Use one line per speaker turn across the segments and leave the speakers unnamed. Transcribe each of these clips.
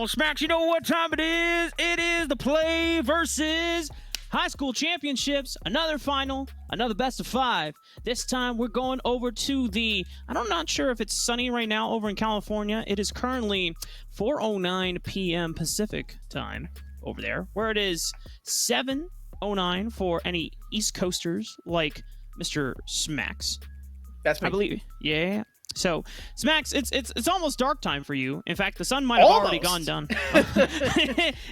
Smacks, you know what time it is? It is the Play versus High School Championships. Another final, another best of 5. This time we're going over to I'm not sure if it's sunny right now over in California. It is currently 4:09 p.m. Pacific time over there, where it is 7:09 for any East Coasters like Mr. Smacks.
That's me.
I believe. Yeah. So, Smacks, it's almost dark time for you. In fact, the sun might have already gone down.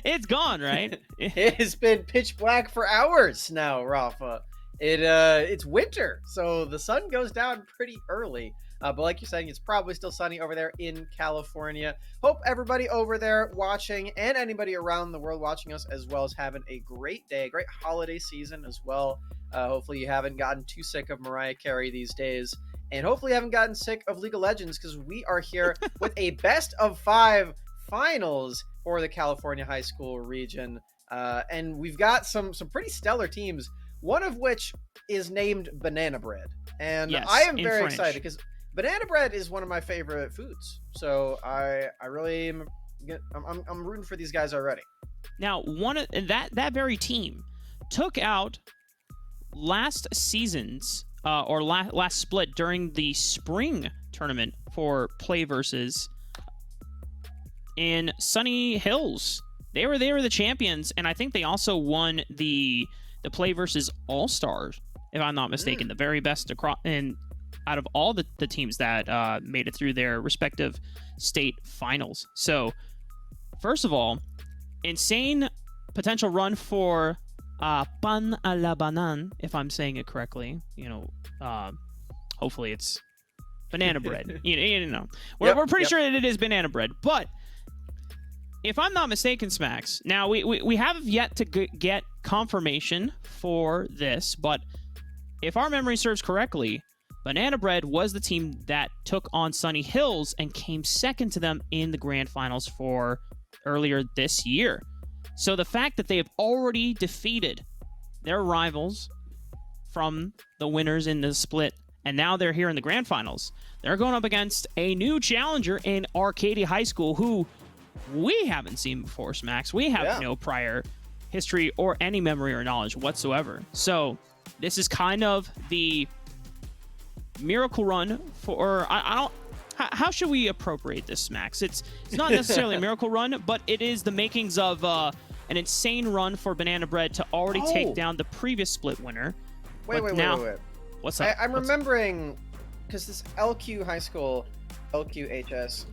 It's gone, right?
It has been pitch black for hours now, Rafa. It's winter, so the sun goes down pretty early. But like you're saying, it's probably still sunny over there in California. Hope everybody over there watching and anybody around the world watching us as well is having a great day, a great holiday season as well. Hopefully you haven't gotten too sick of Mariah Carey these days. And hopefully you haven't gotten sick of League of Legends, because we are here with a best of 5 finals for the California high school region. And we've got some pretty stellar teams, one of which is named Banana Bread. And
yes,
I am very
French.
excited because banana bread is one of my favorite foods. So I really am. I'm rooting for these guys already.
Now, that very team took out last season's last split during the spring tournament for Play versus in Sunny Hills. They were the champions, and I think they also won the Play versus All Stars, if I'm not mistaken, the very best out of all the teams that made it through their respective state finals. So, first of all, insane potential run for pan à la banane, if I'm saying it correctly. Hopefully it's banana bread. you know, we're pretty sure that it is banana bread. But if I'm not mistaken, Smacks, now we have yet to get confirmation for this, but if our memory serves correctly, Banana Bread was the team that took on Sunny Hills and came second to them in the grand finals for earlier this year. So the fact that they have already defeated their rivals from the winners in the split, and now they're here in the grand finals, they're going up against a new challenger in Arcadia High School, who we haven't seen before, Smacks. We have no prior history or any memory or knowledge whatsoever. So this is kind of the miracle run for, how should we appropriate this, Smacks? It's not necessarily a miracle run, but it is the makings of an insane run for Banana Bread to already take down the previous split winner.
Wait.
What's up?
I'm remembering, because this LQ High School, LQHS,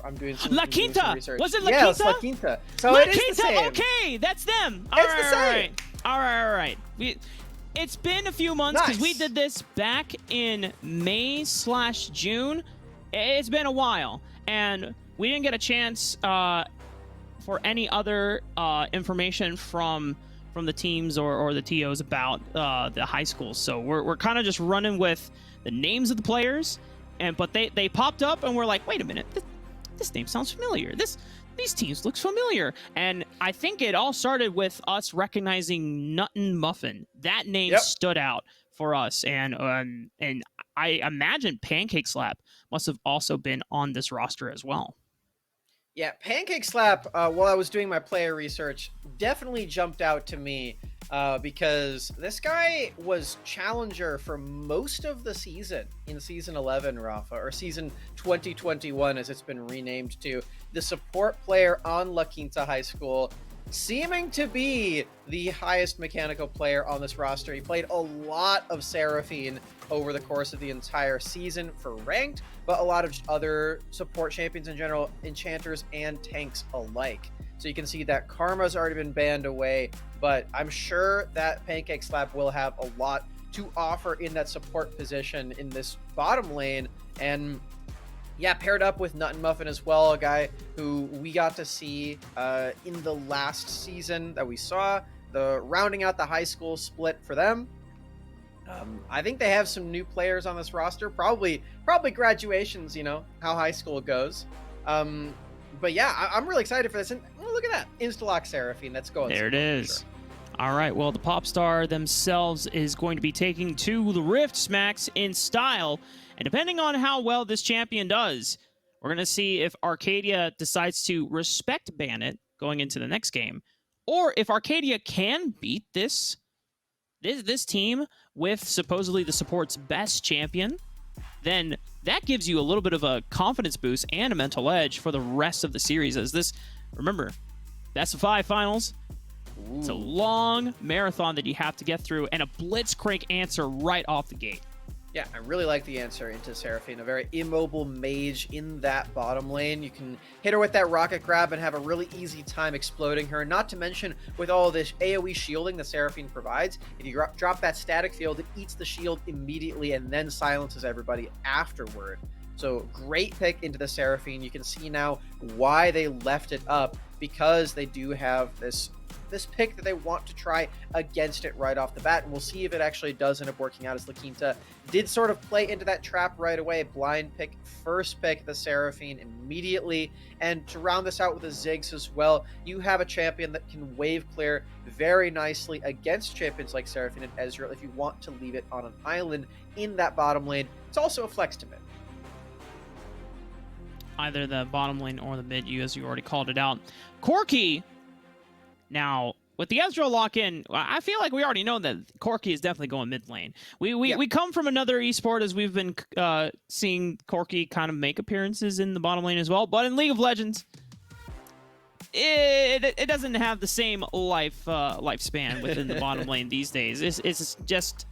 I'm doing some
La Quinta!
research.
Was it La
Quinta?
Quinta?
La Quinta. So
La
it is
Quinta,
the same.
okay, that's them. All right. It's been a few months because we did this back in May/June. It's been a while, and we didn't get a chance for any other information from the teams or the TOs about the high schools. So we're kind of just running with the names of the players, but they popped up, and we're like, wait a minute, this name sounds familiar. These teams look familiar. And I think it all started with us recognizing Nuttin' Muffin. That name stood out for us. And I imagine Pancake Slap must have also been on this roster as well.
Yeah, Pancake Slap, while I was doing my player research, definitely jumped out to me because this guy was challenger for most of the season in Season 11, Rafa, or Season 2021 as it's been renamed to. The support player on La Quinta High School, seeming to be the highest mechanical player on this roster. He played a lot of Seraphine over the course of the entire season for ranked, but a lot of other support champions in general, enchanters and tanks alike. So you can see that Karma's already been banned away, but I'm sure that Pancake Slap will have a lot to offer in that support position in this bottom lane. And yeah, paired up with Nuttin' Muffin as well, a guy who we got to see in the last season that we saw, the rounding out the high school split for them. I think they have some new players on this roster, probably graduations, how high school goes. But yeah, I'm really excited for this. And look at that, Instalock Seraphine, that's going.
There it is. All right, well, the pop star themselves is going to be taking to the Rift, Smacks, in style. And depending on how well this champion does, we're going to see if Arcadia decides to respect Bandit going into the next game, or if Arcadia can beat this team with supposedly the support's best champion, then that gives you a little bit of a confidence boost and a mental edge for the rest of the series. As this, remember, best of 5 finals. Ooh. It's a long marathon that you have to get through, and a blitzcrank answer right off the gate.
Yeah, I really like the answer into Seraphine, a very immobile mage in that bottom lane. You can hit her with that rocket grab and have a really easy time exploding her. Not to mention, with all this AoE shielding the Seraphine provides, if you drop that static field, it eats the shield immediately and then silences everybody afterward. So great pick into the Seraphine. You can see now why they left it up, because they do have this pick that they want to try against it right off the bat, and we'll see if it actually does end up working out, as La Quinta did sort of play into that trap right away. Blind pick, first pick the Seraphine immediately, and to round this out with the Ziggs as well, you have a champion that can wave clear very nicely against champions like Seraphine and Ezreal if you want to leave it on an island in that bottom lane. It's also a flex to mid.
Either the bottom lane or the mid, as you already called it out. Corki. Now, with the Ezreal lock-in, I feel like we already know that Corki is definitely going mid lane. We come from another esport, as we've been seeing Corki kind of make appearances in the bottom lane as well. But in League of Legends, it doesn't have the same lifespan within the bottom lane these days. It's just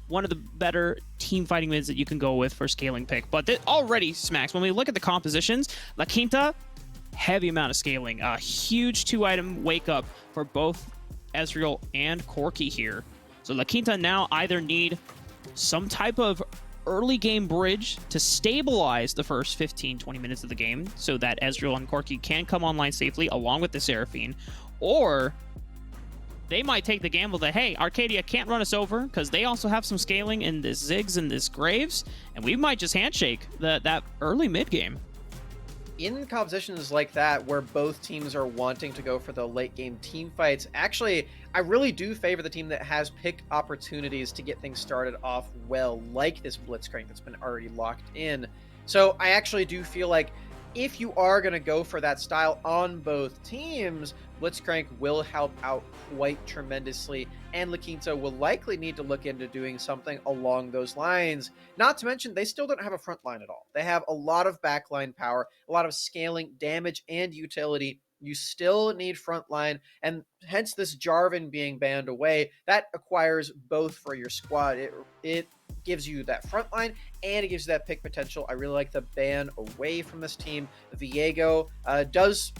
one of the better team fighting mids that you can go with for scaling pick. But already, Smacks, when we look at the compositions, La Quinta, heavy amount of scaling. A huge 2-item wake up for both Ezreal and Corki here. So La Quinta now either need some type of early game bridge to stabilize the first 15-20 minutes of the game so that Ezreal and Corki can come online safely along with the Seraphine, or they might take the gamble that, hey, Arcadia can't run us over because they also have some scaling in this Ziggs and this Graves, and we might just handshake that early mid game.
In compositions like that, where both teams are wanting to go for the late game team fights, actually, I really do favor the team that has pick opportunities to get things started off well, like this Blitzcrank that's been already locked in. So I actually do feel like if you are going to go for that style on both teams, Blitzcrank will help out quite tremendously, and La Quinta will likely need to look into doing something along those lines. Not to mention, they still don't have a front line at all. They have a lot of backline power, a lot of scaling, damage, and utility. You still need frontline, and hence this Jarvan being banned away. That acquires both for your squad. It gives you that frontline, and it gives you that pick potential. I really like the ban away from this team. Viego does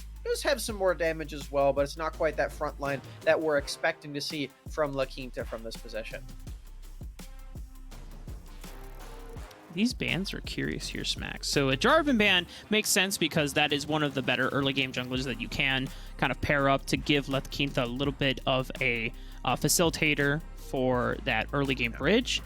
have some more damage as well, but it's not quite that front line that we're expecting to see from La Quinta from this position.
These bans are curious here, Smack. So a Jarvan ban makes sense because that is one of the better early game junglers that you can kind of pair up to give La Quinta a little bit of a facilitator for that early game bridge.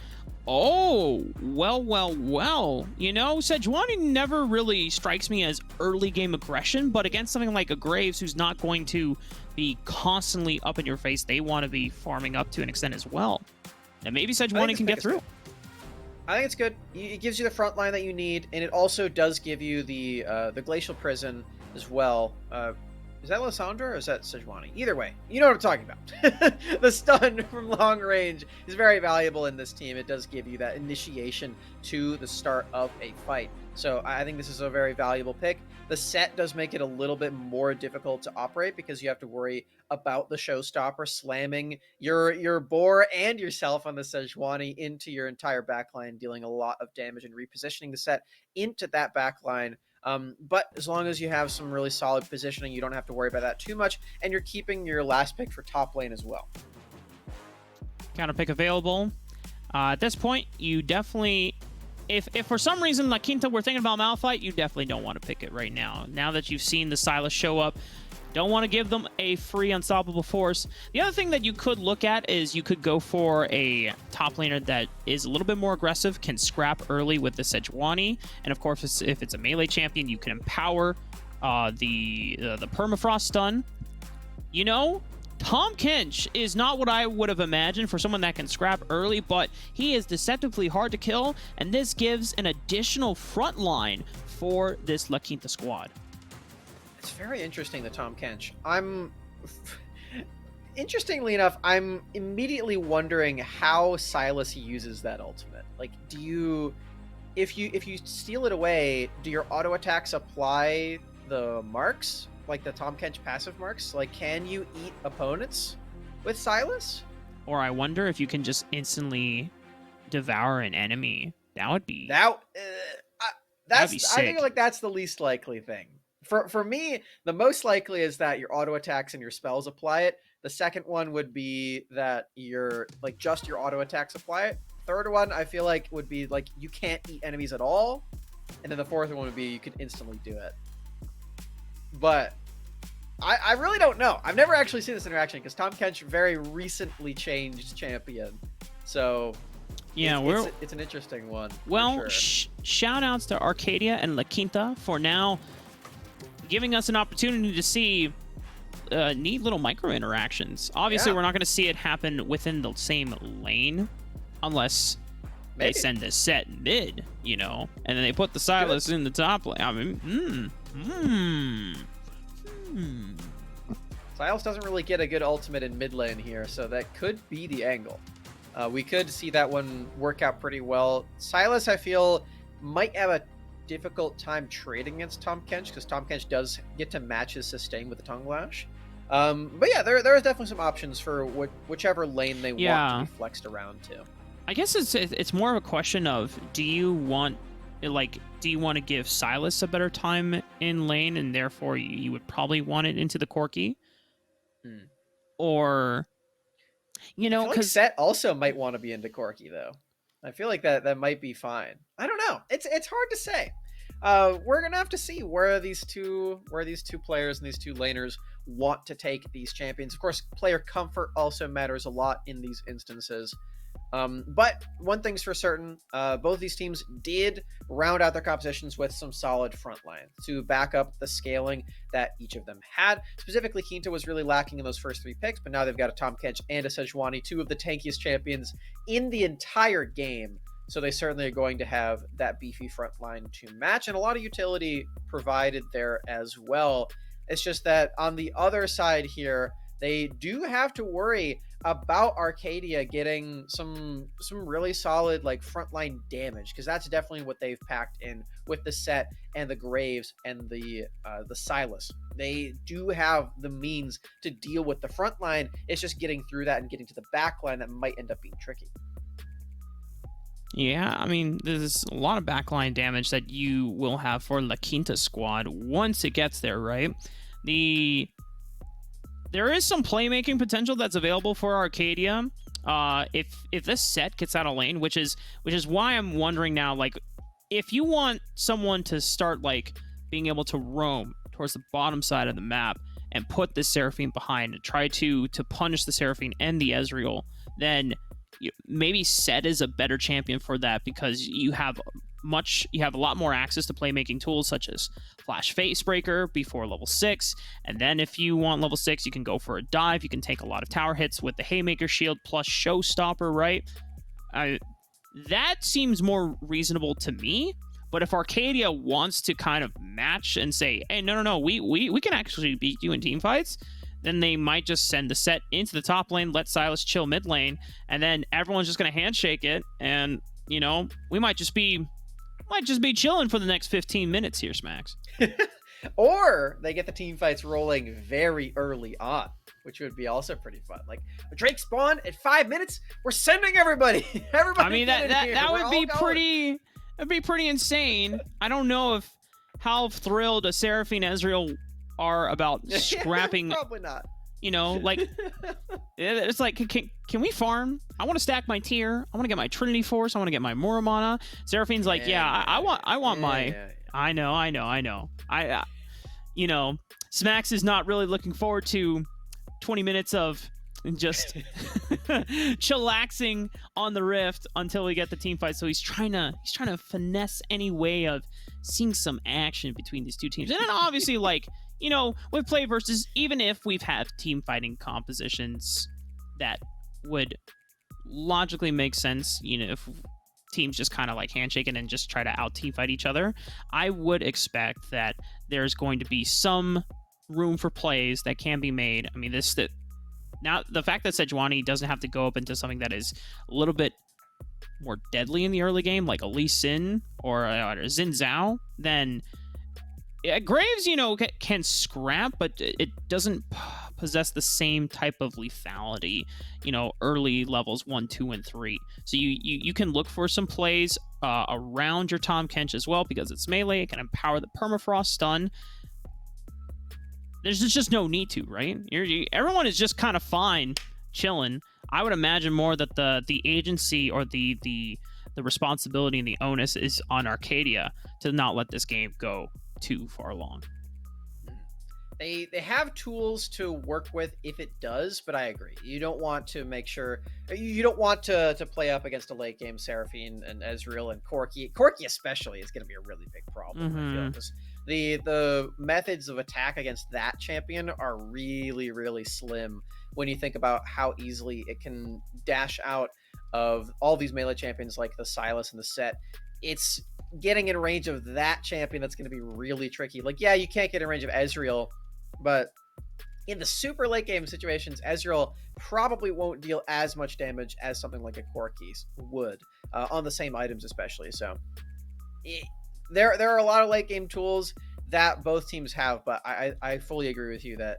Oh, well. You know, Sejuani never really strikes me as early game aggression, but against something like a Graves who's not going to be constantly up in your face, they want to be farming up to an extent as well. And maybe Sejuani can get through.
I think it's good. It gives you the front line that you need, and it also does give you the Glacial Prison as well. Is that Lissandra or is that Sejuani? Either way, you know what I'm talking about. The stun from long range is very valuable in this team. It does give you that initiation to the start of a fight. So I think this is a very valuable pick. The set does make it a little bit more difficult to operate because you have to worry about the showstopper slamming your boar and yourself on the Sejuani into your entire backline, dealing a lot of damage and repositioning the set into that backline. But as long as you have some really solid positioning, you don't have to worry about that too much, and you're keeping your last pick for top lane as well.
Counter pick available. At this point, you definitely, if for some reason La Quinta were thinking about Malphite, you definitely don't want to pick it right now. Now that you've seen the Sylas show up, don't want to give them a free unstoppable force. The other thing that you could look at is you could go for a top laner that is a little bit more aggressive, can scrap early with the Sejuani, and of course, if it's a melee champion, you can empower the permafrost stun. You know, Tom Kench is not what I would have imagined for someone that can scrap early, but he is deceptively hard to kill, and this gives an additional front line for this La Quinta squad.
It's very interesting, the Tom Kench. Interestingly enough, I'm immediately wondering how Silas uses that ultimate. Like, if you steal it away, do your auto attacks apply the marks? Like the Tom Kench passive marks? Like, can you eat opponents with Silas?
Or I wonder if you can just instantly devour an enemy. That would be...
that'd be
sick.
I think like that's the least likely thing. For me, the most likely is that your auto attacks and your spells apply it. The second one would be that just your auto attacks apply it. Third one, I feel like, would be like you can't eat enemies at all. And then the fourth one would be you could instantly do it. But I really don't know. I've never actually seen this interaction because Tom Kench very recently changed champion. So
yeah,
it's an interesting one.
Well,
sure.
Shout outs to Arcadia and La Quinta for now giving us an opportunity to see neat little micro interactions. Obviously, we're not going to see it happen within the same lane unless they send the set mid, and then they put the Silas in the top lane. I mean,
Silas doesn't really get a good ultimate in mid lane here, so that could be the angle. We could see that one work out pretty well. Silas, I feel, might have a difficult time trading against Tom Kench because Tom Kench does get to match his sustain with the Tongue Lash. But yeah, there is definitely some options for whichever lane they want to be flexed around to.
I guess it's more of a question of do you want to give Silas a better time in lane and therefore you would probably want it into the Corki? Or
because Set also might want to be into Corki though. I feel like that might be fine. I don't know. It's hard to say. We're gonna have to see where these two players and these two laners want to take these champions. Of course, player comfort also matters a lot in these instances. But one thing's for certain, both these teams did round out their compositions with some solid front line to back up the scaling that each of them had. Specifically, Quinta was really lacking in those first three picks, but now they've got a Tom Kench and a Sejuani, two of the tankiest champions in the entire game. So they certainly are going to have that beefy front line to match, and a lot of utility provided there as well. It's just that on the other side here, they do have to worry about Arcadia getting some really solid frontline damage, because that's definitely what they've packed in with the Set and the Graves and the Silas. They do have the means to deal with the front line. It's just getting through that and getting to the back line that might end up being tricky.
Yeah, I mean, there's a lot of backline damage that you will have for La Quinta squad once it gets there, right? There is some playmaking potential that's available for Arcadia. If this Set gets out of lane, which is why I'm wondering now, if you want someone to start being able to roam towards the bottom side of the map and put the Seraphine behind and try to punish the Seraphine and the Ezreal, then maybe Set is a better champion for that, because you have a lot more access to playmaking tools such as Flash Facebreaker before level 6, and then if you want level 6, you can go for a dive. You can take a lot of tower hits with the Haymaker Shield plus Showstopper, right? That seems more reasonable to me. But if Arcadia wants to kind of match and say, hey, no, we can actually beat you in team fights, then they might just send the Set into the top lane, let Silas chill mid lane, and then everyone's just going to handshake it, and we might just be chilling for the next 15 minutes here, Smacks.
Or they get the team fights rolling very early on, which would be also pretty fun. Like, Drake spawn at 5 minutes, we're sending everybody. I
mean, that would be pretty. That'd be pretty insane. I don't know how thrilled a Seraphine Ezreal are about scrapping.
Probably not.
It's like, can we farm? I want to stack my tier. I want to get my Trinity Force. I want to get my Muramana. Seraphine's like, I want my. I know. Smacks is not really looking forward to 20 minutes of just chillaxing on the Rift until we get the team fight. So he's trying to finesse any way of seeing some action between these two teams. And then obviously, you know, with play versus, even if we've had team fighting compositions that would logically make sense, you know, if teams just kind of like handshaking and just try to out team fight each other, I would expect that there's going to be some room for plays that can be made. I mean, now the fact that Sejuani doesn't have to go up into something that is a little bit more deadly in the early game, like a Lee Sin or a Xin Zhao, then Graves, you know, can scrap, but it doesn't possess the same type of lethality, you know, early levels 1, 2, and 3. So you can look for some plays around your Tahm Kench as well, because it's melee. It can empower the permafrost stun. There's just no need to, right? Everyone is just kind of fine chilling. I would imagine more that the agency or the responsibility and the onus is on Arcadia to not let this game go too far along.
They have tools to work with if it does, but I agree. You don't want to make sure you don't want to play up against a late game Seraphine and Ezreal and Corki. Corki especially is going to be a really big problem. I feel, because the methods of attack against that champion are really, really slim when you think about how easily it can dash out of all these melee champions like the Sylas and the Set. It's getting in range of that champion that's going to be really tricky. Like, yeah, you can't get in range of Ezreal, but in the super late game situations, Ezreal probably won't deal as much damage as something like a Corki would on the same items, especially. So there are a lot of late game tools that both teams have, but I fully agree with you that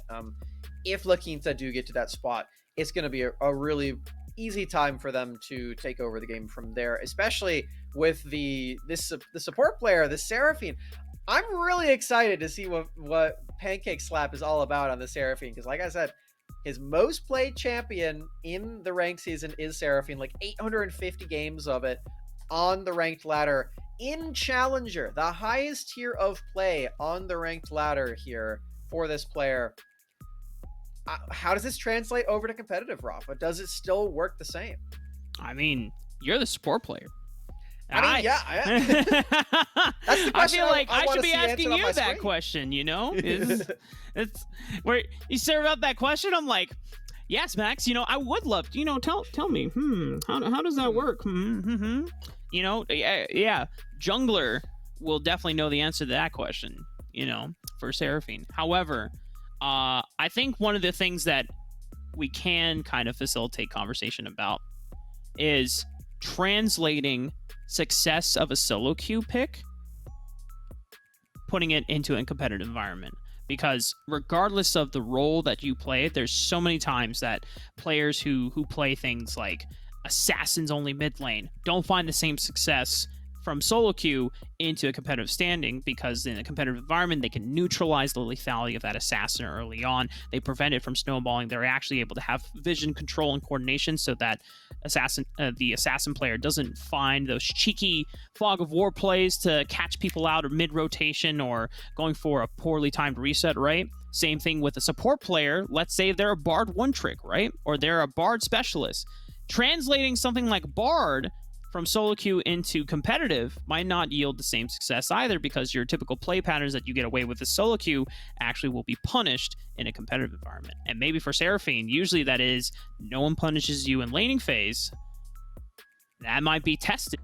if La Quinta do get to that spot, it's going to be a really easy time for them to take over the game from there, especially with the support player, the Seraphine. I'm really excited to see what Pancake Slap is all about on the Seraphine, because like I said, his most played champion in the ranked season is Seraphine, like 850 games of it on the ranked ladder in Challenger, the highest tier of play on the ranked ladder here for this player. How does this translate over to competitive, Rafa? Does it still work the same?
I mean, you're the support player.
I mean, yeah. That's the question.
I feel like I should be asking you that
screen.
Question, you know? It's where you serve out that question, I'm like, yes, Max, you know, I would love to, you know, tell me, how does that work? You know, yeah, Jungler will definitely know the answer to that question, you know, for Seraphine. However, I think one of the things that we can kind of facilitate conversation about is translating success of a solo queue pick, putting it into a competitive environment. Because regardless of the role that you play, there's so many times that players who play things like assassins only mid lane don't find the same success from solo queue into a competitive standing, because in a competitive environment, they can neutralize the lethality of that assassin early on. They prevent it from snowballing. They're actually able to have vision control and coordination so that the assassin player doesn't find those cheeky fog of war plays to catch people out or mid-rotation or going for a poorly timed reset, right? Same thing with a support player. Let's say they're a Bard one trick, right? Or they're a Bard specialist. Translating something like Bard from solo queue into competitive might not yield the same success either, because your typical play patterns that you get away with the solo queue actually will be punished in a competitive environment. And maybe for Seraphine, usually that is no one punishes you in laning phase. That might be tested.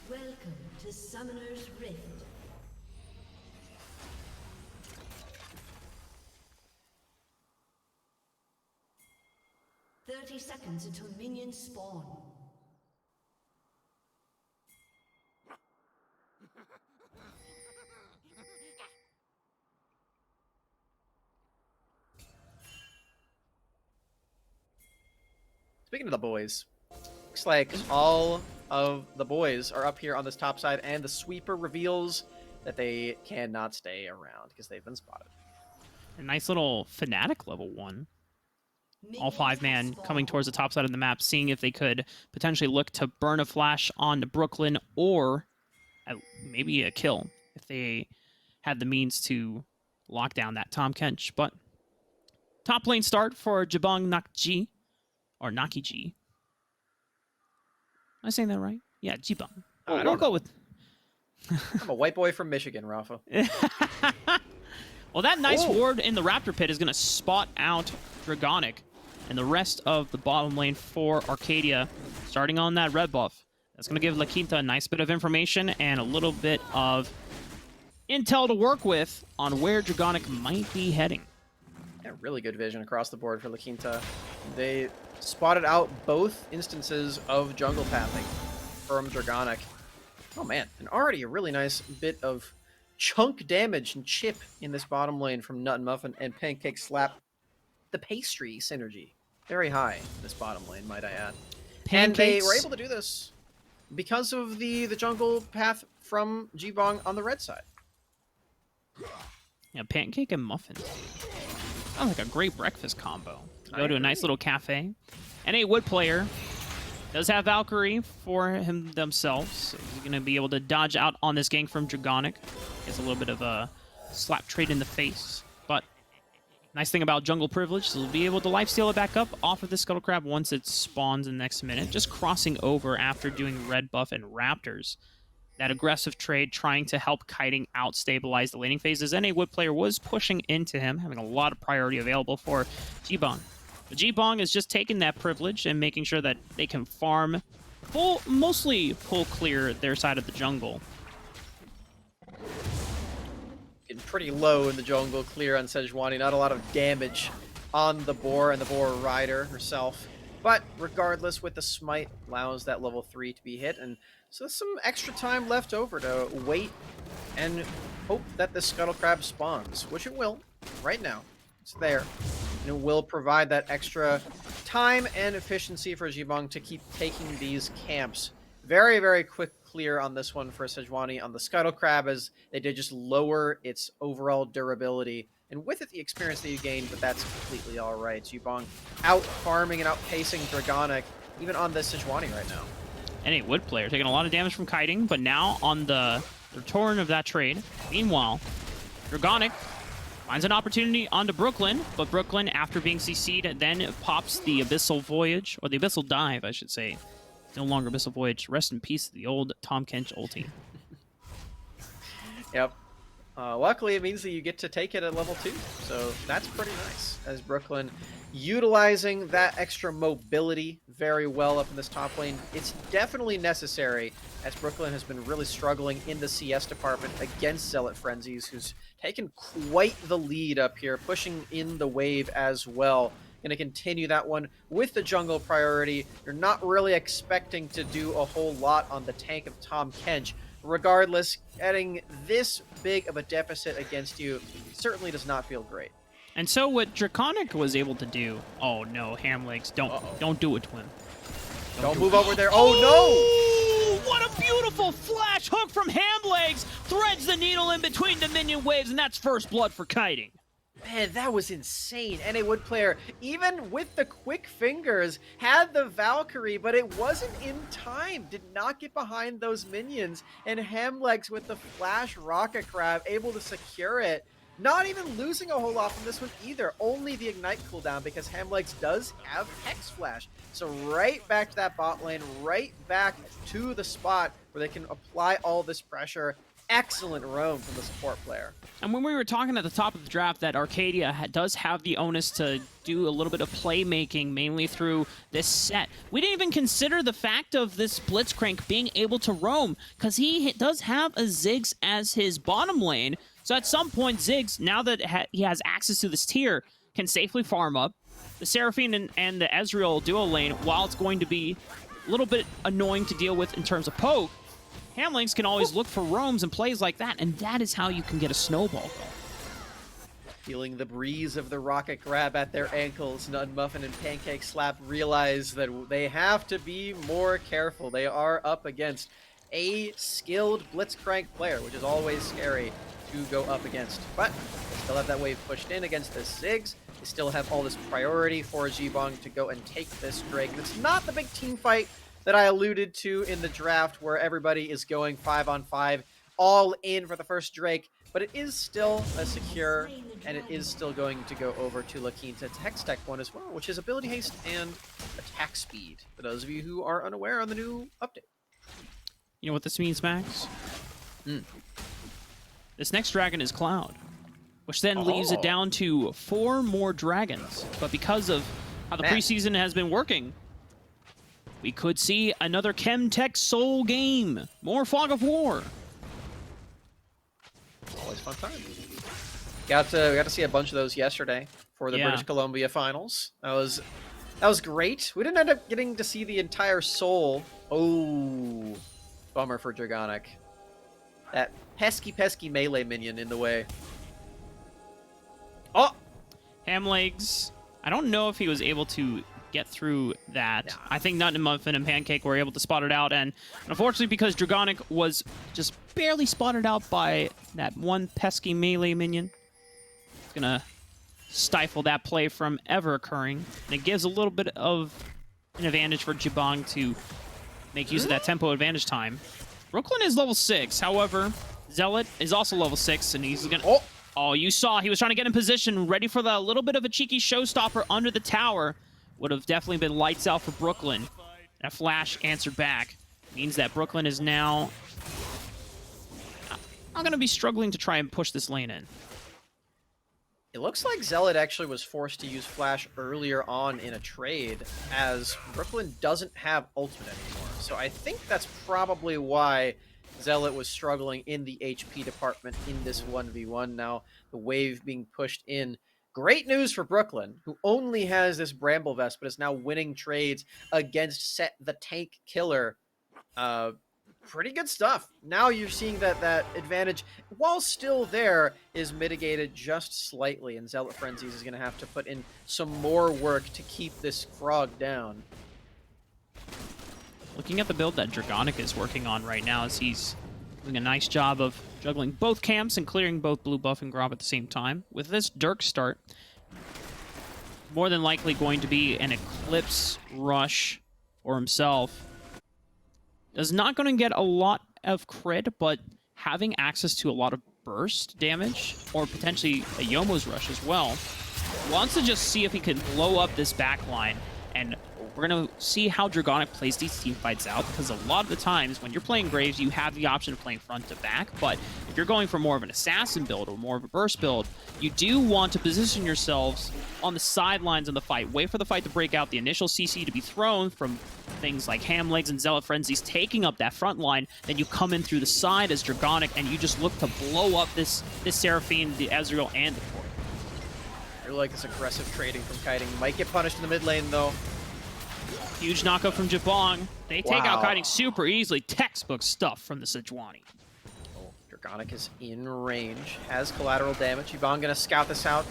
Welcome to Summoner's Rift. "30 seconds until minions spawn."
Speaking of the boys, looks like all of the boys are up here on this top side, and the sweeper reveals that they cannot stay around because they've been spotted.
A nice little Fnatic level 1. All 5-man coming towards the top side of the map, seeing if they could potentially look to burn a flash onto Brooklyn, or maybe a kill if they had the means to lock down that Tahm Kench. But top lane start for Jabong Nakji. or Nakiji. Am I saying that right? Yeah, Jibang.
I
We'll
don't
go
know.
with.
I'm a white boy from Michigan, Rafa.
Well, that nice
Oh.
ward in the Raptor Pit is going to spot out Dragonic and the rest of the bottom lane for Arcadia, starting on that red buff. That's going to give La Quinta a nice bit of information and a little bit of intel to work with on where Dragonic might be heading.
Yeah, really good vision across the board for La Quinta. They spotted out both instances of jungle pathing from Dragonic. Oh man, and already a really nice bit of chunk damage and chip in this bottom lane from Nut and Muffin and Pancake Slap. The pastry synergy, very high in this bottom lane, might I add. And they were able to do this because of the jungle path from Jibong on the red side.
Yeah, Pancake and Muffin. Sounds like a great breakfast combo. Go to a nice little cafe. And a Wood player does have Valkyrie for him themselves. So he's going to be able to dodge out on this gank from Dragonic. Gets a little bit of a slap trade in the face. But nice thing about jungle privilege is he'll be able to lifesteal it back up off of the Scuttle Crab once it spawns in the next minute. Just crossing over after doing red buff and Raptors. That aggressive trade trying to help Kiting out stabilize the laning phases. And a Wood player was pushing into him, having a lot of priority available for Jibong. But Jibong is just taking that privilege and making sure that they can farm, mostly pull clear their side of the jungle.
Getting pretty low in the jungle, clear on Sejuani. Not a lot of damage on the boar and the boar rider herself. But regardless, with the smite, allows that level 3 to be hit. And so some extra time left over to wait and hope that the Scuttle Crab spawns, which it will right now. It's there. And it will provide that extra time and efficiency for Jibong to keep taking these camps. Very, very quick clear on this one for Sejuani on the Scuttle Crab, as they did just lower its overall durability. And with it, the experience that you gain, but that's completely all right. Jibong out farming and outpacing Dragonic, even on this Sejuani right now.
And a Wood player taking a lot of damage from Kiting, but now on the return of that trade. Meanwhile, Dragonic finds an opportunity onto Brooklyn, but Brooklyn, after being CC'd, then pops the Abyssal Voyage, or the Abyssal Dive, I should say. No longer Abyssal Voyage. Rest in peace to the old Tom Kench ulti.
Yep. Luckily, it means that you get to take it at level 2, so that's pretty nice. As Brooklyn utilizing that extra mobility very well up in this top lane. It's definitely necessary, as Brooklyn has been really struggling in the CS department against Zealot Frenzies, who's taken quite the lead up here, pushing in the wave as well. Going to continue that one with the jungle priority. You're not really expecting to do a whole lot on the tank of Tom Kench. Regardless, getting this big of a deficit against you certainly does not feel great.
And so what Draconic was able to do... Oh no, Hamlegs, don't do it to him.
Don't move over there. Oh no!
What a beautiful flash hook from Hamlegs! Threads the needle in between the minion waves, and that's first blood for Kiting.
Man, that was insane. And a Wood player, even with the quick fingers, had the Valkyrie, but it wasn't in time. Did not get behind those minions. And Hamlegs with the flash Rocket Crab, able to secure it. Not even losing a whole lot from this one either. Only the Ignite cooldown, because Hamlegs does have Hex Flash. So right back to that bot lane, right back to the spot where they can apply all this pressure. Excellent roam from the support player.
And when we were talking at the top of the draft that Arcadia does have the onus to do a little bit of playmaking, mainly through this set, we didn't even consider the fact of this Blitzcrank being able to roam, because he does have a Ziggs as his bottom lane. So at some point, Ziggs, now that he has access to this tier, can safely farm up the Seraphine and the Ezreal duo lane, while it's going to be a little bit annoying to deal with in terms of poke. Hamlings can always look for roams and plays like that, and that is how you can get a snowball going.
Feeling the breeze of the Rocket Grab at their ankles, Nut Muffin and Pancake Slap realize that they have to be more careful. They are up against a skilled Blitzcrank player, which is always scary to go up against. But they still have that wave pushed in against the Ziggs. They still have all this priority for Jibong to go and take this Drake. And it's not the big team fight that I alluded to in the draft, where everybody is going 5-on-5, all in for the first Drake, but it is still a secure and it is still going to go over to La Quinta's Hextech one as well, which is ability haste and attack speed, for those of you who are unaware on the new update.
You know what this means, Max?
Mm.
This next dragon is Cloud, which then leaves it down to 4 more dragons. But because of how the preseason has been working, we could see another Chemtech Soul game. More Fog of War.
Always fun time. We got to see a bunch of those yesterday for the British Columbia finals. That was great. We didn't end up getting to see the entire Soul. Oh, bummer for Dragonic. That pesky melee minion in the way. Oh,
Hamlegs. I don't know if he was able to get through that. Nah. I think Nut and Muffin and Pancake were able to spot it out, and unfortunately, because Dragonic was just barely spotted out by that one pesky melee minion, it's gonna stifle that play from ever occurring. And it gives a little bit of an advantage for Jibong to make use of that tempo advantage time. Brooklyn is level 6, however, Zealot is also level 6, and he's gonna... Oh, you saw he was trying to get in position, ready for the little bit of a cheeky showstopper under the tower. Would have definitely been lights out for Brooklyn. And a flash answered back. Means that Brooklyn is now... I'm going to be struggling to try and push this lane in.
It looks like Zealot actually was forced to use Flash earlier on in a trade, as Brooklyn doesn't have ultimate anymore. So I think that's probably why Zealot was struggling in the HP department in this 1v1. Now, the wave being pushed in. Great news for Brooklyn, who only has this Bramble Vest, but is now winning trades against Set the Tank Killer. Pretty good stuff. Now you're seeing that advantage, while still there, is mitigated just slightly, and Zealot Frenzies is going to have to put in some more work to keep this frog down.
Looking at the build that Dragonic is working on right now, as he's doing a nice job of juggling both camps and clearing both blue buff and Grob at the same time. With this Dirk start, more than likely going to be an Eclipse rush for himself. Is not going to get a lot of crit, but having access to a lot of burst damage, or potentially a Yomo's rush as well, wants to just see if he can blow up this backline. And we're going to see how Dragonic plays these team fights out, because a lot of the times when you're playing Graves, you have the option of playing front to back, but if you're going for more of an assassin build or more of a burst build, you do want to position yourselves on the sidelines of the fight. Wait for the fight to break out, the initial CC to be thrown from things like Hamlegs and Zealot Frenzies taking up that front line, then you come in through the side as Dragonic, and you just look to blow up this Seraphine, the Ezreal, and the Core.
I really like this aggressive trading from Kiting. Might get punished in the mid lane, though.
Huge knockup from Jabong. They take out Kiting super easily. Textbook stuff from the Sejuani.
Oh, Dragonic is in range. Has collateral damage. Jabong gonna scout this out.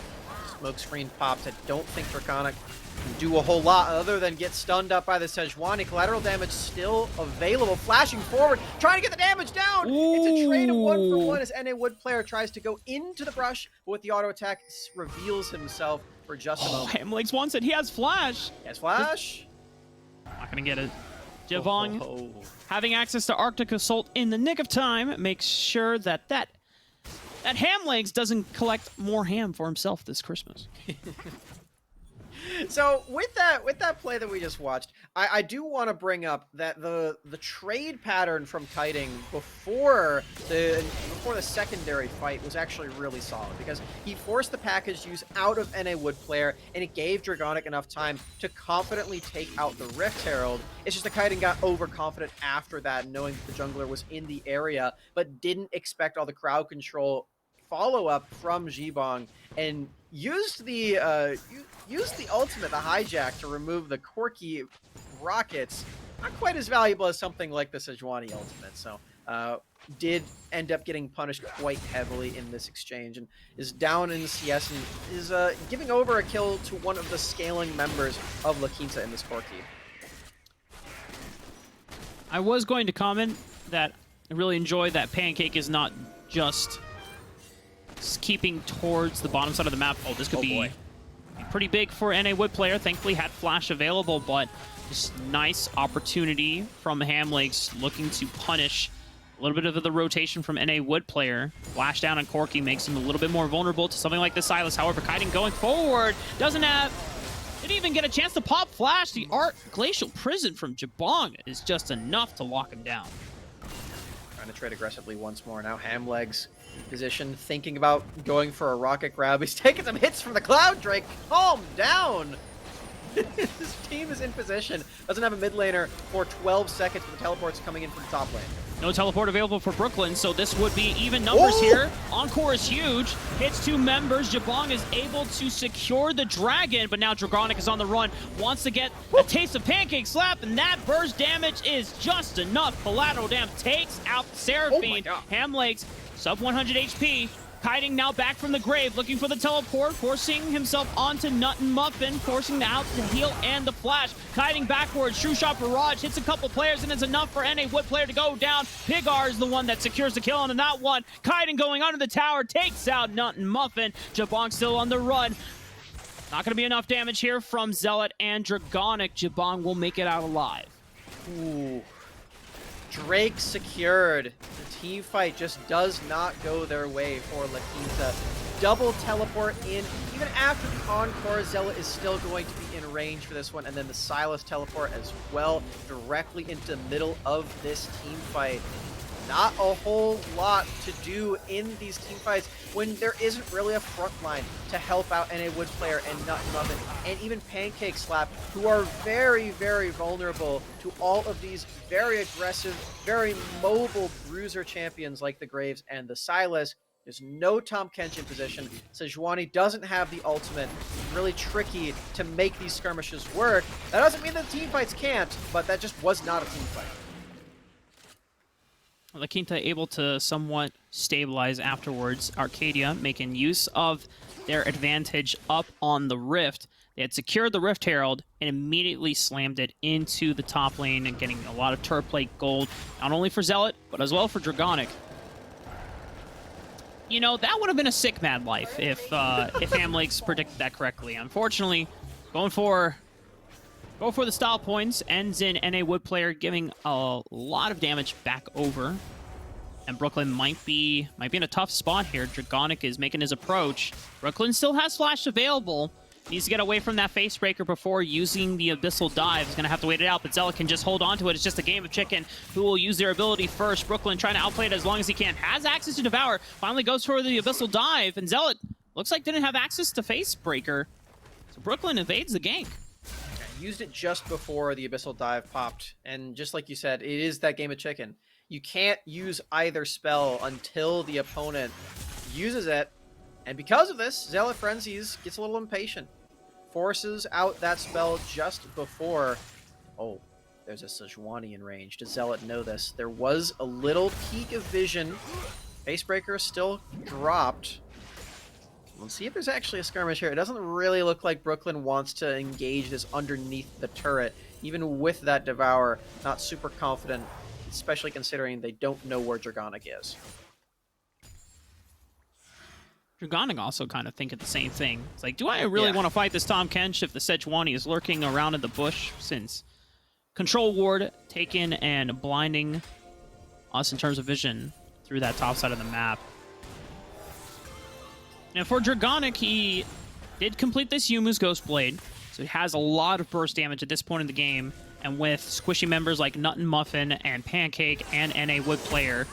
Smoke screen pops. I don't think Dragonic can do a whole lot other than get stunned up by the Sejuani. Collateral damage still available. Flashing forward, trying to get the damage down. Ooh. It's a trade of 1-for-1 as NA Wood player tries to go into the brush, but with the auto attack, reveals himself for just a moment.
Hamlegs wants it. He has flash.
He has flash.
Not gonna get it. Jivong, having access to Arctic Assault in the nick of time, makes sure that Hamlegs doesn't collect more ham for himself this Christmas.
So with that play that we just watched, I do want to bring up that the trade pattern from Kiting before the secondary fight was actually really solid, because he forced the package use out of NA Wood player, and it gave Dragonic enough time to confidently take out the Rift Herald. It's just that Kiting got overconfident after that, knowing that the jungler was in the area, but didn't expect all the crowd control follow-up from Jibong, and used the ultimate, the hijack, to remove the quirky rockets. Not quite as valuable as something like the Sejuani ultimate, so did end up getting punished quite heavily in this exchange, and is down in the CS and is giving over a kill to one of the scaling members of La Quinta in this Corki.
I was going to comment that I really enjoy that Pancake is not just keeping towards the bottom side of the map. Oh, this could be pretty big for NA Wood player. Thankfully had flash available, but just nice opportunity from Hamlegs looking to punish A little bit of the rotation from NA Wood player. Flash down on Corki makes him a little bit more vulnerable to something like the Silas. However, Kaiden going forward didn't even get a chance to pop Flash. The Art Glacial Prison from Jabong is just enough to lock him down.
Trying to trade aggressively once more. Now Hamleg's position, thinking about going for a rocket grab. He's taking some hits from the Cloud Drake. Calm down. His team is in position. Doesn't have a mid laner for 12 seconds, but the teleport's coming in from the top lane.
No teleport available for Brooklyn, so this would be even numbers here. Encore is huge. Hits 2 members. Jabong is able to secure the dragon, but now Dragonic is on the run. Wants to get a taste of Pancake Slap, and that burst damage is just enough. Collateral damage takes out Seraphine. Hamleg's sub 100 HP. Kaiden now back from the grave, looking for the teleport, forcing himself onto Nut and Muffin, forcing the out to heal and the flash. Kaiden backwards, True Shot Barrage hits a couple players, and it's enough for NA Wood player to go down. Pigar is the one that secures the kill on that one. Kaiden going under the tower, takes out Nut and Muffin. Jabong still on the run. Not going to be enough damage here from Zealot and Dragonic. Jabong will make it out alive.
Ooh. Drake secured. The team fight just does not go their way for La Quinta. Double teleport in. Even after the Encore, Zealot is still going to be in range for this one. And then the Silas teleport as well, directly into the middle of this team fight. Not a whole lot to do in these team fights when there isn't really a front line to help out NA Wood player and Nut and Muffin, and even Pancake Slap, who are very, very vulnerable to all of these very aggressive, very mobile bruiser champions like the Graves and the Silas. There's no Tahm Kench in position. Sejuani doesn't have the ultimate. It's really tricky to make these skirmishes work. That doesn't mean that team fights can't, but that just was not a team fight.
La Quinta able to somewhat stabilize afterwards. Arcadia making use of their advantage up on the Rift. They had secured the Rift Herald and immediately slammed it into the top lane and getting a lot of turret plate gold, not only for Zealot, but as well for Dragonic. You know, that would have been a sick Mad Life if Hamleg's predicted that correctly. Unfortunately, going for the style points ends in NA Wood player giving a lot of damage back over. And Brooklyn might be in a tough spot here. Dragonic is making his approach. Brooklyn still has Flash available. Needs to get away from that Facebreaker before using the Abyssal Dive. He's going to have to wait it out, but Zealot can just hold on to it. It's just a game of chicken. Who will use their ability first? Brooklyn trying to outplay it as long as he can. Has access to Devour. Finally goes for the Abyssal Dive, and Zealot looks like didn't have access to Facebreaker. So Brooklyn evades the gank.
Used it just before the Abyssal Dive popped, and just like you said, it is that game of chicken. You can't use either spell until the opponent uses it, and because of this, Zealot Frenzies gets a little impatient. Forces out that spell just before... Oh, there's a Sejuani in range. Does Zealot know this? There was a little peek of vision. Facebreaker is still dropped. Let's see if there's actually a skirmish here. It doesn't really look like Brooklyn wants to engage this underneath the turret. Even with that Devour, not super confident, especially considering they don't know where Dragonic is.
Dragonic also kind of thinking the same thing. It's like, do I really want to fight this Tahm Kench if the Sejuani is lurking around in the bush, since Control Ward taken and blinding us in terms of vision through that top side of the map. Now for Dragonic, he did complete this Yumu's Ghostblade, so he has a lot of burst damage at this point in the game, and with squishy members like Nut and Muffin and Pancake and NA Wood player,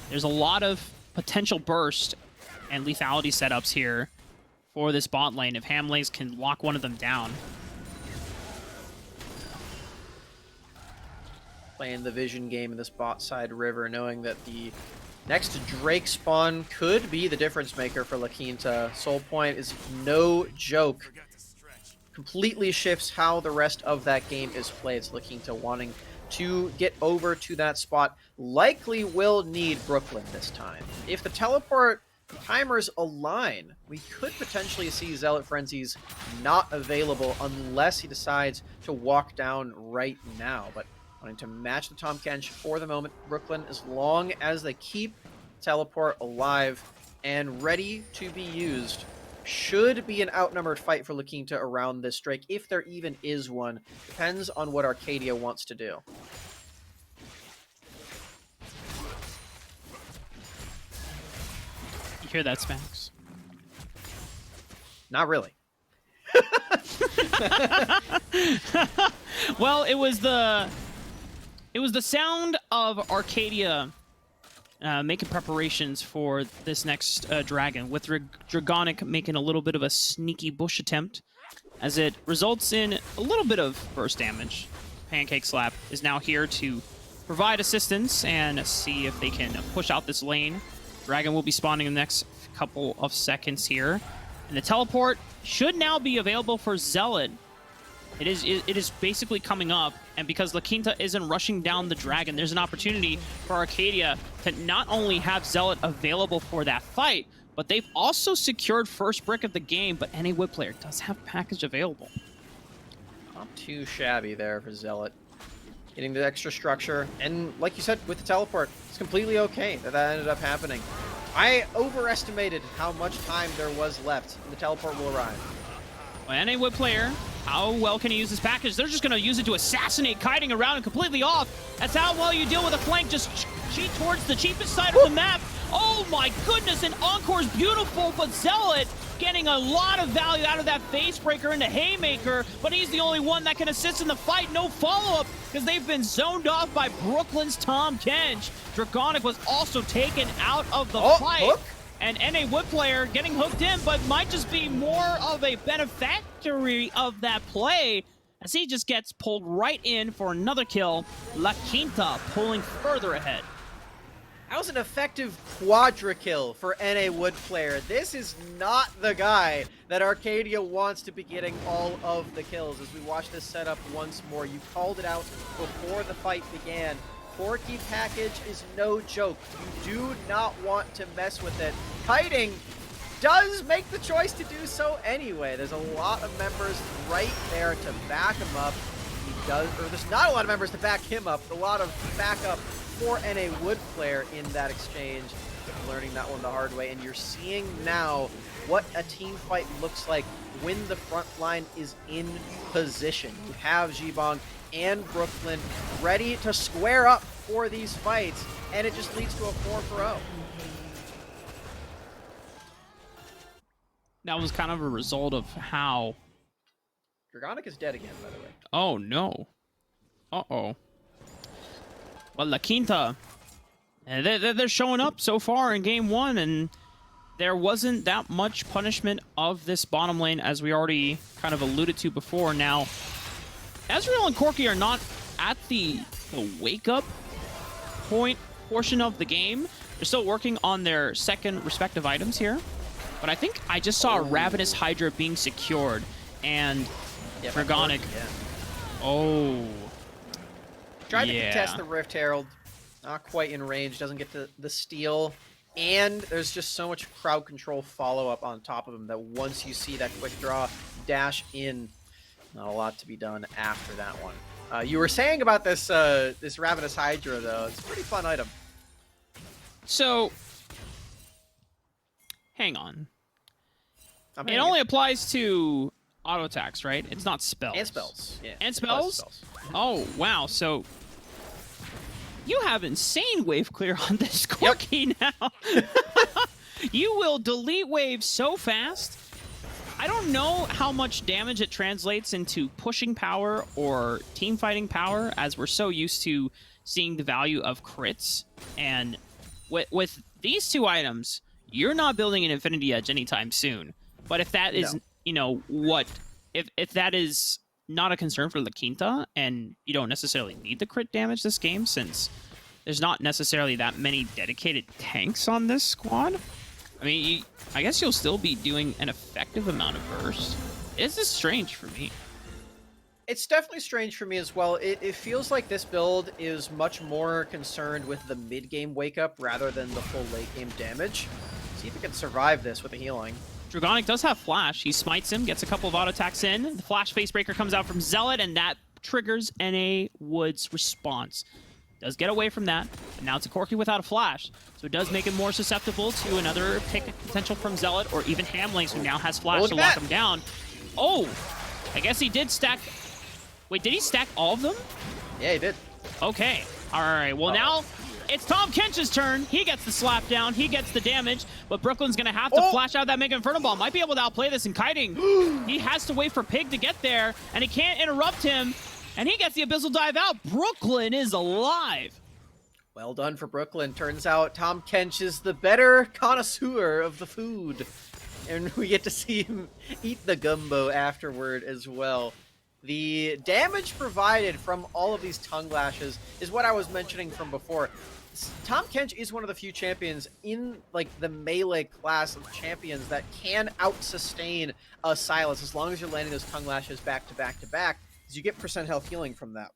there's a lot of potential burst and lethality setups here for this bot lane if Hamleg's can lock one of them down.
Playing the vision game in this bot side river, knowing that the next Drake spawn could be the difference maker for La Quinta. Soul Point is no joke. Completely shifts how the rest of that game is played. It's La Quinta wanting to get over to that spot. Likely will need Brooklyn this time. If the teleport timers align, we could potentially see Zealot Frenzies not available unless he decides to walk down right now. But wanting to match the Tahm Kench for the moment, Brooklyn, as long as they keep teleport alive and ready to be used, should be an outnumbered fight for La Quinta around this Drake, if there even is one. Depends on what Arcadia wants to do.
hear that, Smax?
Not really.
Well, it was the sound of Arcadia making preparations for this next dragon, with Dragonic making a little bit of a sneaky bush attempt, as it results in a little bit of burst damage. Pancake Slap is now here to provide assistance and see if they can push out this lane. Dragon will be spawning in the next couple of seconds here. And the teleport should now be available for Zealot. It is basically coming up, and because La Quinta isn't rushing down the dragon, there's an opportunity for Arcadia to not only have Zealot available for that fight, but they've also secured first brick of the game, but any Wood player does have package available.
Not too shabby there for Zealot. Getting the extra structure, and like you said, with the teleport, it's completely okay that ended up happening. I overestimated how much time there was left, and the teleport will arrive.
Well, any Wood player, how well can he use this package? They're just going to use it to assassinate, kiting around and completely off. That's how well you deal with a flank. Just cheat towards the cheapest side of the map. Oh my goodness, and Encore's beautiful, but Zealot getting a lot of value out of that face breaker into Haymaker, but he's the only one that can assist in the fight. No follow-up, because they've been zoned off by Brooklyn's Tom Kench. Dragonic was also taken out of the fight.
Hook?
And NA Wood player getting hooked in, but might just be more of a benefactory of that play, as he just gets pulled right in for another kill. La Quinta pulling further ahead.
That was an effective quadra kill for NA Wood player. This is not the guy that Arcadia wants to be getting all of the kills. As we watch this setup once more, you called it out before the fight began. Corki package is no joke. You do not want to mess with it. Kiting does make the choice to do so anyway. There's a lot of members right there to back him up. He does, or there's not a lot of members to back him up. A lot of backup for NA Wood player in that exchange. Learning that one the hard way, and you're seeing now what a team fight looks like when the front line is in position. You have Jibong and Brooklyn ready to square up for these fights, and it just leads to a 4-0.
That was kind of a result of how...
Dragonic is dead again, by the way.
Oh, no. Uh-oh. Well, La Quinta, they're showing up so far in game one, and there wasn't that much punishment of this bottom lane, as we already kind of alluded to before. Now, Ezreal and Corki are not at the wake-up point portion of the game. They're still working on their second respective items here. But I think I just saw a Ravenous Hydra being secured, and Dragonic... Oh...
Tried to contest the Rift Herald, not quite in range, doesn't get the steal, and there's just so much crowd control follow-up on top of him that once you see that quick draw, dash in, not a lot to be done after that one. You were saying about this this Ravenous Hydra, though. It's a pretty fun item.
So, hang on. It only applies to auto attacks, right? It's not spells.
And spells. Yeah.
And spells? Oh, wow. So, you have insane wave clear on this Corki now. You will delete waves so fast. I don't know how much damage it translates into pushing power or team fighting power, as we're so used to seeing the value of crits. And with these two items, you're not building an Infinity Edge anytime soon. But if that is, you know, if that is not a concern for La Quinta, and you don't necessarily need the crit damage this game, since there's not necessarily that many dedicated tanks on this squad, I mean, I guess you'll still be doing an effective amount of burst. This is strange for me.
It's definitely strange for me as well. It feels like this build is much more concerned with the mid-game wake-up rather than the full late-game damage. See if it can survive this with the healing.
Dragonic does have Flash. He smites him, gets a couple of auto attacks in. The Flash Facebreaker comes out from Zealot, and that triggers NA Wood's response. Does get away from that, but now it's a Corki without a Flash, so it does make him more susceptible to another pick potential from Zealot, or even Hamlings, who now has Flash to lock him down. Oh, I guess he did stack... Wait, did he stack all of them?
Yeah, he did.
Okay. All right. Well, now It's Tom Kench's turn. He gets the slap down. He gets the damage, but Brooklyn's going to have to flash out that Mega Inferno Ball. Might be able to outplay this, and Kiting, he has to wait for Pig to get there, and he can't interrupt him, and he gets the Abyssal Dive out. Brooklyn is alive.
Well done for Brooklyn. Turns out Tom Kench is the better connoisseur of the food, and we get to see him eat the gumbo afterward as well. The damage provided from all of these tongue lashes is what I was mentioning from before. Tom Kench is one of the few champions in like the melee class of champions that can out-sustain a Silas as long as you're landing those tongue lashes back to back to back, because you get percent health healing from that.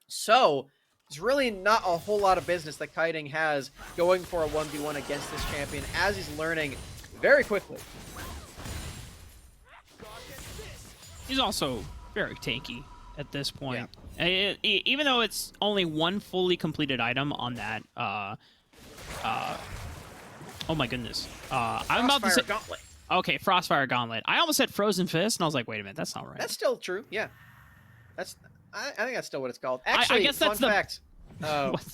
So there's really not a whole lot of business that Kiting has going for a 1v1 against this champion, as he's learning very quickly.
He's also very tanky at this point. Yeah. Even though it's only one fully completed item on that, oh my goodness. I'm about to say
Gauntlet.
Okay, Frostfire Gauntlet. I almost said Frozen Fist, and I was like, wait a minute, that's not right.
That's still true, yeah. I think that's still what it's called. Actually,
I guess that's
fun fact,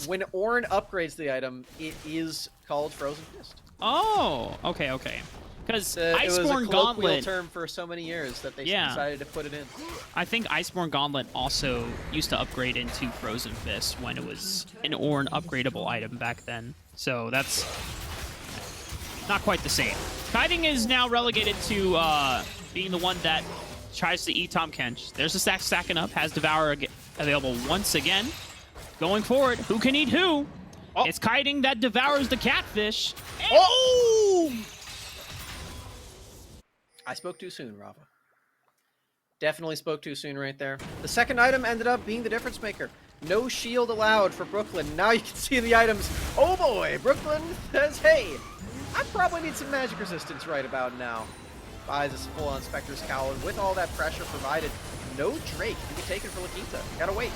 when Ornn upgrades the item, it is called Frozen Fist.
Oh, okay. Because
it was a
Iceborne
colloquial
Gauntlet
term for so many years that they decided to put it in.
I think Iceborne Gauntlet also used to upgrade into Frozen Fist when it was an Ornn upgradable item back then. So that's not quite the same. Kiting is now relegated to being the one that tries to eat Tom Kench. There's a stack stacking up, has Devour available once again. Going forward, who can eat who? Oh. It's Kiting that devours the catfish. And
I spoke too soon, Rava. Definitely spoke too soon right there. The second item ended up being the difference maker. No shield allowed for Brooklyn. Now you can see the items. Oh boy, Brooklyn says, hey, I probably need some magic resistance right about now. Buys this full-on Spectre's Cowl, and with all that pressure provided, no Drake can be taken for La Quinta. Gotta wait.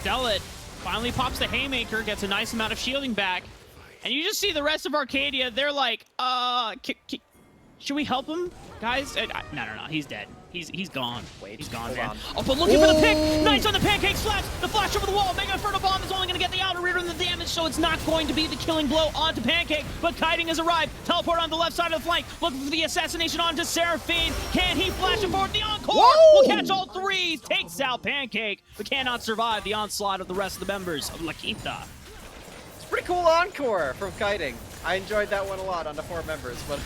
Zealot finally pops the Haymaker, gets a nice amount of shielding back, and you just see the rest of Arcadia, they're like, should we help him, guys? No, he's dead. He's gone.
Wait,
he's gone, man. Oh, but looking for the pick. Nice on the pancake slash. The flash over the wall. Mega Inferno Bomb is only going to get the outer rear and the damage, so it's not going to be the killing blow onto Pancake. But Kiting has arrived. Teleport on the left side of the flank. Looking for the assassination onto Seraphine. Can he flash him forward? The encore will catch all three. Takes out Pancake, but cannot survive the onslaught of the rest of the members of La Quinta.
It's a pretty cool encore from Kiting. I enjoyed that one a lot on the 4 members, but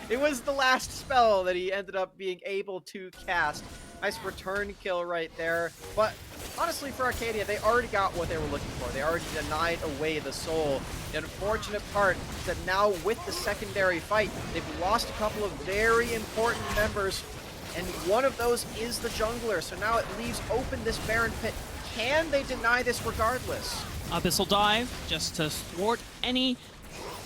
it was the last spell that he ended up being able to cast. Nice return kill right there. But honestly, for Arcadia, they already got what they were looking for. They already denied away the soul. The unfortunate part is that now with the secondary fight, they've lost a couple of very important members, and one of those is the jungler. So now it leaves open this Baron pit. Can they deny this regardless?
Abyssal Dive, just to thwart any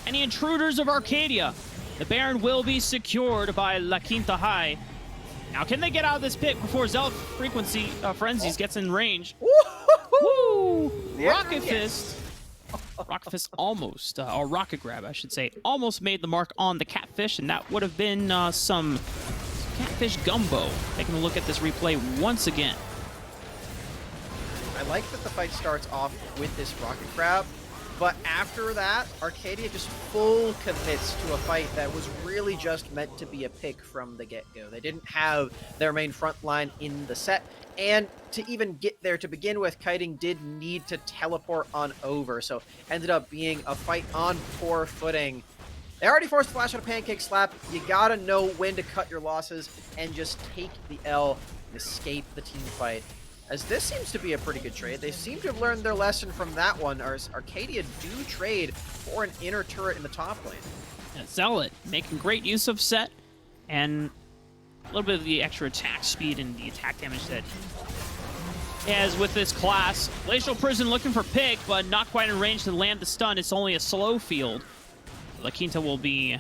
intruders of Arcadia. The Baron will be secured by La Quinta High. Now, can they get out of this pit before Zealot Frenzies gets in range? Woo! Rocket Fist. Rocket Fist almost, or Rocket Grab, I should say, almost made the mark on the Catfish, and that would have been some Catfish Gumbo. Taking a look at this replay once again.
I like that the fight starts off with this Rocket Grab, but after that, Arcadia just full commits to a fight that was really just meant to be a pick from the get-go. They didn't have their main front line in the set, and to even get there to begin with, Kiting did need to teleport on over, so ended up being a fight on poor footing. They already forced the flash out of Pancake Slap. You gotta know when to cut your losses and just take the L and escape the team fight. As this seems to be a pretty good trade. They seem to have learned their lesson from that one, as Arcadia do trade for an inner turret in the top lane.
Yeah, Zealot making great use of set, and a little bit of the extra attack speed and the attack damage that as with this class. Glacial Prison looking for Pig, but not quite in range to land the stun. It's only a slow field. La Quinta will be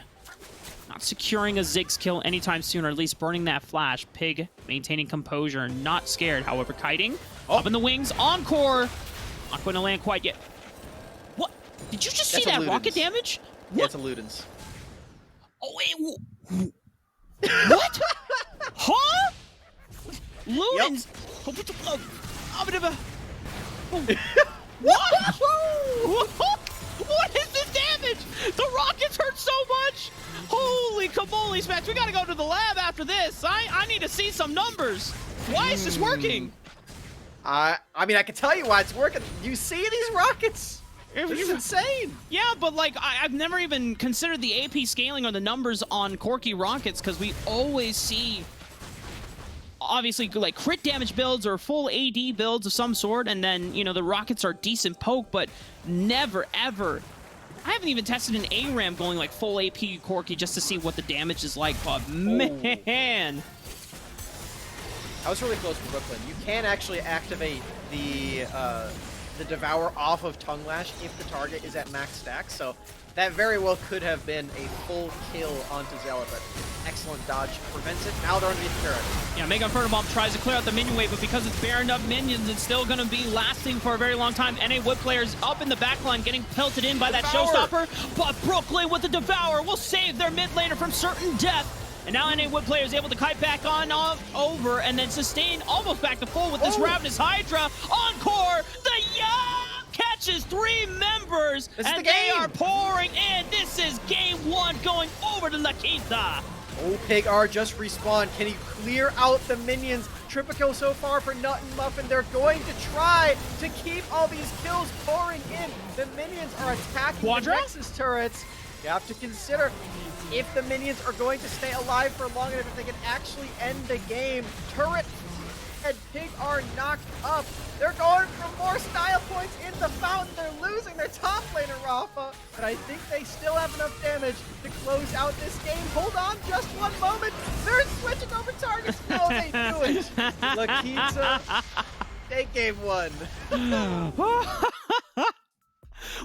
not securing a Ziggs kill anytime soon, or at least burning that flash. Pig maintaining composure, not scared. However, Kiting up in the wings. Encore! Not going to land quite yet. What? Did you just see that rocket damage?
Yeah, it's a Ludens.
Oh, wait. What? Huh? Ludens? What? Holy camole, Smash. We got to go to the lab after this. I need to see some numbers. Why is this working?
I mean, I can tell you why it's working. You see these rockets? It's insane.
Yeah, but like I've never even considered the AP scaling or the numbers on Corki rockets because we always see obviously like crit damage builds or full AD builds of some sort, and then you know the rockets are decent poke, but never ever. I haven't even tested an ARAM going like full AP Corki just to see what the damage is like, but man.
I was really close to Brooklyn. You can actually activate the Devour off of Tongue Lash if the target is at max stack, so that very well could have been a full kill onto Zella, but excellent dodge prevents it. Now they're underneath the turret.
Yeah, Mega Inferno Bomb tries to clear out the minion wave, but because it's bare enough minions, it's still going to be lasting for a very long time. NA Wood players up in the backline getting pelted in by that Showstopper, but Brooklyn with the Devour will save their mid laner from certain death. And now NA Wood player is able to kite back on over and then sustain almost back to full with this Ravenous Hydra. Encore, the catches 3 members, and they are pouring in. This is game 1 going over to La Quinta.
Oh, Pig R just respawned. Can he clear out the minions? Triple kill so far for Nut and Muffin. They're going to try to keep all these kills pouring in. The minions are attacking the Nexus turrets. You have to consider if the minions are going to stay alive for long enough, if they can actually end the game. Turret and Pig are knocked up. They're going for more style points in the fountain. They're losing their top laner, Rafa, but I think they still have enough damage to close out this game. Hold on just one moment. They're switching over targets. No, they do it. La Quinta, take game 1.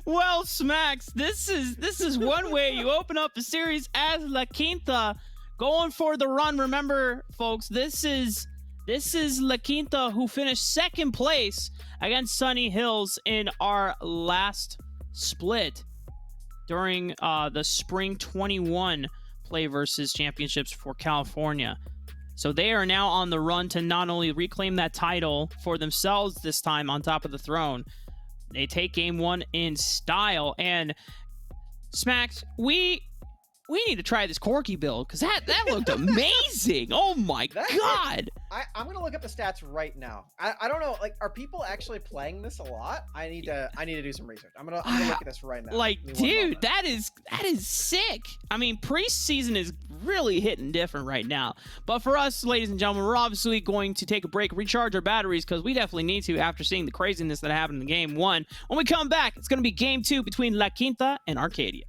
Well, Smacks, this is one way you open up a series as La Quinta going for the run. Remember, folks, this is La Quinta who finished 2nd place against Sunny Hills in our last split during the Spring 21 PlayVS Championships for California. So they are now on the run to not only reclaim that title for themselves this time on top of the throne, they take game 1 in style. And Smacks, we need to try this Corki build because that looked amazing. Oh my god!
I'm gonna look up the stats right now. I don't know. Like, are people actually playing this a lot? I need to do some research. I'm gonna look at this right now.
Like, dude, that is sick. I mean, preseason is really hitting different right now. But for us, ladies and gentlemen, we're obviously going to take a break, recharge our batteries because we definitely need to after seeing the craziness that happened in game 1. When we come back, it's gonna be game 2 between La Quinta and Arcadia.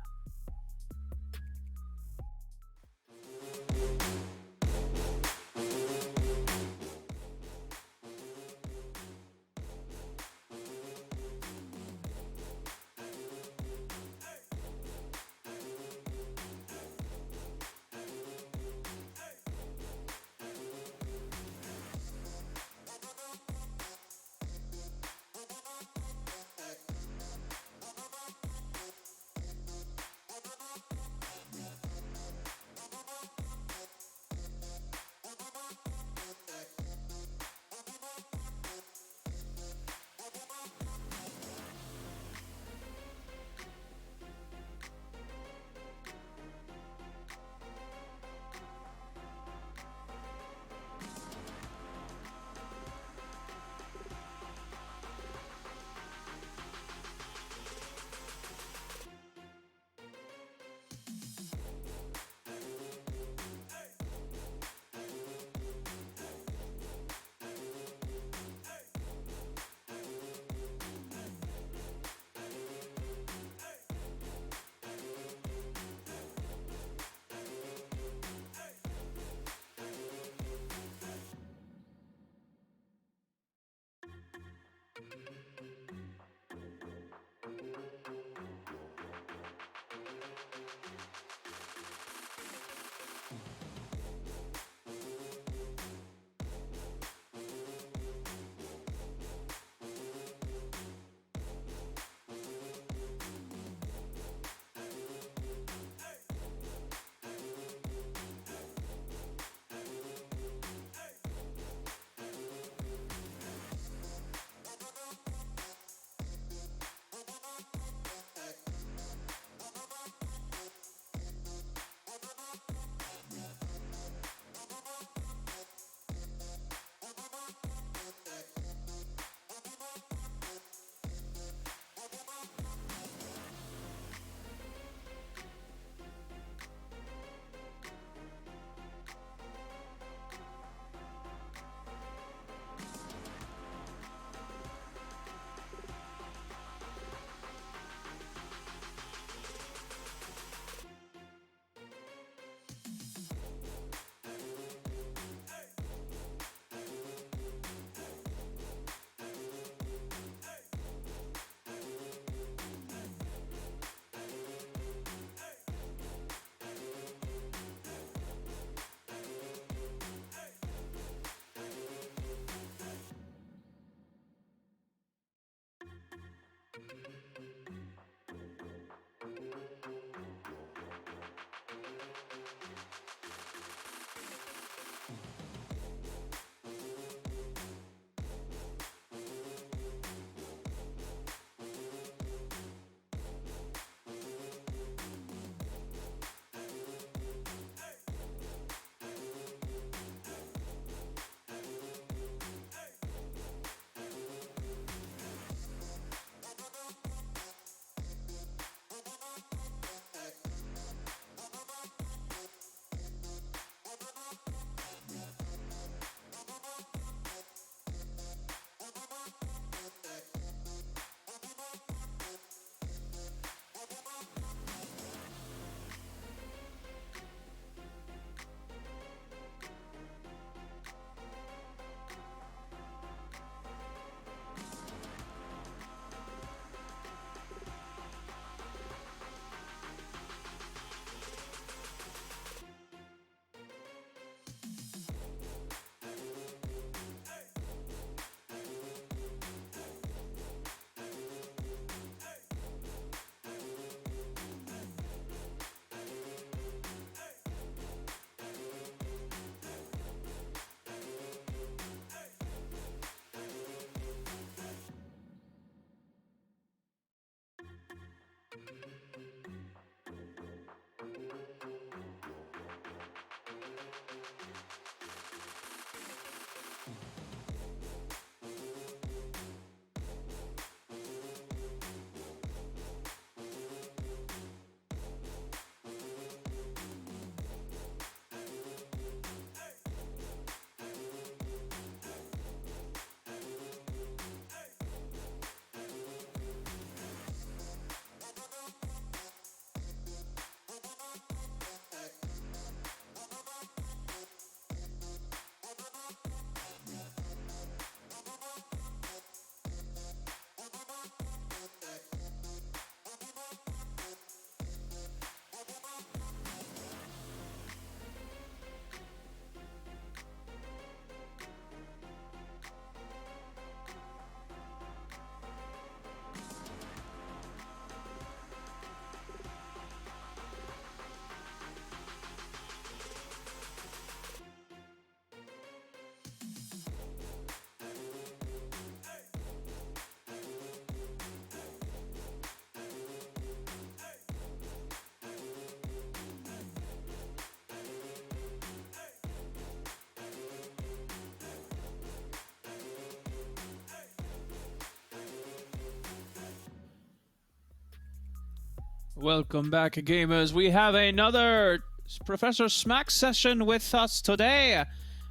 Welcome back, gamers. We have another Professor Smack session with us today,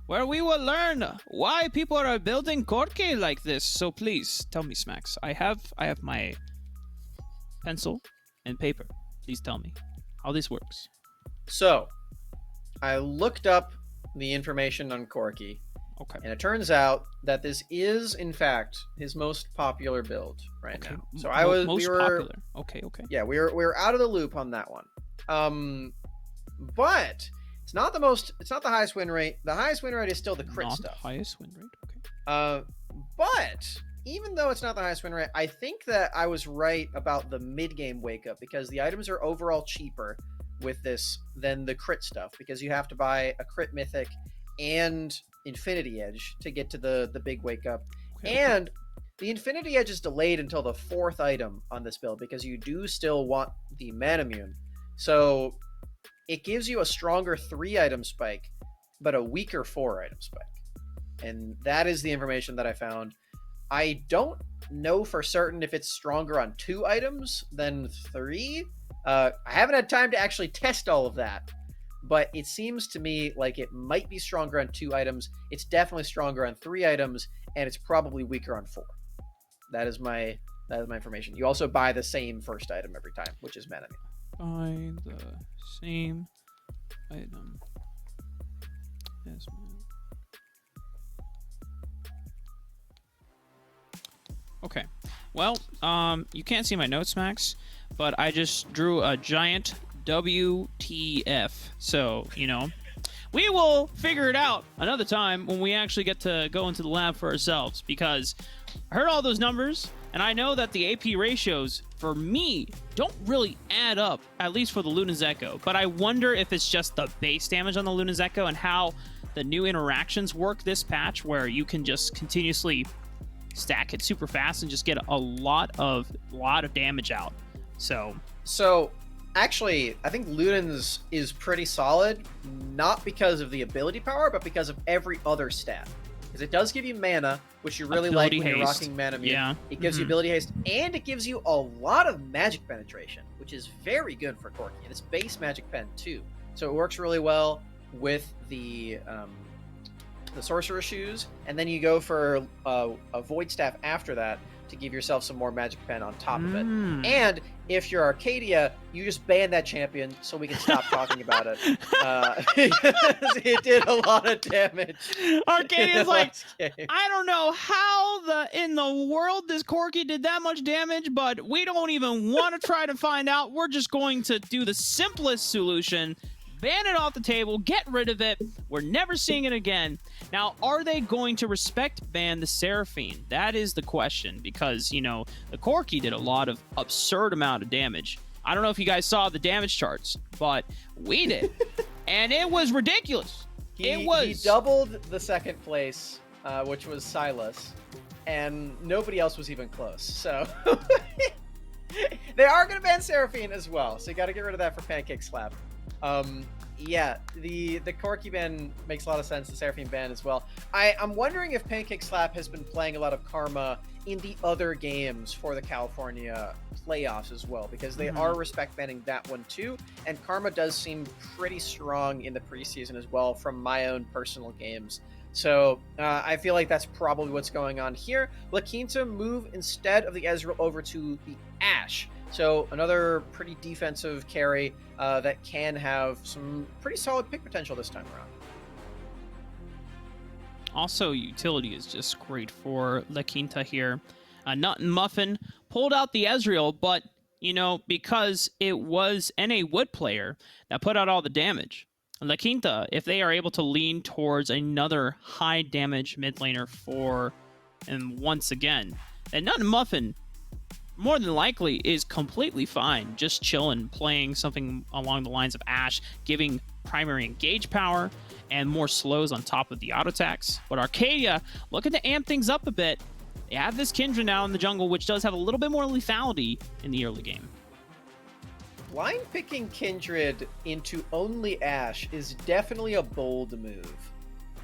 where we will learn why people are building Corki like this. So please tell me, Smacks. I have my pencil and paper. Please tell me how this works.
So, I looked up the information on Corki,
Okay.
and it turns out that this is, in fact, his most popular build right now. So
Most popular. Okay.
Yeah, we were out of the loop on that one. But it's not the highest win rate. The highest win rate is still the crit
Not
stuff.
highest win rate. Okay.
But even though it's not the highest win rate, I think that I was right about the mid-game wake up, because the items are overall cheaper with this than the crit stuff, because you have to buy a crit mythic and Infinity Edge to get to the big wake up.
Okay.
And the Infinity Edge is delayed until the 4th item on this build, because you do still want the Manamune. So it gives you a stronger 3-item spike, but a weaker 4-item spike. And that is the information that I found. I don't know for certain if it's stronger on 2 items than 3. I haven't had time to actually test all of that, but it seems to me like it might be stronger on 2 items. It's definitely stronger on 3 items, and it's probably weaker on 4. That is my information. You also buy the same first item every time, which is Manamune.
Buy the same item as Okay. Well, you can't see my notes, Max, but I just drew a giant WTF. So, we will figure it out another time when we actually get to go into the lab for ourselves, because I heard all those numbers, and I know that the AP ratios, for me, don't really add up, at least for the Luna's Echo. But I wonder if it's just the base damage on the Luna's Echo and how the new interactions work this patch, where you can just continuously stack it super fast and just get a lot of damage out. So actually, I think Luden's is pretty solid, not because of the ability power, but because of every other stat. Because it does give you mana, which you really like when you're rocking Manamune. Yeah.
It gives you ability haste, and it gives you a lot of magic penetration, which is very good for Corki. And it's base magic pen too, so it works really well with the sorcerer shoes. And then you go for a void staff after that to give yourself some more magic pen on top of it. And if you're Arcadia, you just ban that champion so we can stop talking about it. It did a lot of damage.
Arcadia's like, I don't know how in the world this Corki did that much damage, but we don't even want to try to find out. We're just going to do the simplest solution. Ban it off the table, get rid of it. We're never seeing it again. Now, are they going to respect ban the Seraphine? That is the question, because, the Corki did a lot of absurd amount of damage. I don't know if you guys saw the damage charts, but we did. And it was ridiculous. He
doubled the 2nd place, which was Silas, and nobody else was even close. So they are going to ban Seraphine as well, so you got to get rid of that for Pancake Slap. Yeah, the Corki ban makes a lot of sense, the Seraphine ban as well. I'm wondering if Pancake Slap has been playing a lot of Karma in the other games for the California playoffs as well, because they are respect banning that one too, and Karma does seem pretty strong in the preseason as well from my own personal games. So I feel like that's probably what's going on here. La Quinta move instead of the Ezreal over to the Ashe. So another pretty defensive carry that can have some pretty solid pick potential this time around.
Also, utility is just great for La Quinta here. Nut and Muffin pulled out the Ezreal, but, because it was NA Wood player that put out all the damage. La Quinta, if they are able to lean towards another high damage mid laner and once again, and Nut and Muffin more than likely is completely fine, just chilling, playing something along the lines of Ashe, giving primary engage power and more slows on top of the auto attacks. But Arcadia looking to amp things up a bit. They have this Kindred now in the jungle, which does have a little bit more lethality in the early game.
Line picking Kindred into only Ashe is definitely a bold move.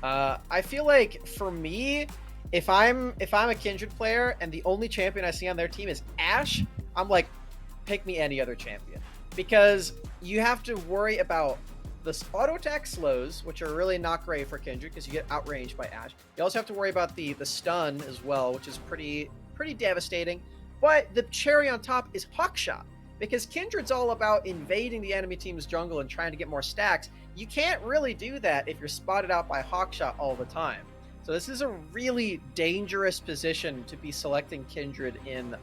I feel like for me, if I'm a Kindred player and the only champion I see on their team is Ashe, I'm like, pick me any other champion. because you have to worry about the auto attack slows, which are really not great for Kindred because you get outranged by Ashe. You also have to worry about the stun as well, which is pretty devastating. But the cherry on top is Hawkshot, because Kindred's all about invading the enemy team's jungle and trying to get more stacks. You can't really do that if you're spotted out by Hawkshot all the time. So this is a really dangerous position to be selecting Kindred in.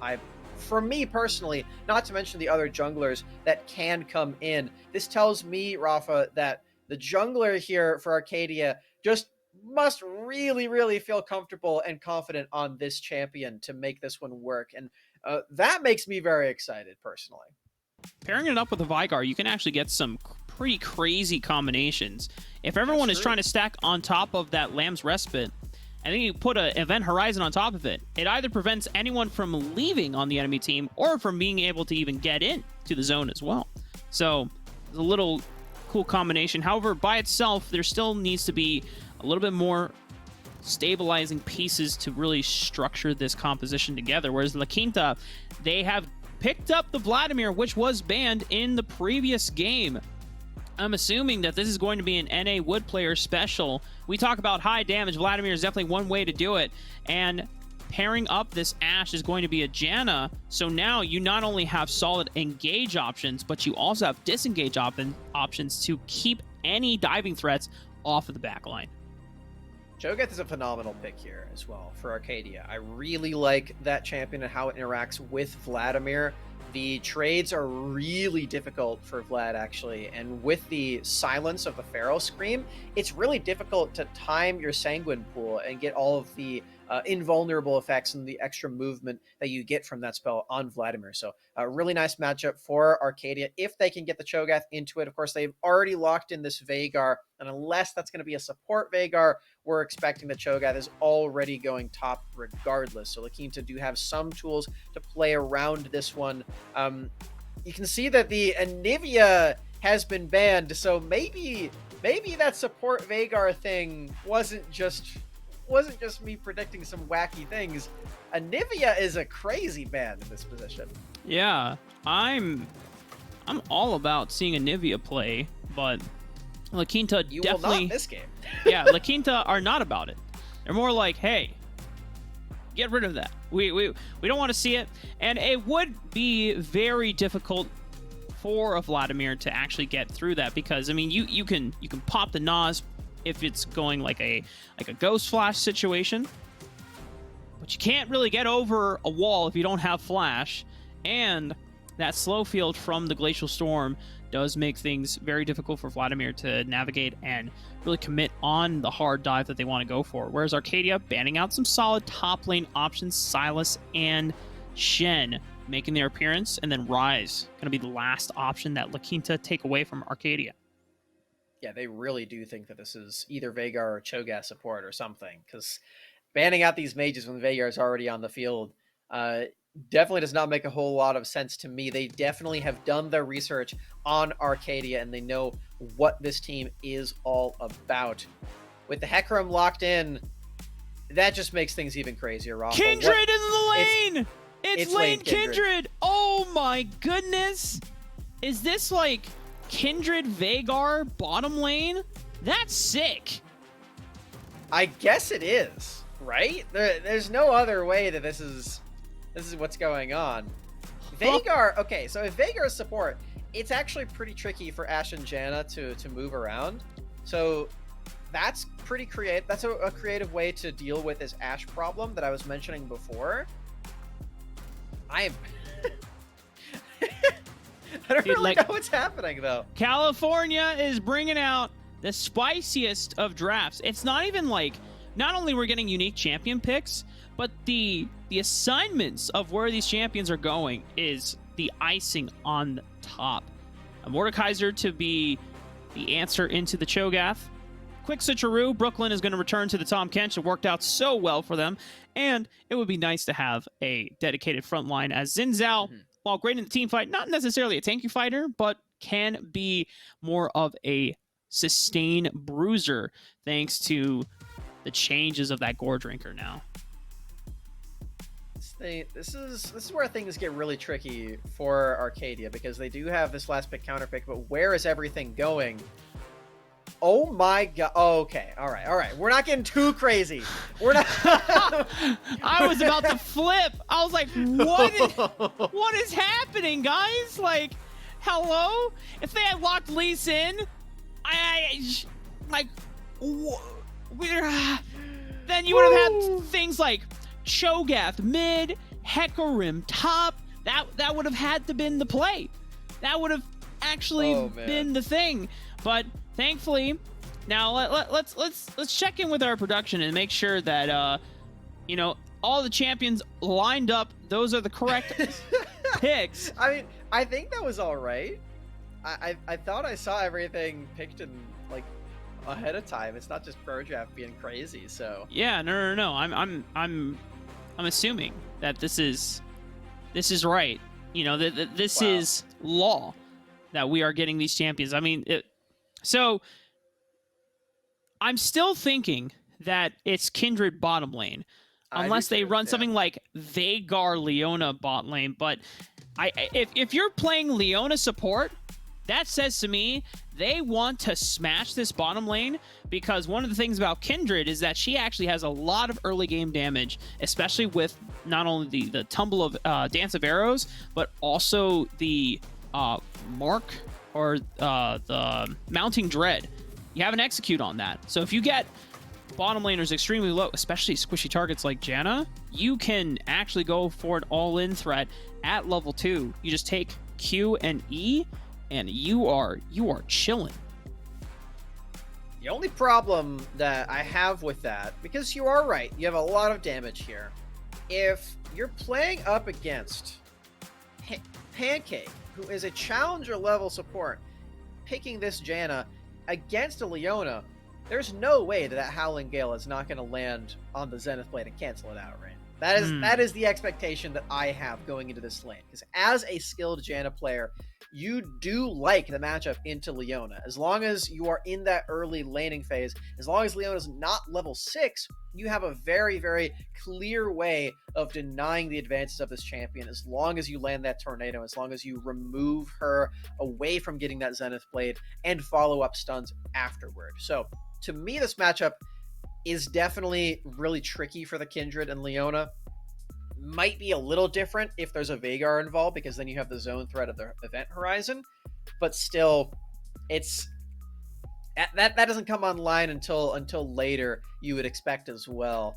For me personally, not to mention the other junglers that can come in. This tells me, Rafa, that the jungler here for Arcadia just must really, really feel comfortable and confident on this champion to make this one work. And that makes me very excited, personally.
Pairing it up with a Vygar, you can actually get some pretty crazy combinations. If everyone is trying to stack on top of that Lamb's Respite, and then you put an Event Horizon on top of it, it either prevents anyone from leaving on the enemy team or from being able to even get in to the zone as well. So, it's a little cool combination. However, by itself, there still needs to be a little bit more stabilizing pieces to really structure this composition together. Whereas La Quinta, they have picked up the Vladimir, which was banned in the previous game. I'm assuming that this is going to be an NA Wood player special. We talk about high damage. Vladimir is definitely one way to do it. And pairing up this Ashe is going to be a Janna. So now you not only have solid engage options, but you also have disengage options to keep any diving threats off of the backline.
Cho'Gath is a phenomenal pick here as well for Arcadia. I really like that champion and how it interacts with Vladimir. The trades are really difficult for Vlad, actually, and with the silence of the Pharaoh Scream, it's really difficult to time your Sanguine pool and get all of the invulnerable effects and the extra movement that you get from that spell on Vladimir. So a really nice matchup for Arcadia if they can get the Cho'Gath into it. Of course, they've already locked in this Veigar, and unless that's going to be a support Veigar, we're expecting the Cho'Gath is already going top regardless. So La Quinta do have some tools to play around this one. You can see that the Anivia has been banned, so maybe that support Veigar thing wasn't just me predicting some wacky things. Anivia is a crazy ban in this position.
Yeah, I'm all about seeing Anivia play, but La Quinta
You
definitely
will not this game.
yeah, La Quinta are not about it. They're more like, hey, get rid of that. We don't want to see it, and it would be very difficult for a Vladimir to actually get through that, because I mean you can pop the Nas if it's going like a Ghost Flash situation, but you can't really get over a wall if you don't have Flash, and that slow field from the Glacial Storm does make things very difficult for Vladimir to navigate and really commit on the hard dive that they want to go for. Whereas Arcadia banning out some solid top lane options, Sylas and Shen making their appearance, and then Ryze going to be the last option that La Quinta take away from Arcadia.
Yeah, they really do think that this is either Veigar or Cho'Gath support or something, because banning out these mages when Veigar is already on the field definitely does not make a whole lot of sense to me. They definitely have done their research on Arcadia, and they know what this team is all about. With the Hecarim locked in, that just makes things even crazier, Rafa.
Kindred in the lane! It's lane Kindred! Oh my goodness! Is this like Kindred Veigar bottom lane? That's sick!
I guess it is, right? There's no other way that this is what's going on. Veigar, okay, so if Veigar is support, it's actually pretty tricky for Ashe and Janna to move around. So that's pretty creative. That's a creative way to deal with this Ashe problem that I was mentioning before. I don't really know what's happening, though.
California is bringing out the spiciest of drafts. It's not even like, not only we're getting unique champion picks, but the assignments of where these champions are going is the icing on top. A Mordekaiser to be the answer into the Cho'Gath. Quick switcheroo, Brooklyn is going to return to the Tahm Kench. It worked out so well for them, and it would be nice to have a dedicated front line as Xin Zhao, while great in the team fight, not necessarily a tanky fighter, but can be more of a sustain bruiser thanks to the changes of that Gore Drinker now.
This is where things get really tricky for Arcadia, because they do have this last pick counter pick, but where is everything going? Oh my god. Okay. All right. We're not getting too crazy. We're not.
I was about to flip. I was like, what is happening, guys? Like, hello? If they had locked Lee Sin, then you would have had things like Cho'Gath mid, Hecarim top. That would have had to been the play. That would have actually been the thing. But thankfully, now let's check in with our production and make sure that all the champions lined up. Those are the correct picks.
I mean, I think that was all right. I thought I saw everything picked in like ahead of time. It's not just Pro Draft being crazy. So
yeah, no. I'm assuming that this is right. This is law that we are getting these champions. I mean, so I'm still thinking that it's Kindred bottom lane, unless they run something like Veigar Leona bot lane. But if you're playing Leona support, that says to me they want to smash this bottom lane, because one of the things about Kindred is that she actually has a lot of early game damage, especially with not only the tumble of Dance of Arrows, but also the mark or the mounting dread. You have an execute on that. So if you get bottom laners extremely low, especially squishy targets like Janna, you can actually go for an all-in threat at level 2. You just take Q and E, and you are chilling.
The only problem that I have with that, because you are right, you have a lot of damage here. If you're playing up against Pancake, who is a challenger level support, picking this Janna against a Leona, there's no way that Howling Gale is not going to land on the Zenith Blade and cancel it out, right? That is the expectation that I have going into this lane. Because as a skilled Janna player, you do like the matchup into Leona. As long as you are in that early laning phase, as long as Leona's not level 6, you have a very, very clear way of denying the advances of this champion, as long as you land that tornado, as long as you remove her away from getting that Zenith Blade and follow up stuns afterward. So to me, this matchup is definitely really tricky for the Kindred and Leona. Might be a little different if there's a Veigar involved, because then you have the zone threat of the event horizon, but still, it's that doesn't come online until later, you would expect as well.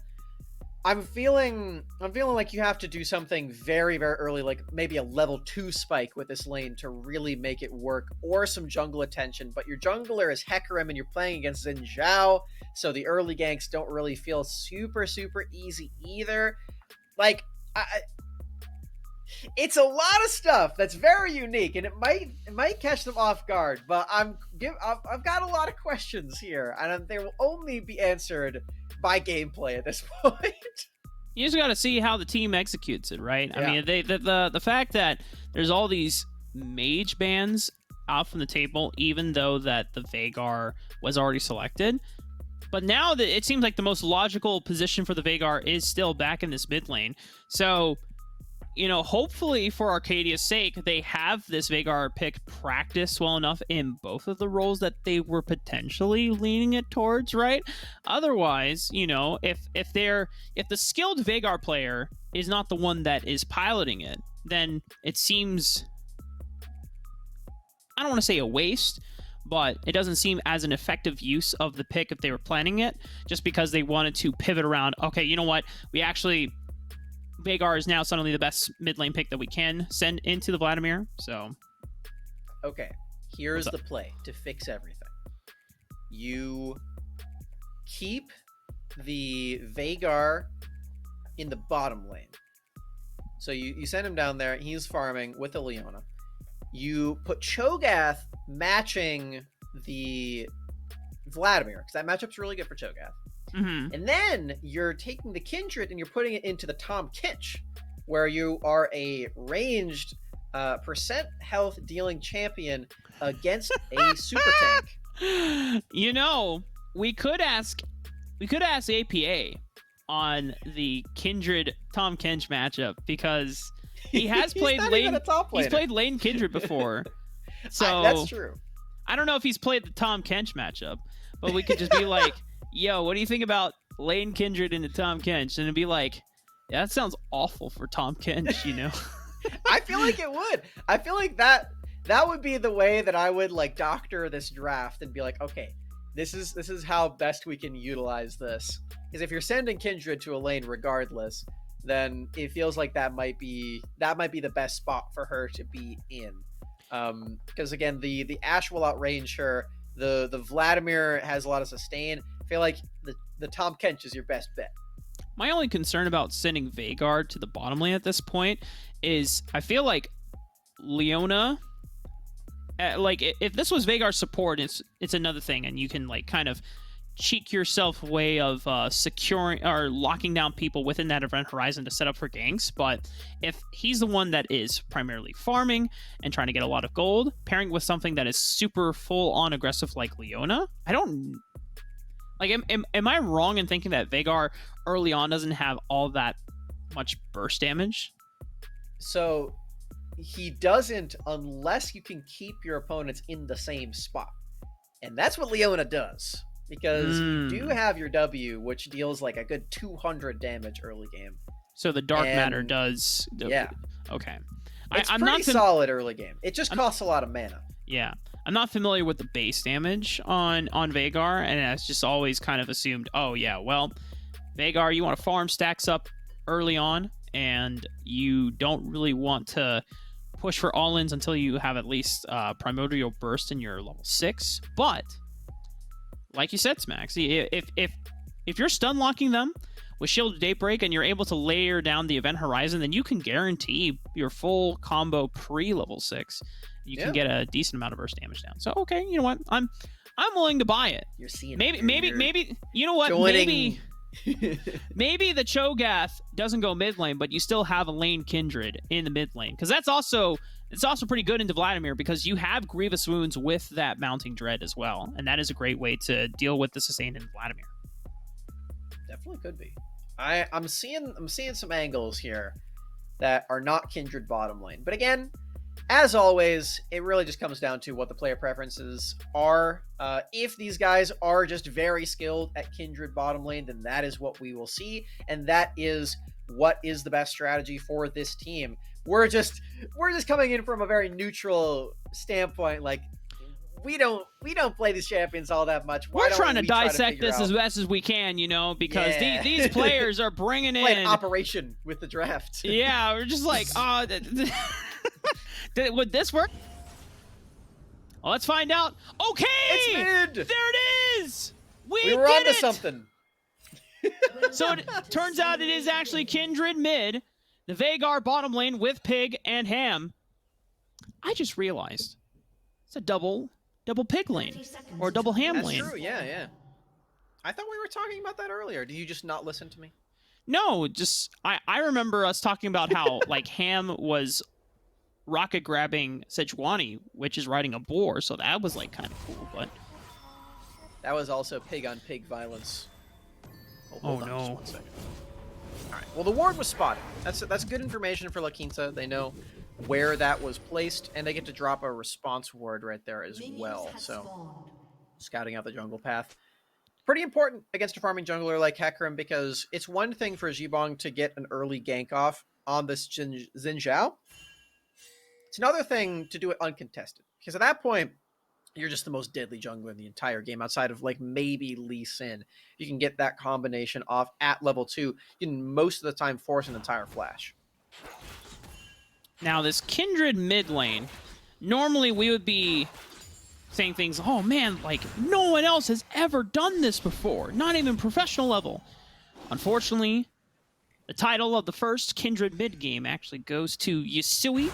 I'm feeling like you have to do something very, very early, like maybe a level 2 spike with this lane to really make it work, or some jungle attention. But your jungler is Hecarim and you're playing against Xin Zhao, so the early ganks don't really feel super, super easy either. Like, it's a lot of stuff that's very unique, and it might catch them off guard. But I've got a lot of questions here, and they will only be answered by gameplay at this point.
You just got to see how the team executes it, right?
Yeah.
I mean, the fact that there's all these mage bans out from the table, even though that the Veigar was already selected. But now that it seems like the most logical position for the Veigar is still back in this mid lane. So, hopefully for Arcadia's sake, they have this Veigar pick practice well enough in both of the roles that they were potentially leaning it towards, right? Otherwise, if the skilled Veigar player is not the one that is piloting it, then it seems, I don't want to say a waste, but it doesn't seem as an effective use of the pick if they were planning it, just because they wanted to pivot around, okay, you know what, Veigar is now suddenly the best mid lane pick that we can send into the Vladimir, so.
Okay, here's the play to fix everything. You keep the Veigar in the bottom lane. So you send him down there, he's farming with the Leona. You put Cho'Gath matching the Vladimir, because that matchup's really good for Cho'Gath.
Mm-hmm.
And then you're taking the Kindred and you're putting it into the Tom Kinch, where you are a ranged percent health dealing champion against a super tank.
We could ask APA on the Kindred Tom Kench matchup because he has
He's
played
not
lane.
even a top
He's
laner.
played lane Kindred before, so
That's true.
I don't know if he's played the Tom Kench matchup, but we could just be like, "Yo, what do you think about lane Kindred into Tom Kench?" And it'd be like, "Yeah, that sounds awful for Tom Kench," you know.
I feel like it would. I feel like that would be the way that I would like doctor this draft and be like, okay, this is how best we can utilize this. Because if you're sending Kindred to a lane regardless, then it feels like that might be the best spot for her to be in. Because again, the Ashe will outrange her. The Vladimir has a lot of sustain. I feel like the Tom Kench is your best bet.
My only concern about sending Veigar to the bottom lane at this point is I feel like Leona, like if this was Veigar's support, it's another thing, and you can like kind of cheek yourself way of securing or locking down people within that event horizon to set up for ganks. But if he's the one that is primarily farming and trying to get a lot of gold, pairing with something that is super full on aggressive like Leona, I don't like. Am I wrong in thinking that Veigar early on doesn't have all that much burst damage?
So he doesn't unless you can keep your opponents in the same spot. And that's what Leona does. Because you do have your W, which deals like a good 200 damage early game.
So the Dark Matter does...
Yeah.
Okay.
It's
I'm
pretty
not
solid early game. It just costs a lot of mana.
Yeah. I'm not familiar with the base damage on Veigar, and it's just always kind of assumed, oh yeah, well, Veigar, you want to farm stacks up early on, and you don't really want to push for all-ins until you have at least Primordial Burst in your level 6. But, like you said, Smax, if you're stun locking them with Shield of Daybreak and you're able to layer down the event horizon, then you can guarantee your full combo pre-level 6. You can get a decent amount of burst damage down. So okay, you know what? I'm willing to buy it.
You're seeing
maybe you know what?
Joining...
Maybe the Cho'Gath doesn't go mid lane, but you still have a lane Kindred in the mid lane, because it's also pretty good into Vladimir because you have Grievous Wounds with that mounting dread as well, and that is a great way to deal with the sustain in Vladimir.
Definitely could be. I'm seeing some angles here that are not Kindred bottom lane, but again, as always, it really just comes down to what the player preferences are. If these guys are just very skilled at Kindred bottom lane, then that is what we will see, and that is what is the best strategy for this team. We're just coming in from a very neutral standpoint. Like we don't play these champions all that much.
We're trying to dissect this as best as we can, you know, because these players are bringing in
operation with the draft.
Yeah, we're just like, would this work? Well, let's find out. Okay,
it's mid.
There it is. We
were onto something.
So it turns out it is actually Kindred mid, the Veigar bottom lane with Pig and Ham. I just realized it's a double Pig lane or double Ham lane.
That's true. Yeah. I thought we were talking about that earlier. Do you just not listen to me?
No, just I remember us talking about how like Ham was rocket grabbing Sejuani, which is riding a boar, so that was like kind of cool, but
that was also pig on pig violence.
Oh no.
Just 1 second. All right. Well, the ward was spotted. That's good information for La Quinta. They know where that was placed, and they get to drop a response ward right there as well. So, scouting out the jungle path. Pretty important against a farming jungler like Hecarim, because it's one thing for Zhibong to get an early gank off on this Xin Zhao. It's another thing to do it uncontested, because at that point, you're just the most deadly jungler in the entire game, outside of like maybe Lee Sin. You can get that combination off at level 2. You can most of the time force an entire flash.
Now this Kindred mid lane, normally we would be saying things, oh man, like no one else has ever done this before, not even professional level. Unfortunately, the title of the first Kindred mid game actually goes to Yasui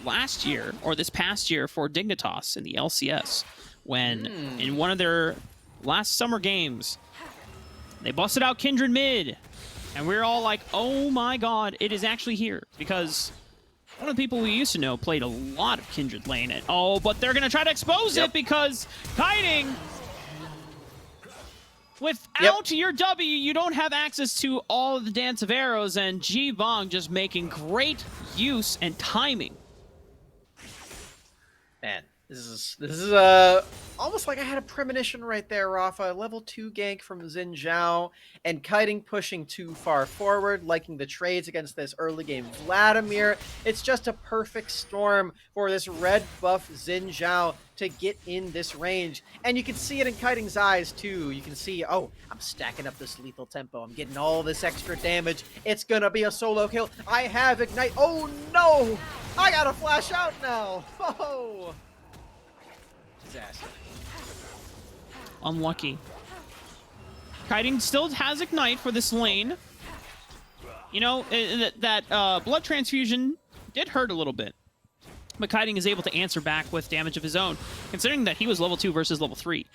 last year, or this past year, for Dignitas in the LCS, when in one of their last summer games, they busted out Kindred mid, and we're all like, oh my god, it is actually here, because one of the people we used to know played a lot of Kindred lane, and but they're gonna try to expose it because kiting. Without your W, you don't have access to all of the Dance of Arrows, and G-Bong just making great use and timing.
Man, this is almost like I had a premonition right there, Rafa. Level 2 gank from Xin Zhao, and Kiting pushing too far forward, liking the trades against this early game Vladimir. It's just a perfect storm for this red buff Xin Zhao to get in this range. And you can see it in Kiting's eyes too. You can see, oh, I'm stacking up this lethal tempo. I'm getting all this extra damage. It's gonna be a solo kill. I have Ignite. Oh no! I gotta flash out now. Oh, disaster.
Unlucky. Kiting still has Ignite for this lane. You know, that blood transfusion did hurt a little bit. But Kiting is able to answer back with damage of his own, considering that he was level 2 versus level 3.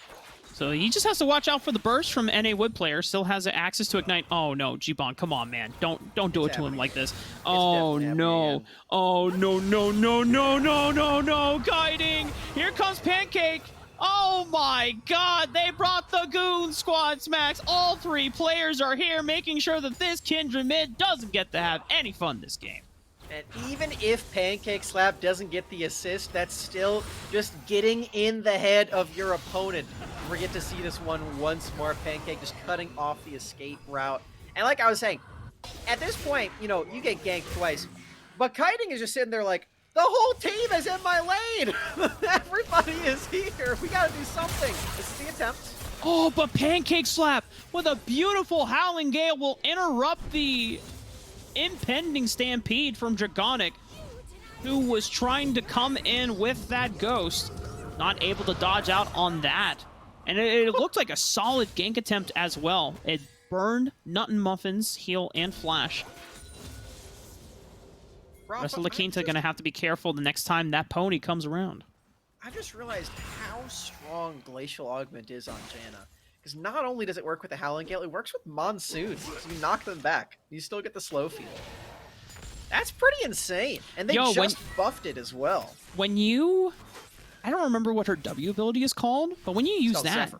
So he just has to watch out for the burst from NA Wood player. Still has access to Ignite. Oh no, G-Bong, come on, man. Don't do it to him like this. Oh no. Oh no, no, no, no, no, no, no. Kiting! Here comes Pancake! Oh my god, they brought the Goon Squad smacks. All 3 players are here, making sure that this Kindred mid doesn't get to have any fun this game.
And even if Pancake Slap doesn't get the assist, that's still just getting in the head of your opponent. We get to see this one once more. Pancake just cutting off the escape route. And like I was saying, at this point, you know, you get ganked twice. But Kiting is just sitting there like, the whole team is in my lane! Everybody is here! We gotta do something! This is the attempt.
Oh, but Pancake Slap with a beautiful Howling Gale will interrupt the impending stampede from Dragonic, who was trying to come in with that Ghost. Not able to dodge out on that. And it looked like a solid gank attempt as well. It burned Nut and Muffin's heal and flash. Rest of La Quinta gonna have to be careful the next time that pony comes around.
I just realized how strong Glacial Augment is on Janna. Because not only does it work with the Howling Gale, it works with Monsoon. So you knock them back. You still get the slow field. That's pretty insane. And they just buffed it as well.
When you... I don't remember what her W ability is called, but when you use that...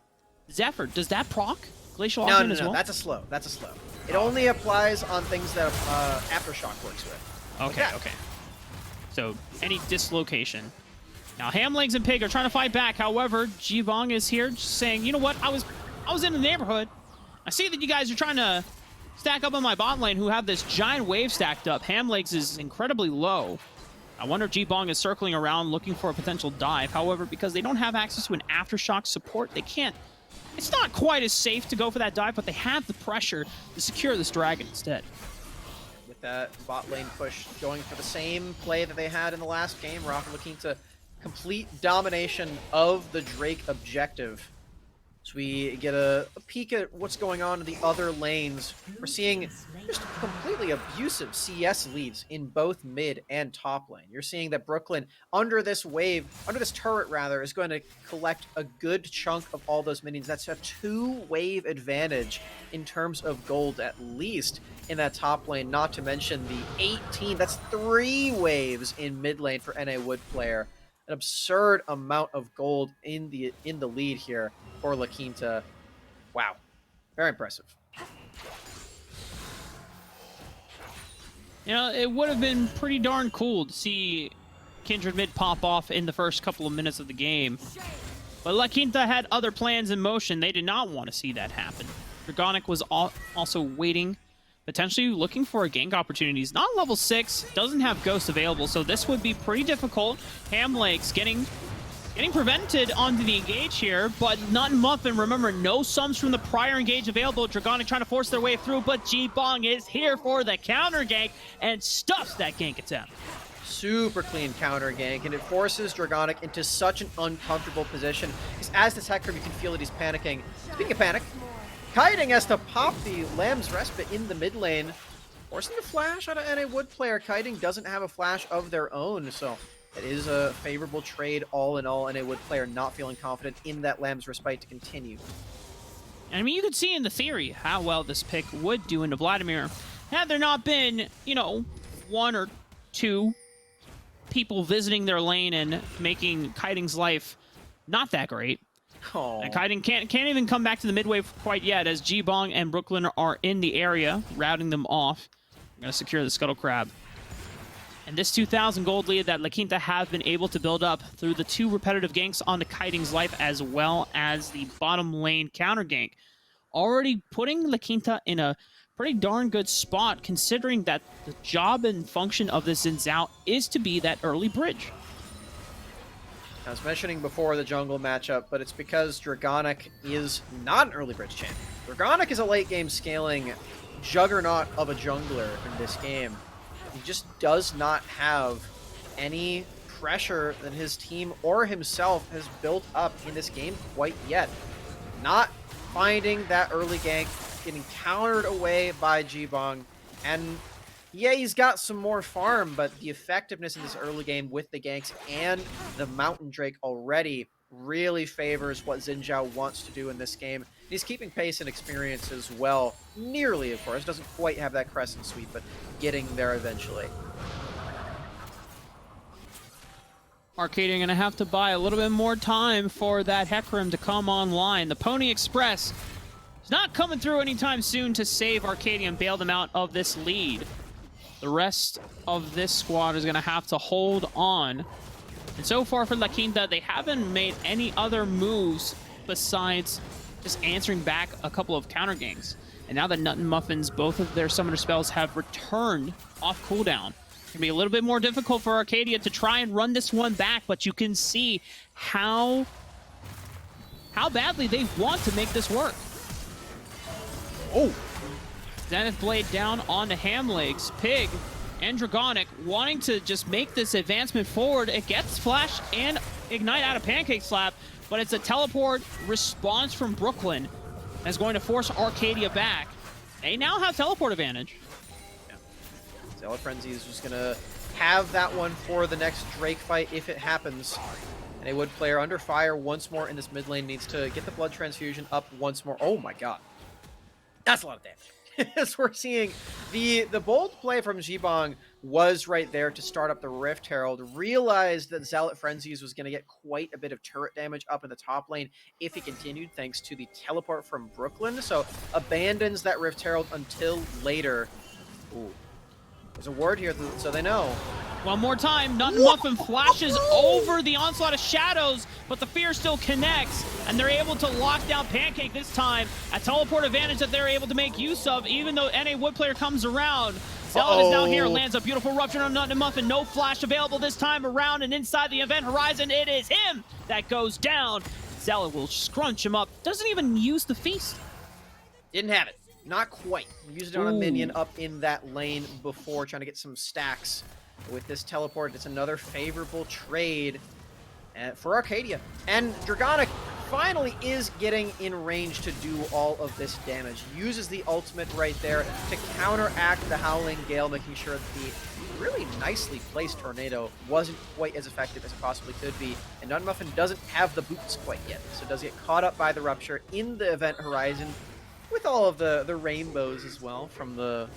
Zephyr, does that proc Glacial Augment as well?
No, that's a slow. That's a slow. It only applies on things that Aftershock works with.
Okay, okay. So, any dislocation. Now, Hamlegs and Pig are trying to fight back. However, G-Bong is here just saying, you know what, I was in the neighborhood. I see that you guys are trying to stack up on my bot lane who have this giant wave stacked up. Hamlegs is incredibly low. I wonder if G-Bong is circling around looking for a potential dive. However, because they don't have access to an Aftershock support, they can't. It's not quite as safe to go for that dive, but they have the pressure to secure this dragon instead.
With that bot lane push going for the same play that they had in the last game, Rocket looking to complete domination of the Drake objective. So we get a peek at what's going on in the other lanes. We're seeing just completely abusive CS leads in both mid and top lane. You're seeing that Brooklyn, under this turret rather, is going to collect a good chunk of all those minions. That's a 2-wave advantage in terms of gold, at least in that top lane, not to mention the 18. That's 3 waves in mid lane for NA Wood player. An absurd amount of gold in the lead here for La Quinta. Wow. Very impressive.
You know, it would have been pretty darn cool to see Kindred mid pop off in the first couple of minutes of the game. But La Quinta had other plans in motion. They did not want to see that happen. Dragonic was also waiting, potentially looking for a gank opportunities. Not level 6, doesn't have Ghost available, so this would be pretty difficult. Hamlegs getting prevented onto the engage here, but Nut and Muffin, remember, no sums from the prior engage available. Dragonic trying to force their way through, but G-Bong is here for the counter gank and stuffs that gank attempt.
Super clean counter gank, and it forces Dragonic into such an uncomfortable position. Because as this Hecarim, you can feel that he's panicking. Speaking of panic, Kiting has to pop the Lamb's Respite in the mid lane, forcing the flash out of NA Wood player. Kiting doesn't have a flash of their own, so it is a favorable trade all in all. NA Wood player not feeling confident in that Lamb's Respite to continue.
I mean, you could see in the theory how well this pick would do into Vladimir had there not been, you know, 1 or 2 people visiting their lane and making Kiting's life not that great.
Oh.
And Kaiden can't even come back to the midway quite yet, as G-Bong and Brooklyn are in the area, routing them off. I'm going to secure the Scuttle Crab. And this 2,000 gold lead that La Quinta have been able to build up through the 2 repetitive ganks onto Kaiting's life, as well as the bottom lane counter gank, already putting La Quinta in a pretty darn good spot, considering that the job and function of this Xin Zhao is to be that early bridge.
I was mentioning before the jungle matchup, but it's because Dragonic is not an early bridge champion. Dragonic is a late game scaling juggernaut of a jungler in this game. He just does not have any pressure that his team or himself has built up in this game quite yet. Not finding that early gank, getting countered away by G-Bong, and yeah, he's got some more farm, but the effectiveness in this early game with the ganks and the Mountain Drake already really favors what Xin Zhao wants to do in this game. He's keeping pace and experience as well. Nearly, of course. Doesn't quite have that crescent sweep, but getting there eventually.
Arcadia going to have to buy a little bit more time for that Hecarim to come online. The Pony Express is not coming through anytime soon to save Arcadia and bail them out of this lead. The rest of this squad is going to have to hold on. And so far for La Quinta, they haven't made any other moves besides just answering back a couple of counter ganks. And now that Nut and Muffins, both of their summoner spells have returned off cooldown. It's going to be a little bit more difficult for Arcadia to try and run this one back, but you can see how badly they want to make this work. Oh! Zenith Blade down onto Hamlegs. Pig and Dragonic wanting to just make this advancement forward. It gets Flash and Ignite out of Pancake Slap, but it's a teleport response from Brooklyn that's going to force Arcadia back. They now have teleport advantage.
Yeah. Zealot Frenzy is just going to have that one for the next Drake fight if it happens. And a Wood player under fire once more in this mid lane needs to get the blood transfusion up once more. Oh my god. That's a lot of damage. As we're seeing, the bold play from G-Bong was right there to start up the Rift Herald. Realized that Zealot Frenzies was going to get quite a bit of turret damage up in the top lane if he continued, thanks to the teleport from Brooklyn. So abandons that Rift Herald until later. Ooh. There's a ward here, so they know.
One more time, Nut and Muffin flashes over the onslaught of shadows, but the fear still connects, and they're able to lock down Pancake this time. A teleport advantage that they're able to make use of, even though NA Wood player comes around. Zealot is now here, lands a beautiful rupture on Nut and Muffin. No flash available this time around, and inside the event horizon, it is him that goes down. Zealot will scrunch him up. Doesn't even use the feast.
Didn't have it. Not quite. Used it on a minion up in that lane before, trying to get some stacks. With this teleport, it's another favorable trade for Arcadia. And Dragonic finally is getting in range to do all of this damage. Uses the ultimate right there to counteract the Howling Gale, making sure that the really nicely placed Tornado wasn't quite as effective as it possibly could be. And Nut Muffin doesn't have the boots quite yet, so does get caught up by the Rupture in the event horizon, with all of the rainbows as well from the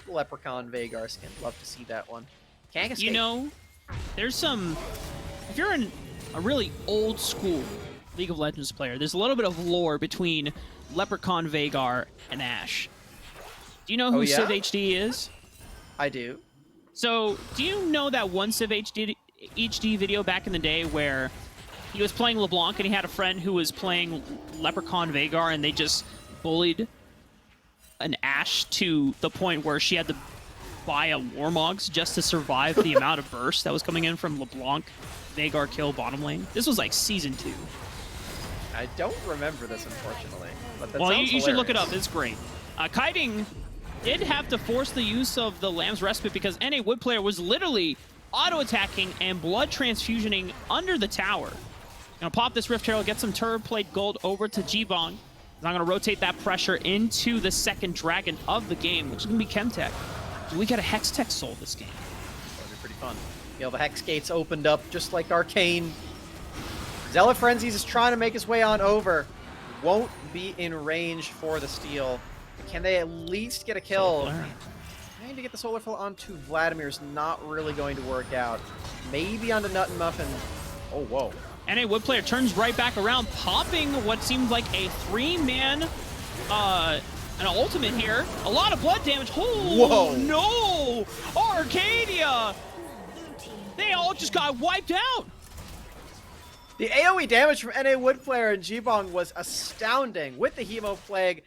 Leprechaun Vagar skin. Love to see that one. Can't escape.
You know, there's some... If you're a really old school League of Legends player, there's a little bit of lore between Leprechaun Vagar and Ashe. Do you know who Civ HD is?
I do.
So, do you know that one Civ HD video back in the day where he was playing LeBlanc and he had a friend who was playing Leprechaun Vagar, and they just bullied an Ashe to the point where she had to buy a Warmogs just to survive the amount of burst that was coming in from LeBlanc Vagar kill bottom lane? This was like season 2.
I don't remember this, unfortunately. But that
well,
sounds
you should look it
hilarious.
up. It's great. Kiting did have to force the use of the Lamb's Respite because NA Wood player was literally auto-attacking and blood transfusioning under the tower. Gonna pop this Rift Herald, get some Turret Plate Gold over to G-Bong. I'm going to rotate that pressure into the second dragon of the game, which is going to be Chemtech. Do we get a Hextech Soul this game?
That would be pretty fun. You know, the Hex Gates opened up just like Arcane. Zealot Frenzies is trying to make his way on over. Won't be in range for the steal. Can they at least get a kill? Trying to get the Solar Flow onto Vladimir is not really going to work out. Maybe onto Nut and Muffin. Oh, whoa.
NA Wood player turns right back around, popping what seemed like a 3-man an ultimate here. A lot of blood damage. Oh, whoa, no! Arcadia! They all just got wiped out.
The AoE damage from NA Wood player and Jibong was astounding, with the Hemo Plague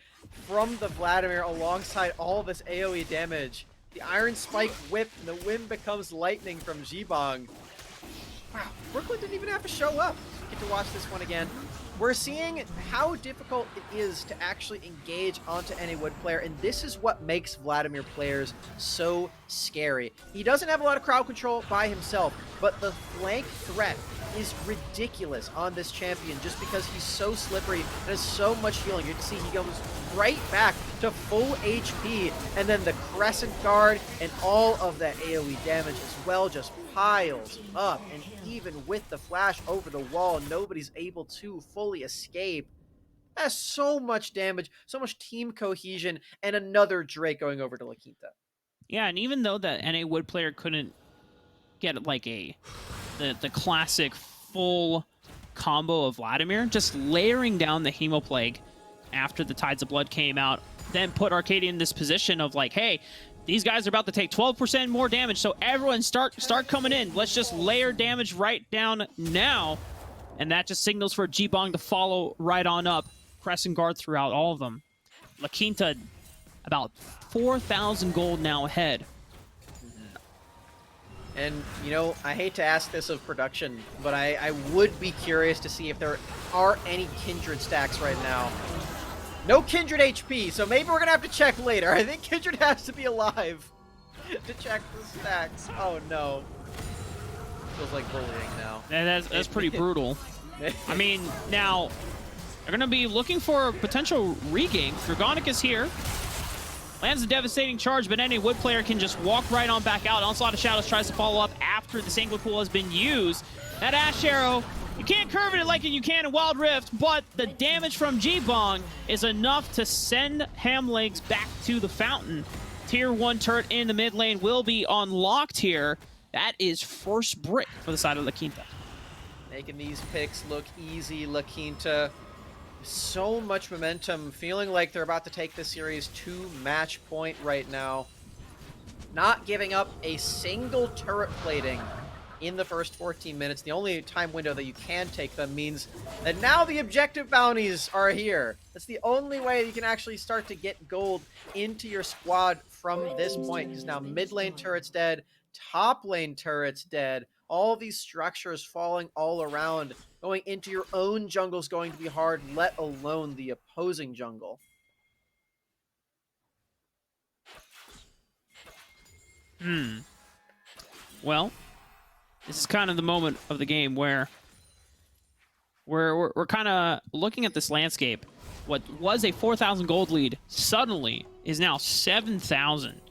from the Vladimir alongside all this AoE damage. The Iron Spike whip, and the wind becomes lightning from Jibong. Wow, Brooklyn didn't even have to show up. Get to watch this one again. We're seeing how difficult it is to actually engage onto any Wood player, and this is what makes Vladimir players so scary. He doesn't have a lot of crowd control by himself, but the flank threat is ridiculous on this champion just because he's so slippery and has so much healing. You can see he goes right back to full HP, and then the Crescent Guard and all of that AoE damage as well just piles up, and even with the flash over the wall, nobody's able to fully escape. That's so much damage, so much team cohesion, and another Drake going over to La Quinta.
Yeah, and even though that NA Wood player couldn't get like the classic full combo of Vladimir, just layering down the Hemo Plague after the Tides of Blood came out, then put Arcadia in this position of like, hey, these guys are about to take 12% more damage, so everyone start coming in. Let's just layer damage right down now. And that just signals for Jibong to follow right on up. Crescent Guard throughout all of them. La Quinta, about 4,000 gold now ahead.
And, you know, I hate to ask this of production, but I would be curious to see if there are any Kindred stacks right now. No Kindred HP, so maybe we're going to have to check later. I think Kindred has to be alive to check the stacks. Oh, no. Feels like bullying now.
That's pretty brutal. I mean, now, they're going to be looking for a potential regain. Dragonic is here. Lands a devastating charge, but any Wood player can just walk right on back out. Onslaught of Shadows tries to follow up after the Sanguine has been used. That Ash Arrow, you can't curve it like you can in Wild Rift, but the damage from Jibong is enough to send Hamlegs back to the fountain. Tier 1 turret in the mid lane will be unlocked here. That is first brick for the side of La Quinta.
Making these picks look easy, La Quinta. So much momentum, feeling like they're about to take this series to match point right now. Not giving up a single turret plating in the first 14 minutes. The only time window that you can take them means that now the objective bounties are here. That's the only way you can actually start to get gold into your squad from this point, because now mid lane turret's dead, top lane turret's dead, all these structures falling all around. Going into your own jungle is going to be hard, let alone the opposing jungle.
Well, this is kind of the moment of the game where we're kind of looking at this landscape. What was a 4,000 gold lead suddenly is now 7,000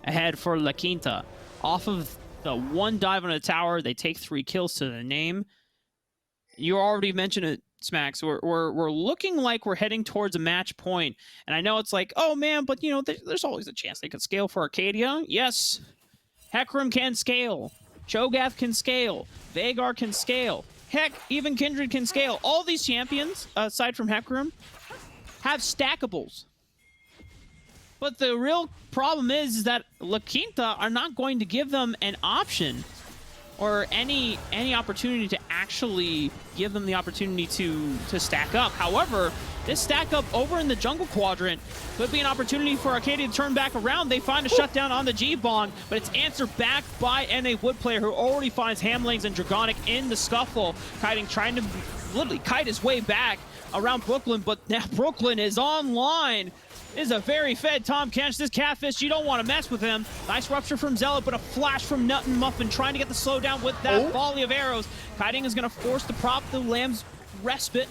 ahead for La Quinta. Off of the one dive on a tower, they take 3 kills to the name. You already mentioned it, Smacks. We're looking like we're heading towards a match point. And I know it's like, oh man, but you know, there's always a chance they could scale for Arcadia. Yes, Hecarim can scale. Cho'Gath can scale. Vhagar can scale. Heck, even Kindred can scale. All these champions, aside from Hecarim, have stackables. But the real problem is that La Quinta are not going to give them an option or any opportunity to actually give them the opportunity to stack up. However, this stack up over in the jungle quadrant could be an opportunity for Arcadia to turn back around. They find a shutdown on the Jibong, but it's answered back by NA Wood player who already finds Hamlings and Dragonic in the scuffle. Kiting trying to literally kite his way back around Brooklyn, but now Brooklyn is online. This is a very fed Tom Kench. This Catfish, you don't want to mess with him. Nice rupture from Zealot, but a flash from Nut and Muffin trying to get the slowdown with that volley of arrows. Kiting is going to force the prop, the Lamb's respite.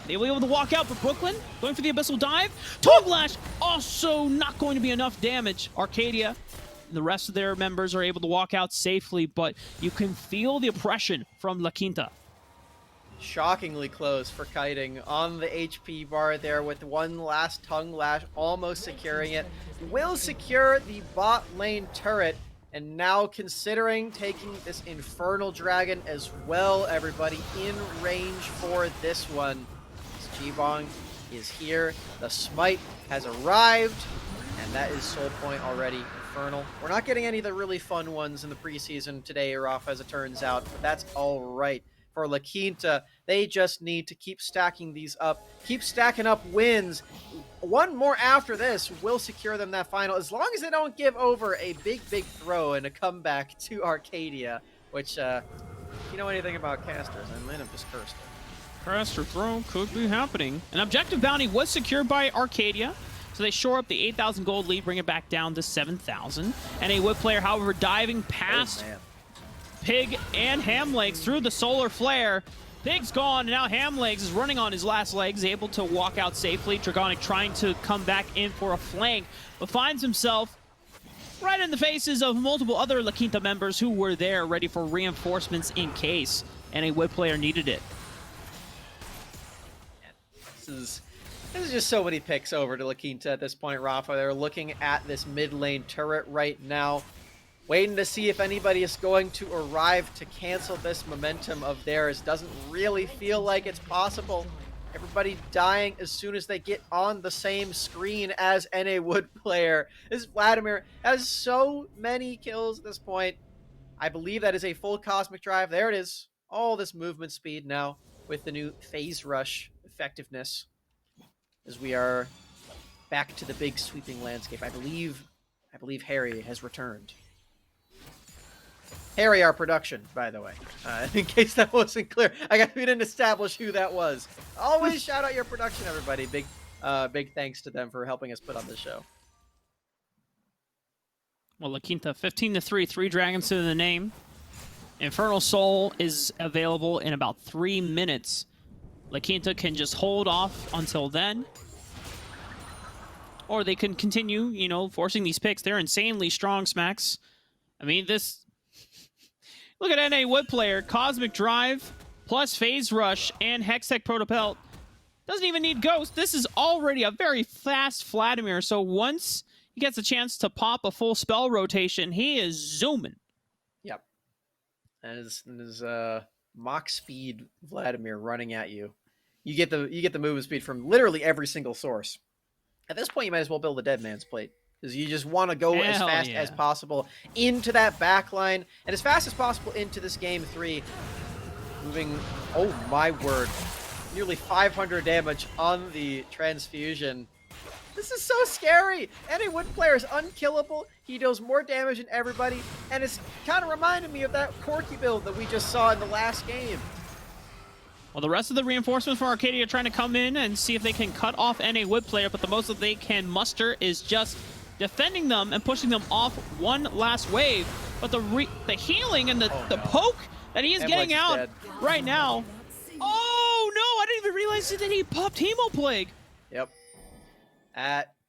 They will be able to walk out, but Brooklyn going for the Abyssal Dive. Tongue Lash, also not going to be enough damage. Arcadia and the rest of their members are able to walk out safely, but you can feel the oppression from La Quinta.
Shockingly close for Kiting on the HP bar there with one last Tongue Lash, almost securing it. Will secure the bot lane turret. And now considering taking this Infernal Dragon as well, everybody in range for this one. G-Bong is here. The Smite has arrived, and that is Soul Point already. Infernal. We're not getting any of the really fun ones in the preseason today, Rough, as it turns out, but that's all right. For La Quinta, they just need to keep stacking these up, keep stacking up wins. One more after this will secure them that final, as long as they don't give over a big throw and a comeback to Arcadia, which, if you know anything about casters, I might have just cursed it.
Caster throw could be happening. An objective bounty was secured by Arcadia, so they shore up the 8,000 gold lead, bring it back down to 7,000. And a Wood player, however, diving past Pig and Hamlegs through the solar flare. Pig's gone, and now Hamlegs is running on his last legs, able to walk out safely. Dragonic trying to come back in for a flank, but finds himself right in the faces of multiple other La Quinta members who were there ready for reinforcements in case any Wood player needed it.
This is just so many picks over to La Quinta at this point, Rafa. They're looking at this mid lane turret right now, waiting to see if anybody is going to arrive to cancel this momentum of theirs. Doesn't really feel like it's possible. Everybody dying as soon as they get on the same screen as NA Wood player. This Vladimir has so many kills at this point. I believe that is a full Cosmic Drive. There it is. All this movement speed now with the new Phase Rush effectiveness as we are back to the big sweeping landscape. I believe Harry has returned. Harry, our production, by the way, in case that wasn't clear. We didn't establish who that was. Always shout out your production, everybody. Big thanks to them for helping us put on this show.
Well, La Quinta, 15-3, 3 dragons to the name. Infernal Soul is available in about 3 minutes. La Quinta can just hold off until then. Or they can continue, you know, forcing these picks. They're insanely strong, Smacks. I mean, this... Look at NA Wood player, Cosmic Drive, plus Phase Rush, and Hextech Protopelt. Doesn't even need Ghost. This is already a very fast Vladimir, so once he gets a chance to pop a full spell rotation, he is zooming.
Yep. As Mach speed Vladimir running at you. You get the movement speed from literally every single source. At this point, you might as well build a Dead Man's Plate, because you just want to go as fast as possible into that back line, and as fast as possible into this game 3. Moving, oh my word, nearly 500 damage on the transfusion. This is so scary. NA Wood player is unkillable. He deals more damage than everybody, and it's kind of reminding me of that Corki build that we just saw in the last game.
Well, the rest of the reinforcements for Arcadia are trying to come in and see if they can cut off NA Wood player, but the most that they can muster is just defending them and pushing them off one last wave. But the healing and the poke that he is getting out right now. Oh no, I didn't even realize that he popped Hemo Plague.
Yep.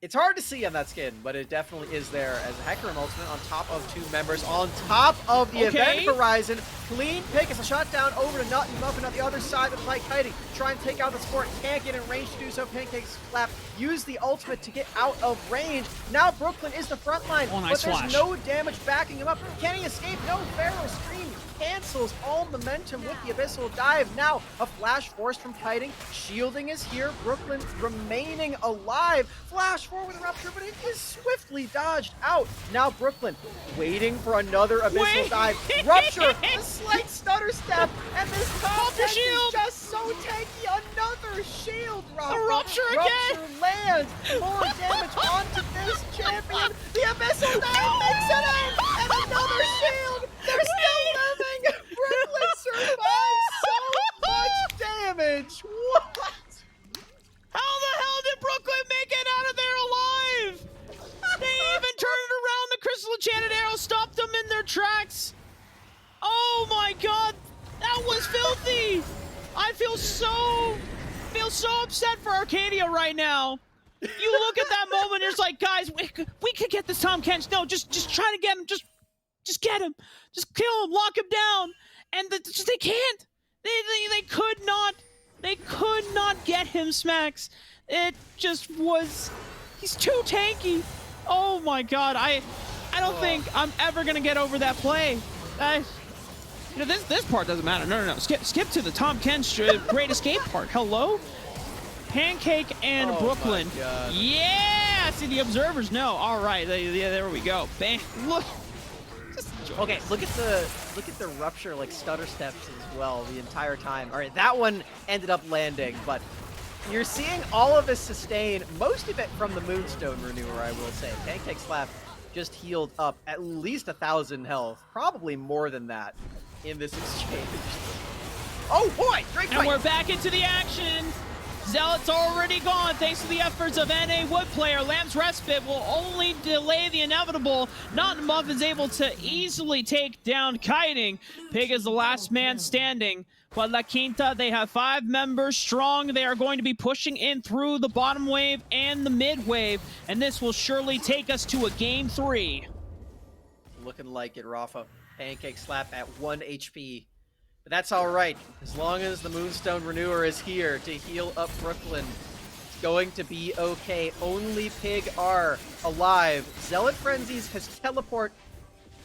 It's hard to see on that skin, but it definitely is there as a Hecarim ultimate on top of 2 members, on top of the event horizon. Clean pick as a shot down over to Nut and Muffin on the other side of the fight, kiting. Try and take out the support, can't get in range to do so. Pancake Slap, use the ultimate to get out of range. Now Brooklyn is the front line, but there's no damage backing him up. Can he escape? No, Pharaoh Scream cancels all momentum with the Abyssal Dive. Now a Flash Force from kiting, shielding is here. Brooklyn remaining alive. Flash forward Rupture, but it is swiftly dodged out. Now Brooklyn waiting for another Abyssal Dive. Rupture, a slight stutter step, and this top deck is just so tanky. Another shield, Rafa.
A Rupture again.
Rupture lands more damage onto this champion. The Abyssal Dive makes it in, and another shield. They're still living. Brooklyn survives so much damage. What?
How the hell did Brooklyn make it out of there alive? They even turned around. The Crystal Enchanted Arrow stopped them in their tracks. Oh my god, that was filthy. I feel so upset for Arcadia right now. You look at that moment, it's like, guys, we could get this Tom Kench. No, just try to get him. Just get him. Just kill him. Lock him down. And they can't. They could not. They could not get him, Smacks. It just was... He's too tanky. Oh my god. I don't think I'm ever gonna get over that play. You know, this part doesn't matter. No. Skip to the Tom Kench Great Escape part. Hello? Pancake and Brooklyn. Yeah! See, the observers know. All right, there we go. Bang! Look.
Okay, look at the rupture like stutter steps as well the entire time. All right, that one ended up landing, but you're seeing all of this sustain, most of it from the Moonstone Renewer, I will say. Pancake Slap just healed up at least 1,000 health, probably more than that in this exchange. Oh boy, great fight!
And we're back into the action. Zealot's already gone thanks to the efforts of NA Wood player. Lamb's Respite will only delay the inevitable. Not Muff is able to easily take down Kiting. Pig is the last man standing. But La Quinta, they have 5 members strong. They are going to be pushing in through the bottom wave and the mid wave. And this will surely take us to a game 3.
Looking like it, Rafa. Pancake Slap at 1 HP. But that's all right, as long as the Moonstone Renewer is here to heal up Brooklyn. It's going to be okay. Only Pig are alive. Zealot Frenzies has teleport.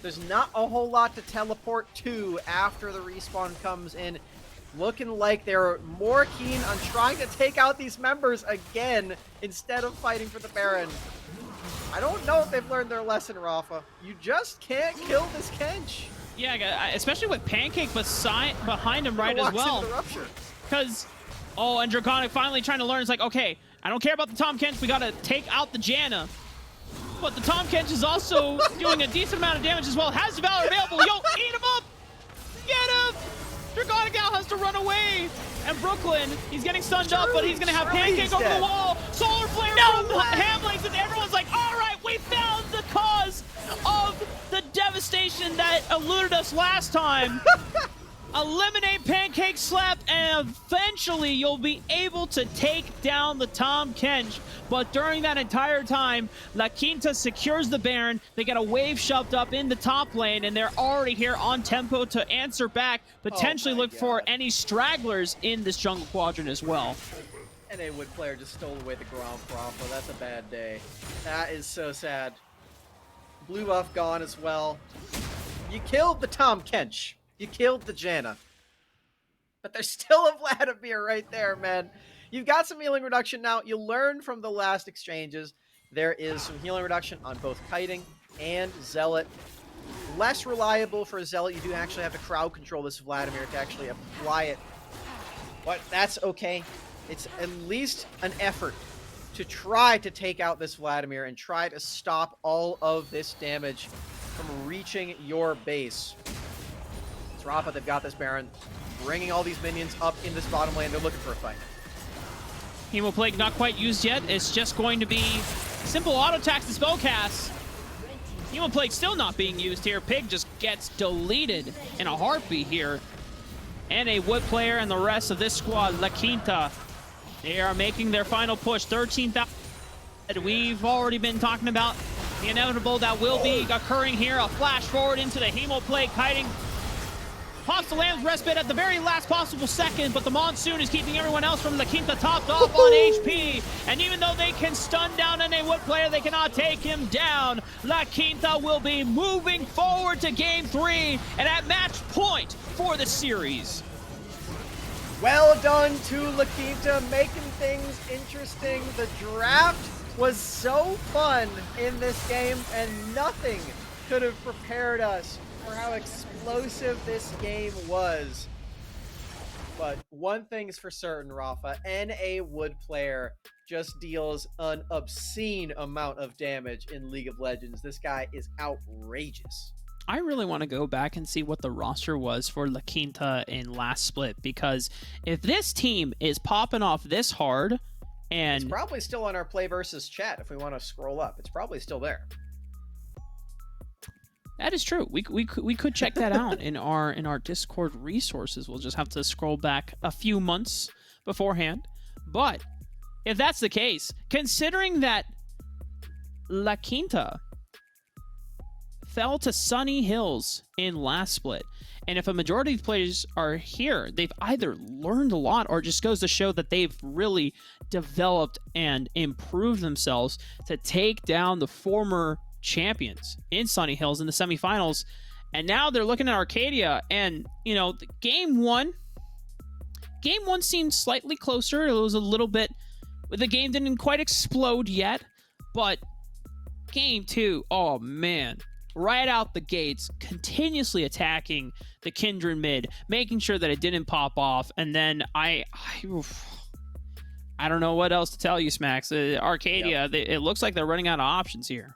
There's not a whole lot to teleport to after the respawn comes in. Looking like they're more keen on trying to take out these members again instead of fighting for the Baron. I don't know if they've learned their lesson, Rafa. You just can't kill this Kench.
Yeah, especially with Pancake behind him right as well. Because, and Draconic finally trying to learn. It's like, okay, I don't care about the Tom Kench. We got to take out the Janna. But the Tom Kench is also doing a decent amount of damage as well. Has the Valor available. Yo, eat him up. Get him. Draconic now has to run away. And Brooklyn, he's getting stunned up, but he's going to have Pancake over the wall. Solar Flare from Hamlings, and everyone's like, all right, we found the cause of the devastation that eluded us last time. Eliminate Pancake Slap, and eventually you'll be able to take down the Tom Kench. But during that entire time, La Quinta secures the Baron. They get a wave shoved up in the top lane, and they're already here on tempo to answer back, potentially look for any stragglers in this jungle quadrant as well.
And a Wood player just stole away the ground Rafa. That's a bad day. That is so sad. Blue buff gone as well. You killed the Tom Kench. You killed the Janna. But there's still a Vladimir right there, man. You've got some healing reduction now. You learned from the last exchanges. There is some healing reduction on both Kiting and Zealot. Less reliable for Zealot. You do actually have to crowd control this Vladimir to actually apply it. But that's okay. It's at least an effort to try to take out this Vladimir and try to stop all of this damage from reaching your base. It's Rafa, they've got this Baron, bringing all these minions up in this bottom lane. They're looking for a fight.
Hemo Plague not quite used yet. It's just going to be simple auto attacks and spell casts. Hemo Plague still not being used here. Pig just gets deleted in a heartbeat here. And a Wood player and the rest of this squad, La Quinta, they are making their final push. 13,000. We've already been talking about the inevitable that will be occurring here. A flash forward into the Hemo Plague. Kiting pops the Lamb's Respite at the very last possible second, but the Monsoon is keeping everyone else from La Quinta topped off on HP. And even though they can stun down a Wood player, they cannot take him down. La Quinta will be moving forward to Game 3 and at match point for the series.
Well done to La Quinta, making things interesting. The draft was so fun in this game, and nothing could have prepared us for how explosive this game was. But one thing's for certain, Rafa, NA Wood player just deals an obscene amount of damage in League of Legends. This guy is outrageous.
I really want to go back and see what the roster was for La Quinta in last split, because if this team is popping off this hard, and
it's probably still on our PlayVS chat if we want to scroll up. It's probably still there.
That is true. We could check that out in our Discord resources. We'll just have to scroll back a few months beforehand. But if that's the case, considering that La Quinta fell to Sunny Hills in last split, and if a majority of players are here, they've either learned a lot or just goes to show that they've really developed and improved themselves to take down the former champions in Sunny Hills in the semifinals. And now they're looking at Arcadia, and, you know, game one seemed slightly closer. It was a little bit, the game didn't quite explode yet, but game two, oh man, right out the gates, continuously attacking the Kindred mid, making sure that it didn't pop off. And then I don't know what else to tell you, Smacks. Arcadia, it looks like they're running out of options here.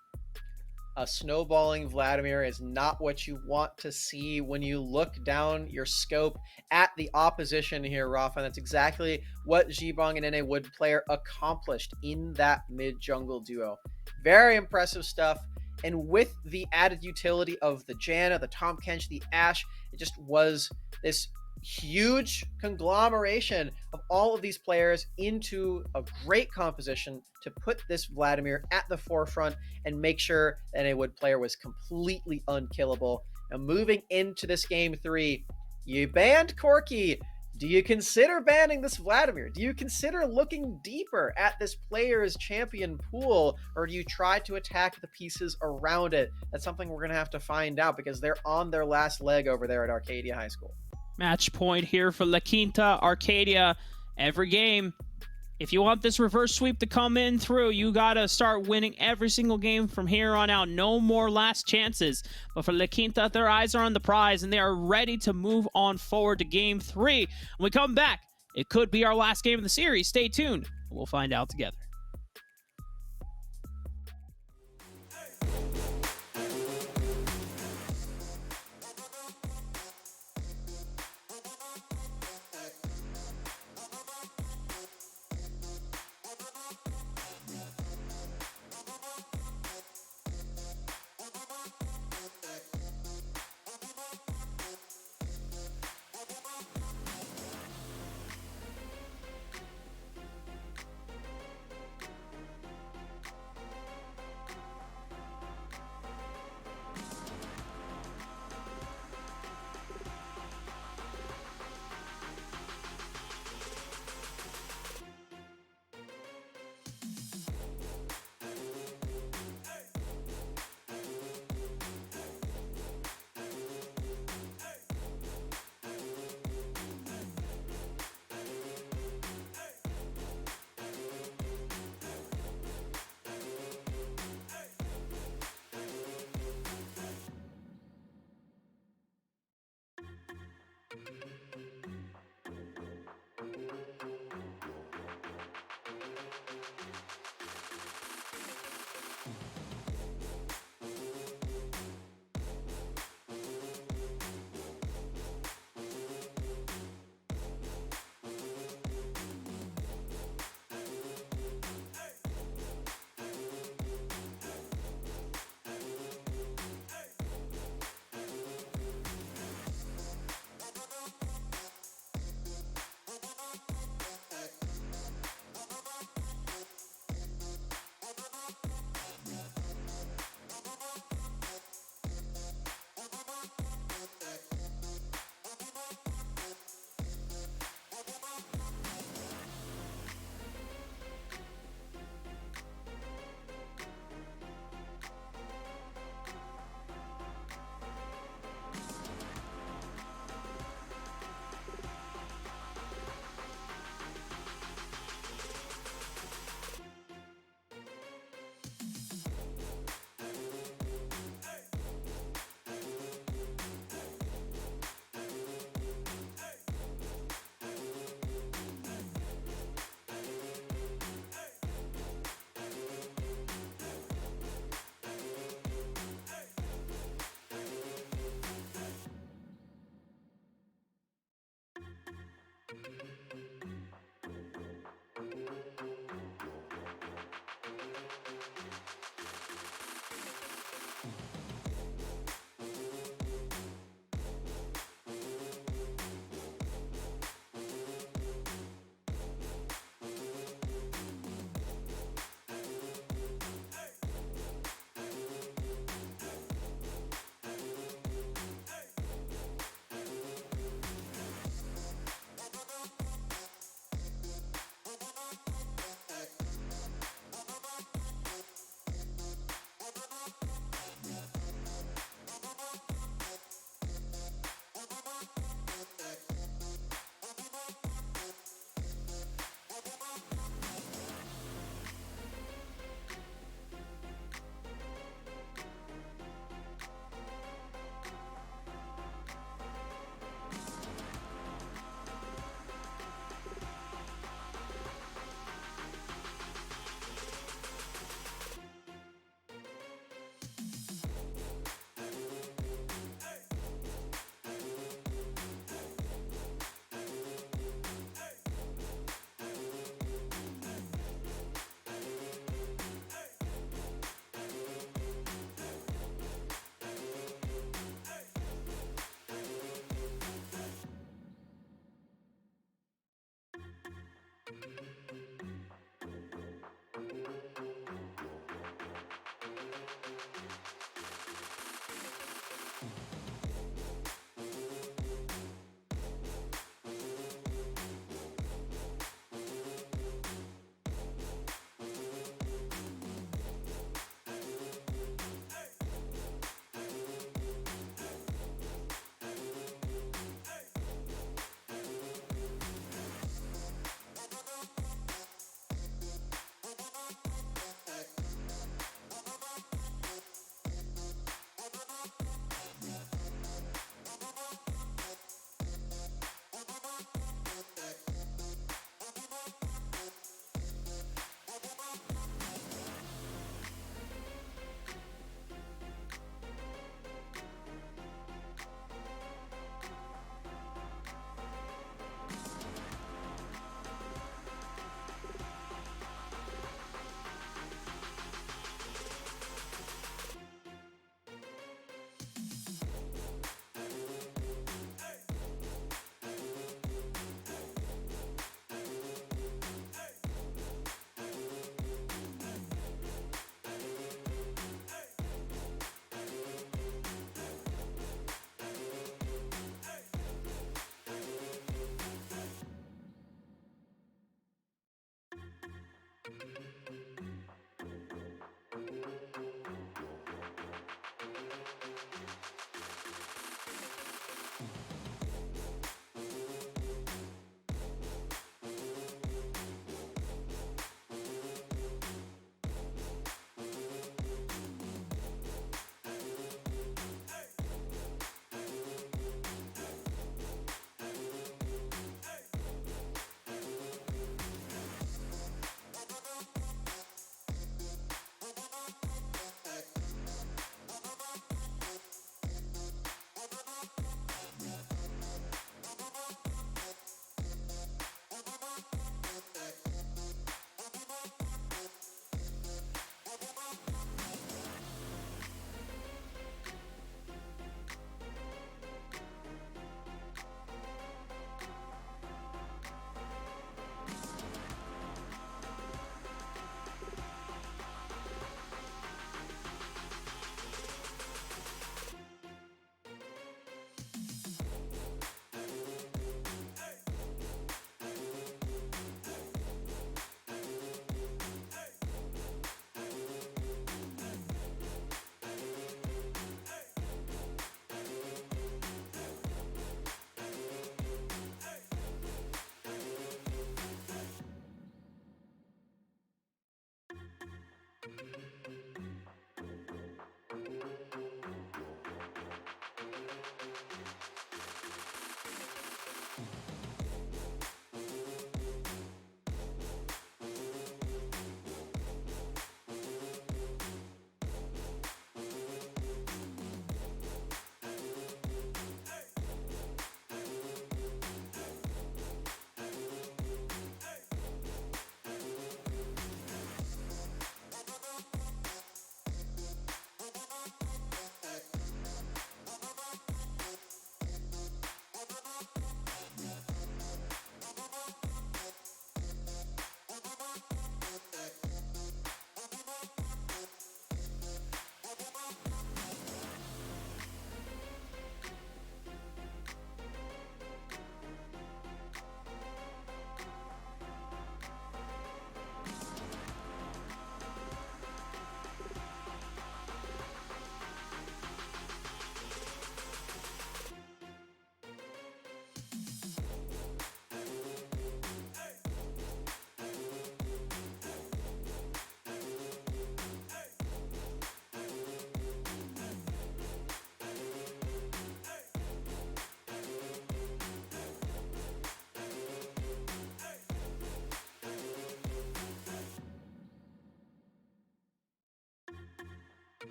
A snowballing Vladimir is not what you want to see when you look down your scope at the opposition here, Rafa. That's exactly what Zhibong and NA Wood player accomplished in that mid-jungle duo. Very impressive stuff. And with the added utility of the Janna, the Tahm Kench, the Ashe, it just was this huge conglomeration of all of these players into a great composition to put this Vladimir at the forefront and make sure that a Wood player was completely unkillable. Now, moving into this game 3, you banned Corki. Do you consider banning this Vladimir? Do you consider looking deeper at this player's champion pool, or do you try to attack the pieces around it? That's something we're going to have to find out, because they're on their last leg over there at Arcadia High School.
Match point here for La Quinta. Arcadia, every game, if you want this reverse sweep to come in through, you got to start winning every single game from here on out. No more last chances. But for La Quinta, their eyes are on the prize, and they are ready to move on forward to game 3. When we come back, it could be our last game of the series. Stay tuned. We'll find out together.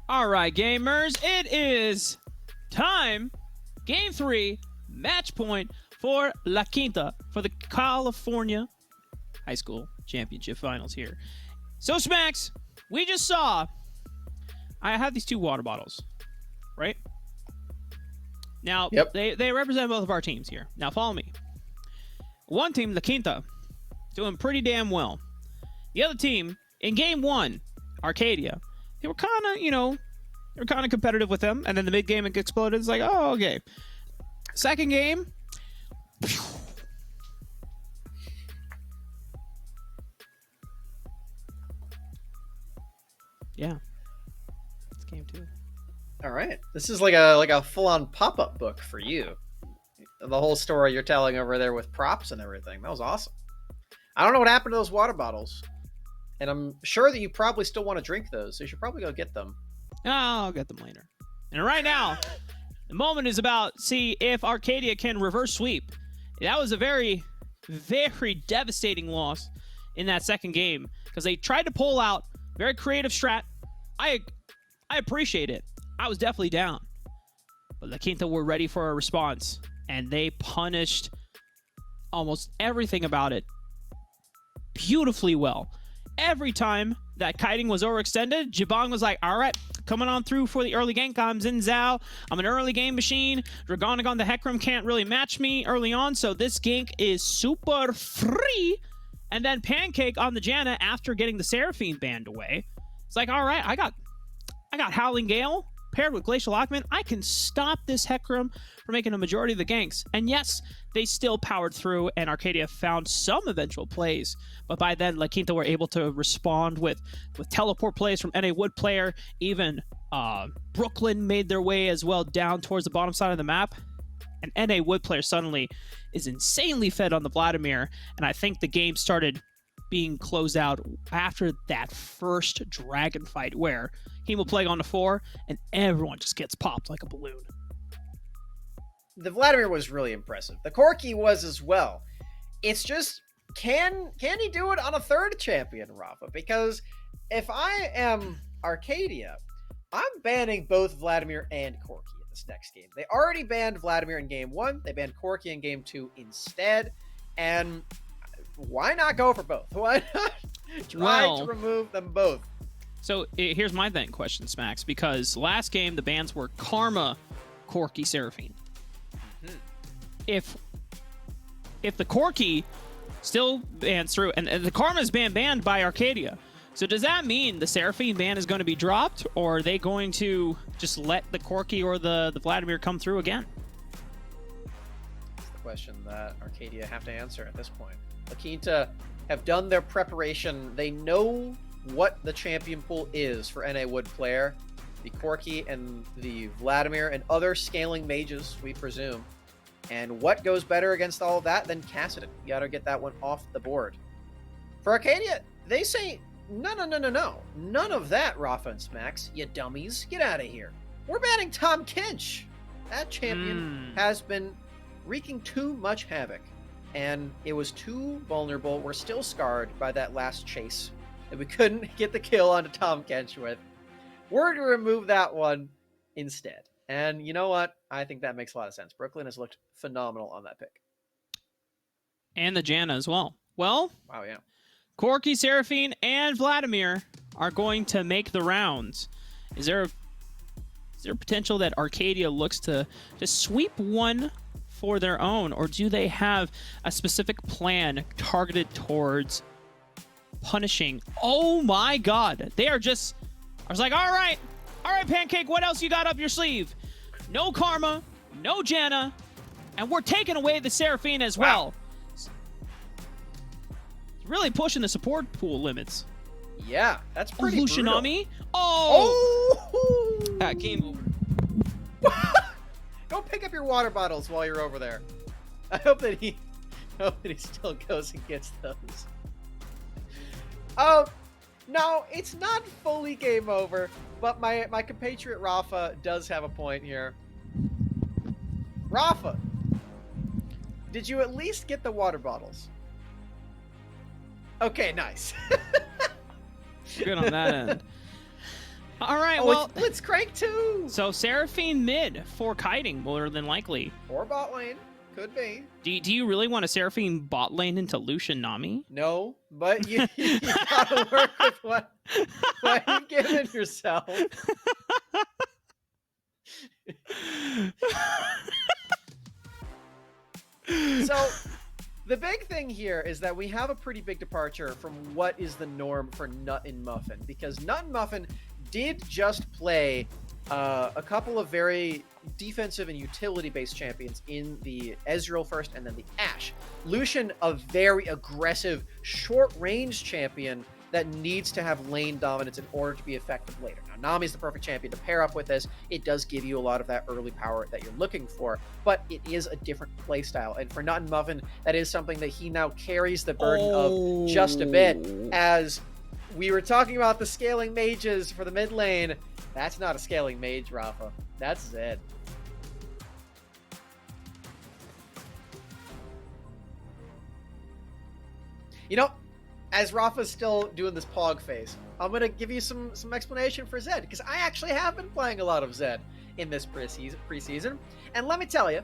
All right, gamers, it is time. Game 3, match point for La Quinta for the California High School Championship Finals here. So, Smacks, we just saw I have these 2 water bottles, right? Now,
Yep.
they represent both of our teams here. Now, follow me. One team, La Quinta, doing pretty damn well. The other team, in Game 1, Arcadia, they were kind of, they were kind of competitive with them. And then the mid-game, it exploded. It's like, oh, okay. Second game. Yeah. It's game 2.
All right. This is like a full-on pop-up book for you. The whole story you're telling over there with props and everything. That was awesome. I don't know what happened to those water bottles. And I'm sure that you probably still want to drink those, so you should probably go get them.
I'll get them later. And right now, the moment is about see if Arcadia can reverse sweep. That was a very, very devastating loss in that second game because they tried to pull out very creative strat. I appreciate it. I was definitely down. But La Quinta were ready for a response, and they punished almost everything about it beautifully well. Every time that kiting was overextended, Jabong was like, all right, coming on through for the early gank. I'm Xin Zhao. I'm an early game machine. Dragonigon the Hecarim can't really match me early on, so this gank is super free. And then Pancake on the Janna after getting the Seraphine banned away. It's like, all right, I got Howling Gale paired with Glacial Lockman. I can stop this Hecarim from making a majority of the ganks. And yes, they still powered through, and Arcadia found some eventual plays. But by then, La Quinta were able to respond with teleport plays from NA Wood player. Even Brooklyn made their way as well down towards the bottom side of the map. And NA Wood player suddenly is insanely fed on the Vladimir. And I think the game started being closed out after that first dragon fight where Hemoplague on the 4 and everyone just gets popped like a balloon.
The Vladimir was really impressive. The Corki was as well. It's just, can he do it on a third champion, Rafa? Because if I am Arcadia, I'm banning both Vladimir and Corki in this next game. They already banned Vladimir in game 1. They banned Corki in game 2 instead. And why not go for both? Why not try to remove them both?
So here's my then question, Smacks, because last game the bans were Karma, Corki, Seraphine.
Mm-hmm.
If the Corki still bans through, and the Karma is banned by Arcadia, so does that mean the Seraphine ban is going to be dropped, or are they going to just let the Corki or the Vladimir come through again?
That's the question that Arcadia have to answer at this point. La Quinta have done their preparation. They know what the champion pool is for NA Wood player. The Corki and the Vladimir and other scaling mages, we presume. And what goes better against all of that than Kassadin? You gotta get that one off the board. For Arcadia, they say, no. None of that, Rafa and Smacks. You dummies. Get out of here. We're banning Tom Kench. That champion has been wreaking too much havoc. And it was too vulnerable. We're still scarred by that last chase that we couldn't get the kill onto Tom Kench with. We're going to remove that one instead. And you know what? I think that makes a lot of sense. Brooklyn has looked phenomenal on that pick.
And the Janna as well. Well,
wow, yeah.
Corki, Seraphine, and Vladimir are going to make the rounds. Is there potential that Arcadia looks to sweep one for their own, or do they have a specific plan targeted towards punishing? Oh my god, I was like, all right Pancake, what else you got up your sleeve? No Karma, no Janna, and we're taking away the Seraphine as well. It's really pushing the support pool limits.
Yeah, that's pretty
Lushinami.
Oh!
Game over.
Go pick up your water bottles while you're over there. I hope that he still goes and gets those. No, it's not fully game over, but my compatriot Rafa does have a point here. Rafa, did you at least get the water bottles? Okay, nice.
Good on that end. All right,
Oh,
well,
it's Blitzcrank too.
so Seraphine mid for kiting, more than likely.
Or bot lane. Could be.
Do you really want a Seraphine bot lane into Lucian Nami?
No, but you gotta work with what you've given yourself. So, the big thing here is that we have a pretty big departure from what is the norm for Nut and Muffin, because Nut and Muffin did just play a couple of very defensive and utility-based champions in the Ezreal first and then the Ashe. Lucian, a very aggressive, short-range champion that needs to have lane dominance in order to be effective later. Now, Nami's the perfect champion to pair up with this. It does give you a lot of that early power that you're looking for, but it is a different playstyle. And for Nut and Muffin, that is something that he now carries the burden of just a bit. As we were talking about the scaling mages for the mid lane, that's not a scaling mage, Rafa. That's Zed. You know, as Rafa's still doing this pog face, I'm going to give you some explanation for Zed, because I actually have been playing a lot of Zed in this preseason. And let me tell you,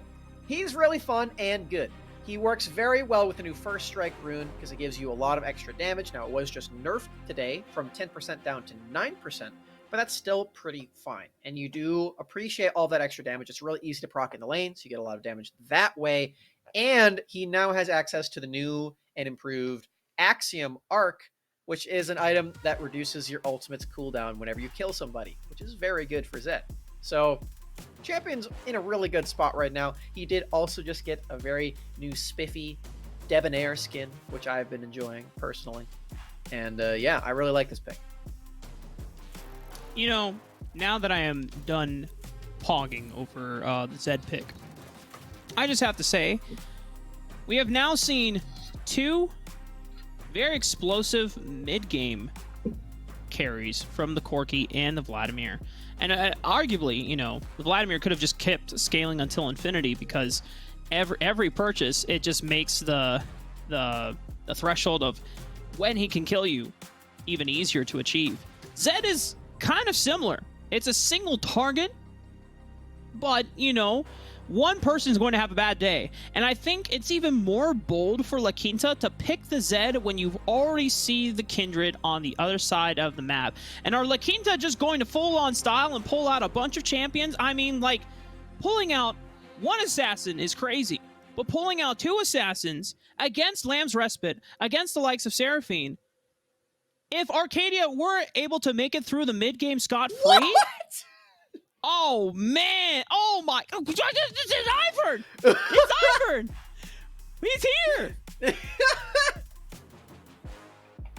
he's really fun and good. He works very well with the new First Strike rune, because it gives you a lot of extra damage. Now, it was just nerfed today from 10% down to 9%, but that's still pretty fine. And you do appreciate all that extra damage. It's really easy to proc in the lane, so you get a lot of damage that way. And he now has access to the new and improved Axiom Arc, which is an item that reduces your ultimate's cooldown whenever you kill somebody, which is very good for Zed. So, champion's in a really good spot right now. He did also just get a very new spiffy Debonair skin, which I've been enjoying personally. And yeah, I really like this pick.
You know, now that I am done pogging over the Zed pick, I just have to say, we have now seen two very explosive mid-game carries from the Corki and the Vladimir. And arguably, you know, the Vladimir could have just kept scaling until infinity, because every purchase, it just makes the threshold of when he can kill you even easier to achieve. Zed is kind of similar. It's a single target, but, you know, one person is going to have a bad day. And I think it's even more bold for La Quinta to pick the Zed when you already see the Kindred on the other side of the map. And are La Quinta just going to full-on style and pull out a bunch of champions? I mean, like, pulling out one assassin is crazy, but pulling out two assassins against Lamb's Respite, against the likes of Seraphine, if Arcadia were able to make it through the mid-game scot-free... Oh, man. Oh, my. Oh, it's Ivern. It's Ivern. He's here.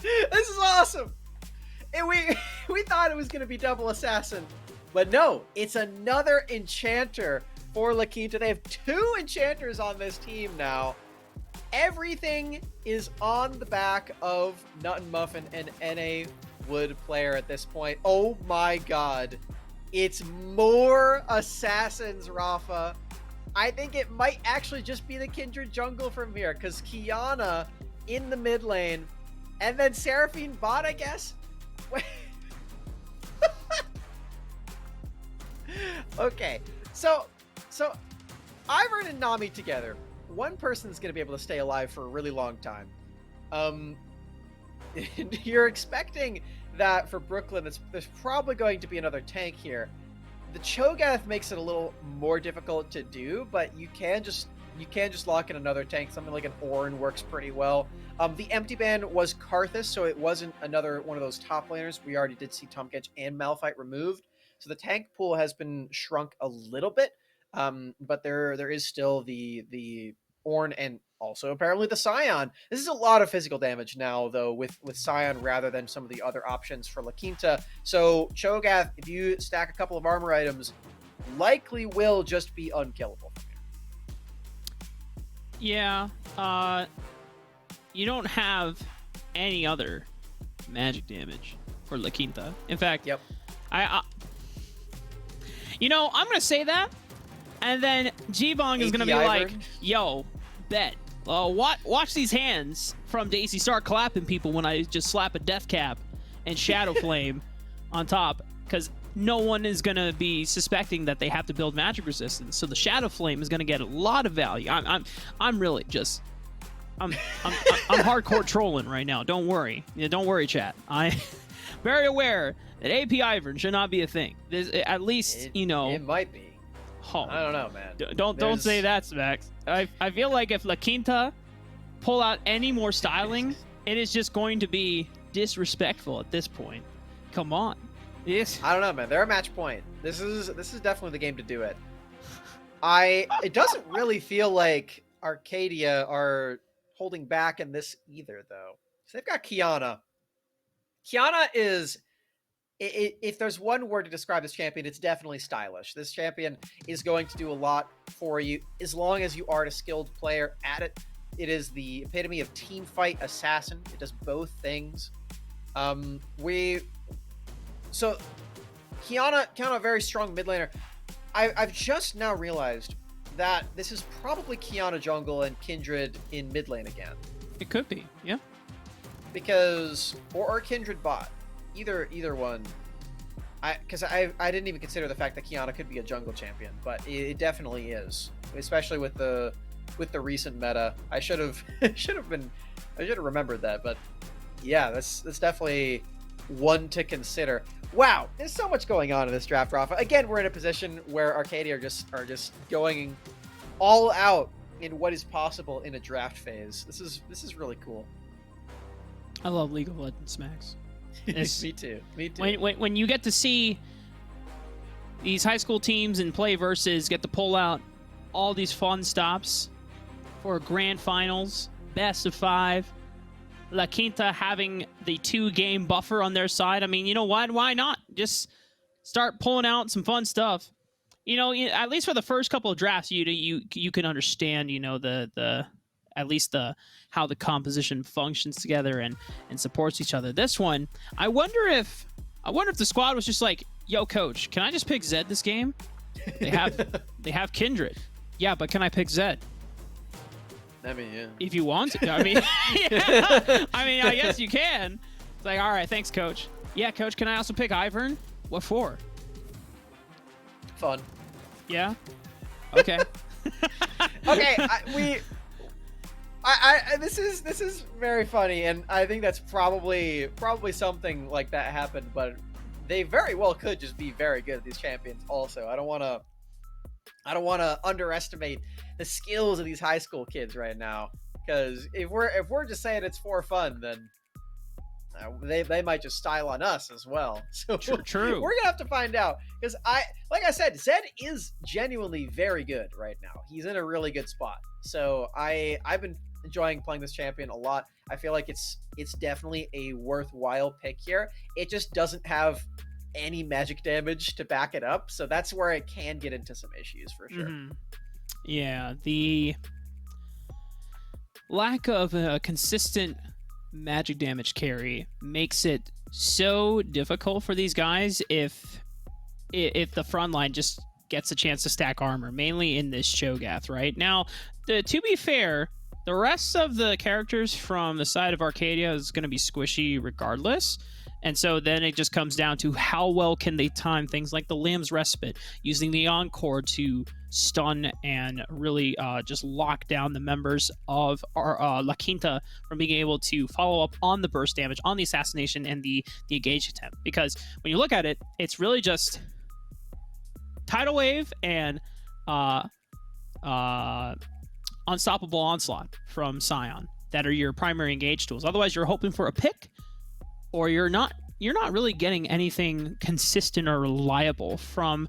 This is awesome. And we thought it was going to be double assassin, but no, it's another enchanter for La Quinta. They have two enchanters on this team now. Everything is on the back of Nut and Muffin and NA Wood player at this point. Oh, my God. It's more assassins, Rafa. I think it might actually just be the Kindred jungle from here, because Kiana in the mid lane, and then Seraphine bot, I guess? Okay, so Ivern and Nami together. One person's going to be able to stay alive for a really long time. You're expecting that for Brooklyn, there's probably going to be another tank here. The Cho'Gath makes it a little more difficult to do, but you can just lock in another tank. Something like an Ornn works pretty well. The empty ban was Karthus, so it wasn't another one of those top laners. We already did see Tahm Kench and Malphite removed, so the tank pool has been shrunk a little bit. But there is still the Ornn and also apparently the Scion. This is a lot of physical damage now, though, with Scion rather than some of the other options for La Quinta. So Cho'Gath, if you stack a couple of armor items, likely will just be unkillable from here.
Yeah, you don't have any other magic damage for La Quinta. In fact,
yep.
You know, I'm gonna say that, and then G-Bong is gonna be like, "Yo, bet. Watch these hands from Daisy start clapping people when I just slap a death cap and Shadow Flame on top." because no one is going to be suspecting that they have to build magic resistance. So the Shadow Flame is going to get a lot of value. I'm really just I'm hardcore trolling right now. Don't worry. Yeah, don't worry, chat. I'm very aware that AP Ivern should not be a thing. There's, at least
it might be.
Oh,
I don't know, man.
Don't say that, Smax. I feel like if La Quinta pull out any more styling, it is just going to be disrespectful at this point. Come on. Yes.
I don't know, man. They're a match point. This is definitely the game to do it. It doesn't really feel like Arcadia are holding back in this either, though. So they've got Kiana. Kiana is, if there's one word to describe this champion, it's definitely stylish. This champion is going to do a lot for you as long as you are a skilled player at it. It is the epitome of team fight assassin. It does both things. So Kiana, a very strong mid laner. I've just now realized that this is probably Kiana jungle and Kindred in mid lane again.
It could be, yeah.
Because or Kindred bot, either one. Because I didn't even consider the fact that Kiana could be a jungle champion, but it definitely is, especially with the recent meta. I should have remembered that, but yeah, that's definitely one to consider. Wow, there's so much going on in this draft, Rafa. Again, we're in a position where Arcadia are just going all out in what is possible in a draft phase. This is really cool.
I love League of Legends, Max.
Me too.
When you get to see these high school teams and play versus get to pull out all these fun stops for grand finals, best of 5, La Quinta having the 2-game buffer on their side. I mean, you know what? Why not? Just start pulling out some fun stuff. At least for the first couple of drafts, you can understand, the at least how the composition functions together and supports each other. This one, I wonder if the squad was just like, yo, coach, can I just pick Zed this game? They have Kindred. Yeah, but can I pick Zed?
I mean, yeah.
If you want to. I mean, yeah. I mean, I guess you can. It's like, all right, thanks, coach. Yeah, coach, can I also pick Ivern? What for?
Fun.
Yeah? Okay.
Okay, this is very funny, and I think that's probably something like that happened, but they very well could just be very good at these champions also. I don't want to underestimate the skills of these high school kids right now, because if we're just saying it's for fun, then they might just style on us as well. So
true.
We're gonna have to find out, because like I said, Zed is genuinely very good right now. He's in a really good spot. So I've been enjoying playing this champion a lot. I feel like it's definitely a worthwhile pick here. It just doesn't have any magic damage to back it up, so that's where it can get into some issues for sure.
Mm-hmm. Yeah, the lack of a consistent magic damage carry makes it so difficult for these guys if the front line just gets a chance to stack armor, mainly in this Cho'Gath. Right now, to be fair, the rest of the characters from the side of Arcadia is going to be squishy regardless. And so then it just comes down to how well can they time things like the Lamb's Respite, using the Encore to stun and really just lock down the members of our La Quinta from being able to follow up on the burst damage, on the assassination, and the engage attempt. Because when you look at it, it's really just Tidal Wave and Unstoppable Onslaught from Scion that are your primary engage tools. Otherwise, you're hoping for a pick, or you're not really getting anything consistent or reliable from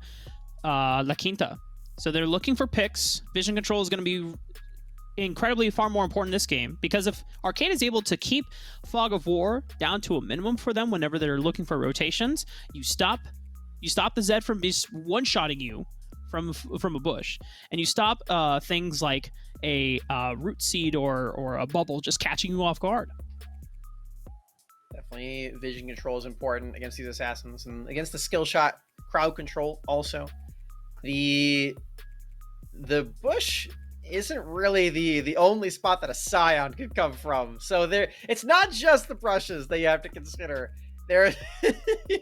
La Quinta. So they're looking for picks. Vision control is going to be incredibly far more important in this game, because if Arcade is able to keep Fog of War down to a minimum for them whenever they're looking for rotations, you stop the Zed from just one-shotting you from a bush, and you stop things like a root seed or a bubble just catching you off guard.
Definitely vision control is important against these assassins, and against the skill shot crowd control also. The bush isn't really the only spot that a Scion could come from. So it's not just the brushes that you have to consider there, as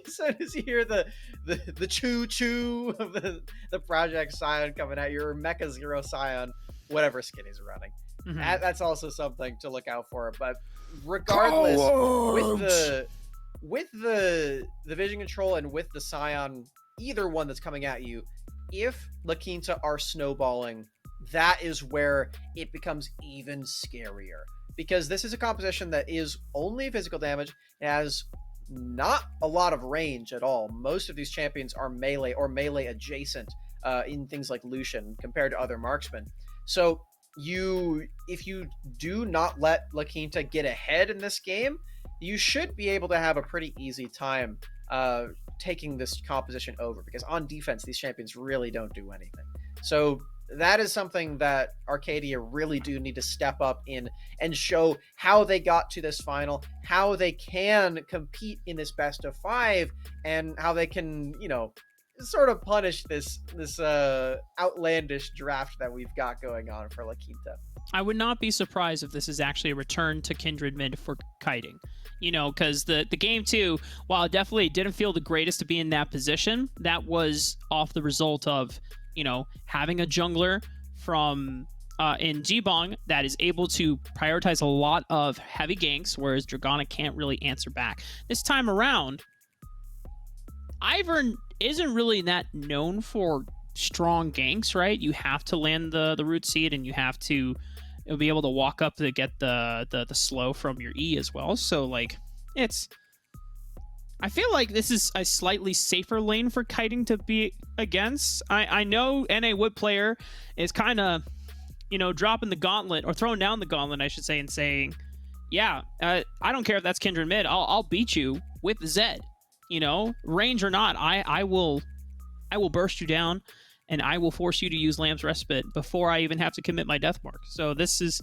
soon as you hear the choo choo of the Project Scion coming at you, or Mecha Zero Scion, whatever skin he's running. That's also something to look out for. But regardless, with the vision control and with the Scion, either one that's coming at you, if La Quinta are snowballing, that is where it becomes even scarier. Because this is a composition that is only physical damage, it has not a lot of range at all. Most of these champions are melee or melee adjacent in things like Lucian compared to other marksmen. So if you do not let La Quinta get ahead in this game, you should be able to have a pretty easy time taking this composition over, because on defense, these champions really don't do anything. So that is something that Arcadia really do need to step up in and show how they got to this final, how they can compete in this best of 5, and how they can, sort of punish this outlandish draft that we've got going on for La Quinta.
I would not be surprised if this is actually a return to Kindred mid for kiting. Because the game 2, while it definitely didn't feel the greatest to be in that position, that was off the result of, having a jungler from in Jibong that is able to prioritize a lot of heavy ganks, whereas Dragona can't really answer back. This time around, Ivern isn't really that known for strong ganks, right? You have to land the root seed, and you have to be able to walk up to get the slow from your E as well. So, I feel like this is a slightly safer lane for kiting to be against. I know NA Wood player is kind of, dropping the gauntlet, or throwing down the gauntlet, I should say, and saying, yeah, I don't care if that's Kindred mid. I'll beat you with Zed. Range or not, I will burst you down, and I will force you to use Lamb's Respite before I even have to commit my death mark. So this is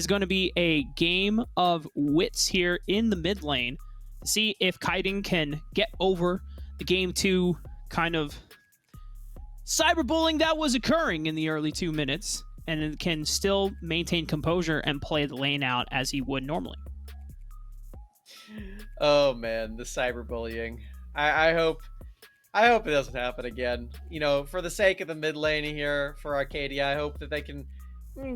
going to be a game of wits here in the mid lane. See if kiting can get over the game 2 kind of cyberbullying that was occurring in the early 2 minutes, and can still maintain composure and play the lane out as he would normally.
Oh man, the cyberbullying. I hope it doesn't happen again. For the sake of the mid lane here for Arcadia, I hope that they can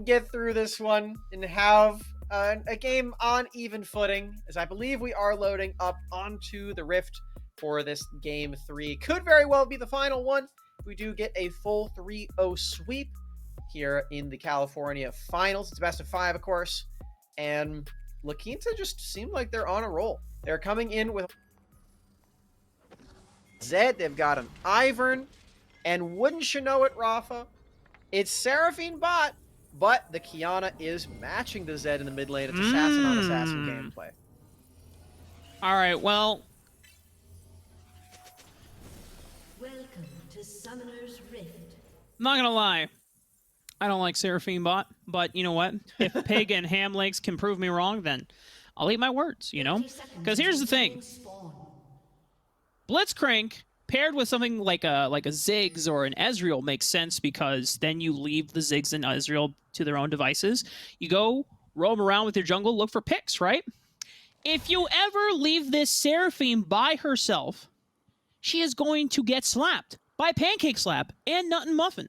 get through this one and have a game on even footing, as I believe we are loading up onto the Rift for this game 3. Could very well be the final one if we do get a full 3-0 sweep here in the California finals. It's best of 5, of course, and La Quinta just seemed like they're on a roll. They're coming in with Zed, they've got an Ivern, and wouldn't you know it, Rafa, it's Seraphine bot. But the Kiana is matching the Zed in the mid lane. It's assassin on assassin gameplay.
All right, well.
Welcome to Summoner's Rift.
I'm not going to lie. I don't like Seraphine bot, but you know what? If Pig and Ham Legs can prove me wrong, then I'll eat my words, Because here's the thing. Blitzcrank paired with something like a Ziggs or an Ezreal makes sense, because then you leave the Ziggs and Ezreal to their own devices. You go roam around with your jungle, look for picks, right? If you ever leave this Seraphine by herself, she is going to get slapped by Pancake Slap and Nut and Muffin.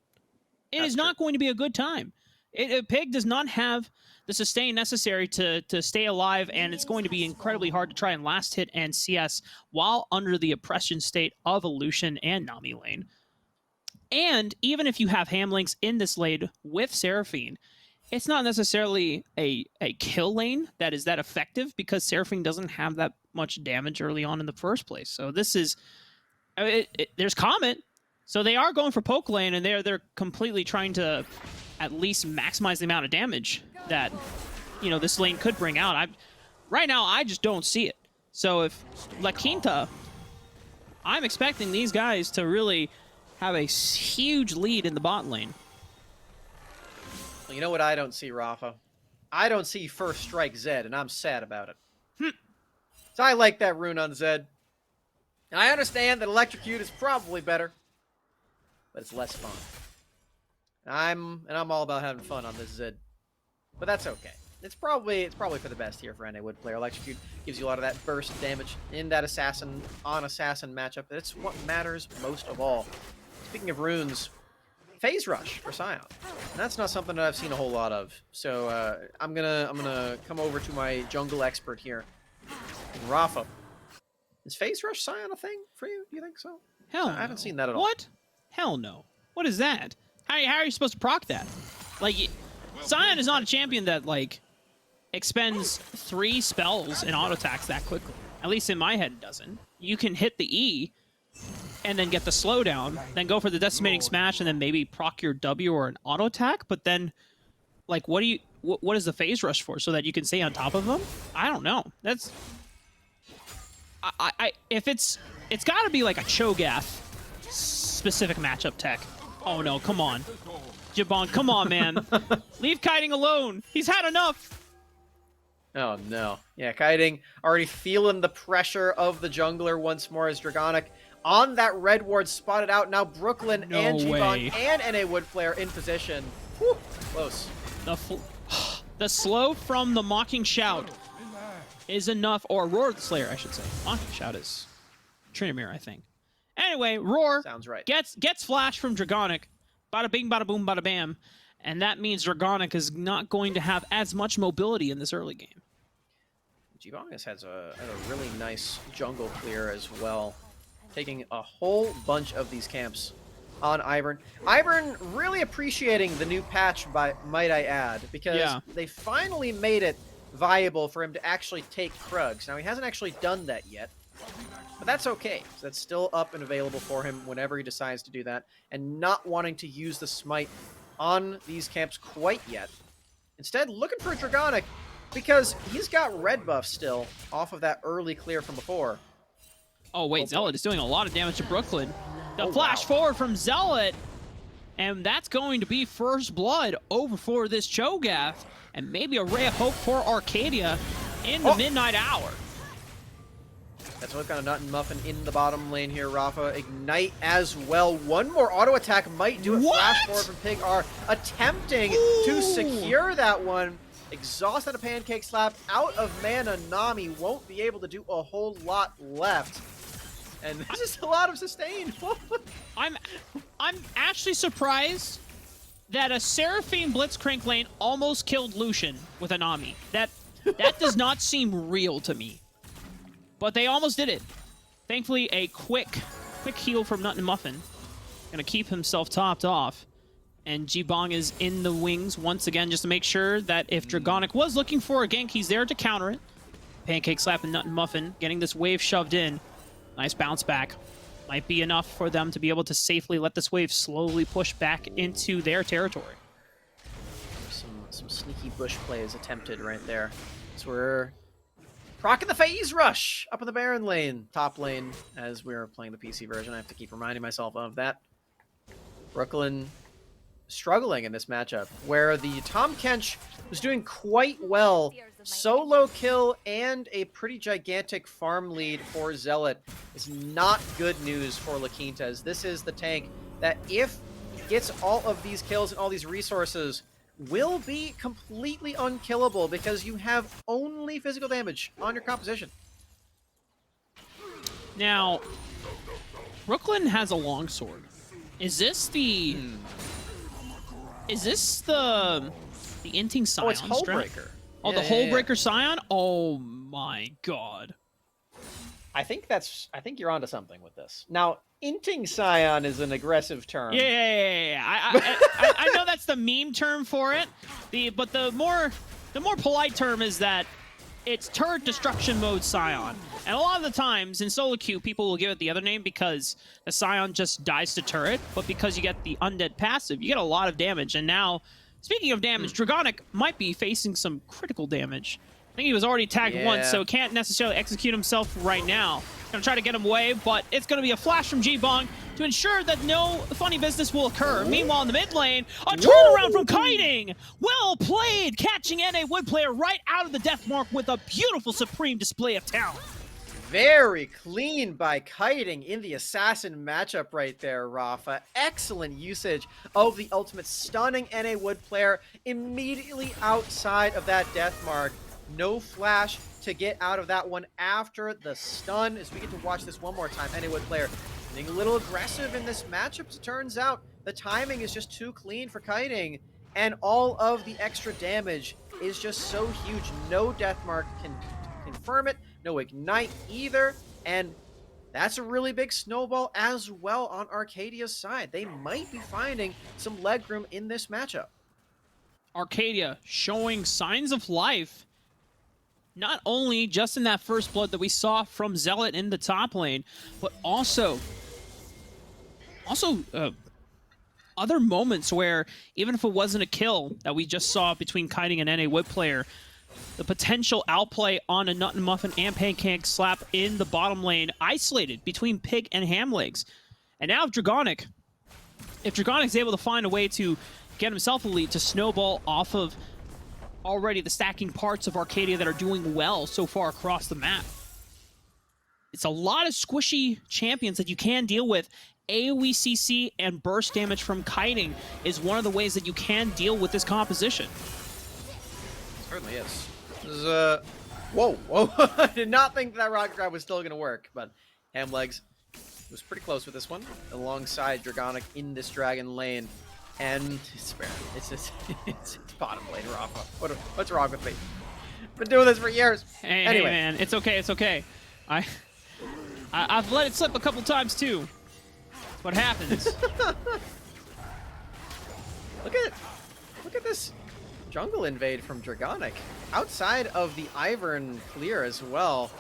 It is not going to be a good time. Pig does not have the sustain necessary to stay alive, and it's going to be incredibly hard to try and last hit and CS while under the oppression state of a Lucian and Nami lane. And even if you have Hamlinks in this lane with Seraphine, it's not necessarily a kill lane that is that effective, because Seraphine doesn't have that much damage early on in the first place. So this is... there's Comet, so they are going for poke lane, and they're completely trying to at least maximize the amount of damage that, this lane could bring out. Right now, I just don't see it. So if La Quinta, I'm expecting these guys to really have a huge lead in the bot lane.
Well, you know what I don't see, Rafa? I don't see First Strike Zed, and I'm sad about it. So I like that rune on Zed. And I understand that Electrocute is probably better, but it's less fun. I'm all about having fun on this Zed. But that's okay. it's probably for the best here for NA Wood player. Electrocute gives you a lot of that burst damage in that assassin on assassin matchup. That's what matters most of all. Speaking of runes, Phase Rush for Scion. And that's not something that I've seen a whole lot of. So I'm gonna come over to my jungle expert here, Rafa. Is Phase Rush Scion a thing for you? You think so?
Hell no.
I haven't seen that at all.
What? Hell no. What is that? How are you supposed to proc that? Like, Scion is not a champion that, like, expends 3 spells and auto attacks that quickly. At least in my head, it doesn't. You can hit the E and then get the slowdown, then go for the decimating smash, and then maybe proc your W or an auto attack. But then, like, what is the phase rush for? So that you can stay on top of them? I don't know. That's if it's got to be like a Cho'Gath specific matchup tech. Oh no, come on. Jibong, come on, man. Leave Kiting alone. He's had enough.
Oh no. Yeah, Kiting already feeling the pressure of the jungler once more as Dragonic on that red ward spotted out. Now Brooklyn and Jibong and NA Wood player in position. Whew, close.
The slow from the Mocking Shout is enough, or Roar of the Slayer, I should say. Mocking Shout is Trinamir, I think. Anyway, Roar
sounds right.
Gets flash from Dragonic. Bada bing, bada boom, bada bam. And that means Dragonic is not going to have as much mobility in this early game.
Jibong has a really nice jungle clear as well, taking a whole bunch of these camps on Ivern. Ivern really appreciating the new patch, might I add, because they finally made it viable for him to actually take Krugs. Now, he hasn't actually done that yet, but that's okay. So that's still up and available for him whenever he decides to do that, and not wanting to use the smite on these camps quite yet. Instead, looking for Dragonic, because he's got red buff still off of that early clear from before.
Oh, wait, Zealot is doing a lot of damage to Brooklyn. The flash forward from Zealot, and that's going to be first blood over for this Cho'Gath, and maybe a ray of hope for Arcadia in the midnight hour.
That's what kind of nut and muffin in the bottom lane here, Rafa. Ignite as well. One more auto attack might do it.
What?
Flash forward from Pig are attempting to secure that one. Exhausted a pancake slap, out of mana. Nami won't be able to do a whole lot left. And there's just a lot of sustain.
I'm actually surprised that a Seraphine Blitzcrank lane almost killed Lucian with a Nami. That does not seem real to me. But they almost did it. Thankfully, a quick heal from Nut and Muffin. Gonna keep himself topped off. And Jibong is in the wings once again, just to make sure that if Dragonic was looking for a gank, he's there to counter it. Pancake slap and Nut and Muffin, getting this wave shoved in. Nice bounce back. Might be enough for them to be able to safely let this wave slowly push back into their territory.
Some sneaky bush plays attempted right there. So we're rocking the phase rush up in the Baron lane, top lane, as we're playing the PC version. I have to keep reminding myself of that. Brooklyn struggling in this matchup, where the Tahm Kench was doing quite well. Solo kill and a pretty gigantic farm lead for Zealot is not good news for La Quintas. This is the tank that, if it gets all of these kills and all these resources, will be completely unkillable because you have only physical damage on your composition.
Now, Brooklyn has a longsword. Is this the... Is this the Inting Scion?
Oh, it's Hullbreaker.
Oh, the Hullbreaker Scion? Oh my god.
I think you're onto something with this. Now, Inting Scion is an aggressive term.
Yeah. I know that's the meme term for it. But the more polite term is that it's turret destruction mode Scion. And a lot of the times in solo queue, people will give it the other name because the Scion just dies to turret, but because you get the undead passive, you get a lot of damage. And now, speaking of damage, Dragonic might be facing some critical damage. I think he was already tagged once, so can't necessarily execute himself right now. Gonna try to get him away, but it's gonna be a flash from Jibong to ensure that no funny business will occur. Meanwhile, in the mid lane, a turnaround from Kiting! Well played, catching NA Wood player right out of the death mark with a beautiful supreme display of talent.
Very clean by Kiting in the assassin matchup right there, Rafa. Excellent usage of the ultimate, stunning NA Wood player immediately outside of that death mark. No flash to get out of that one after the stun. As we get to watch this one more time, NA Wood player being a little aggressive in this matchup. As it turns out, the timing is just too clean for Kiting, and all of the extra damage is just so huge. No death mark can confirm it, no ignite either, and that's a really big snowball as well on Arcadia's side. They might be finding some legroom in this matchup.
Arcadia showing signs of life, not only just in that first blood that we saw from Zealot in the top lane, but also other moments where, even if it wasn't a kill that we just saw between Kiting and NA Wood player, the potential outplay on a Nut and Muffin and Pancake Slap in the bottom lane, isolated between Pig and Hamlegs. And now if Dragonic's able to find a way to get himself a lead to snowball off of already the stacking parts of Arcadia that are doing well so far across the map. It's a lot of squishy champions that you can deal with. AoE CC and burst damage from Kiting is one of the ways that you can deal with this composition.
Certainly is. This is, whoa. I did not think that rocket grab was still going to work, but Hamlegs was pretty close with this one, alongside Dragonic in this dragon lane. And it's fair. It's just, it's bottom lane, Rafa. What's wrong with me? Been doing this for years.
Hey, man, it's okay, it's okay. I've let it slip a couple times too. That's what happens.
Look at this jungle invade from Dragonic. Outside of the Ivern clear as well.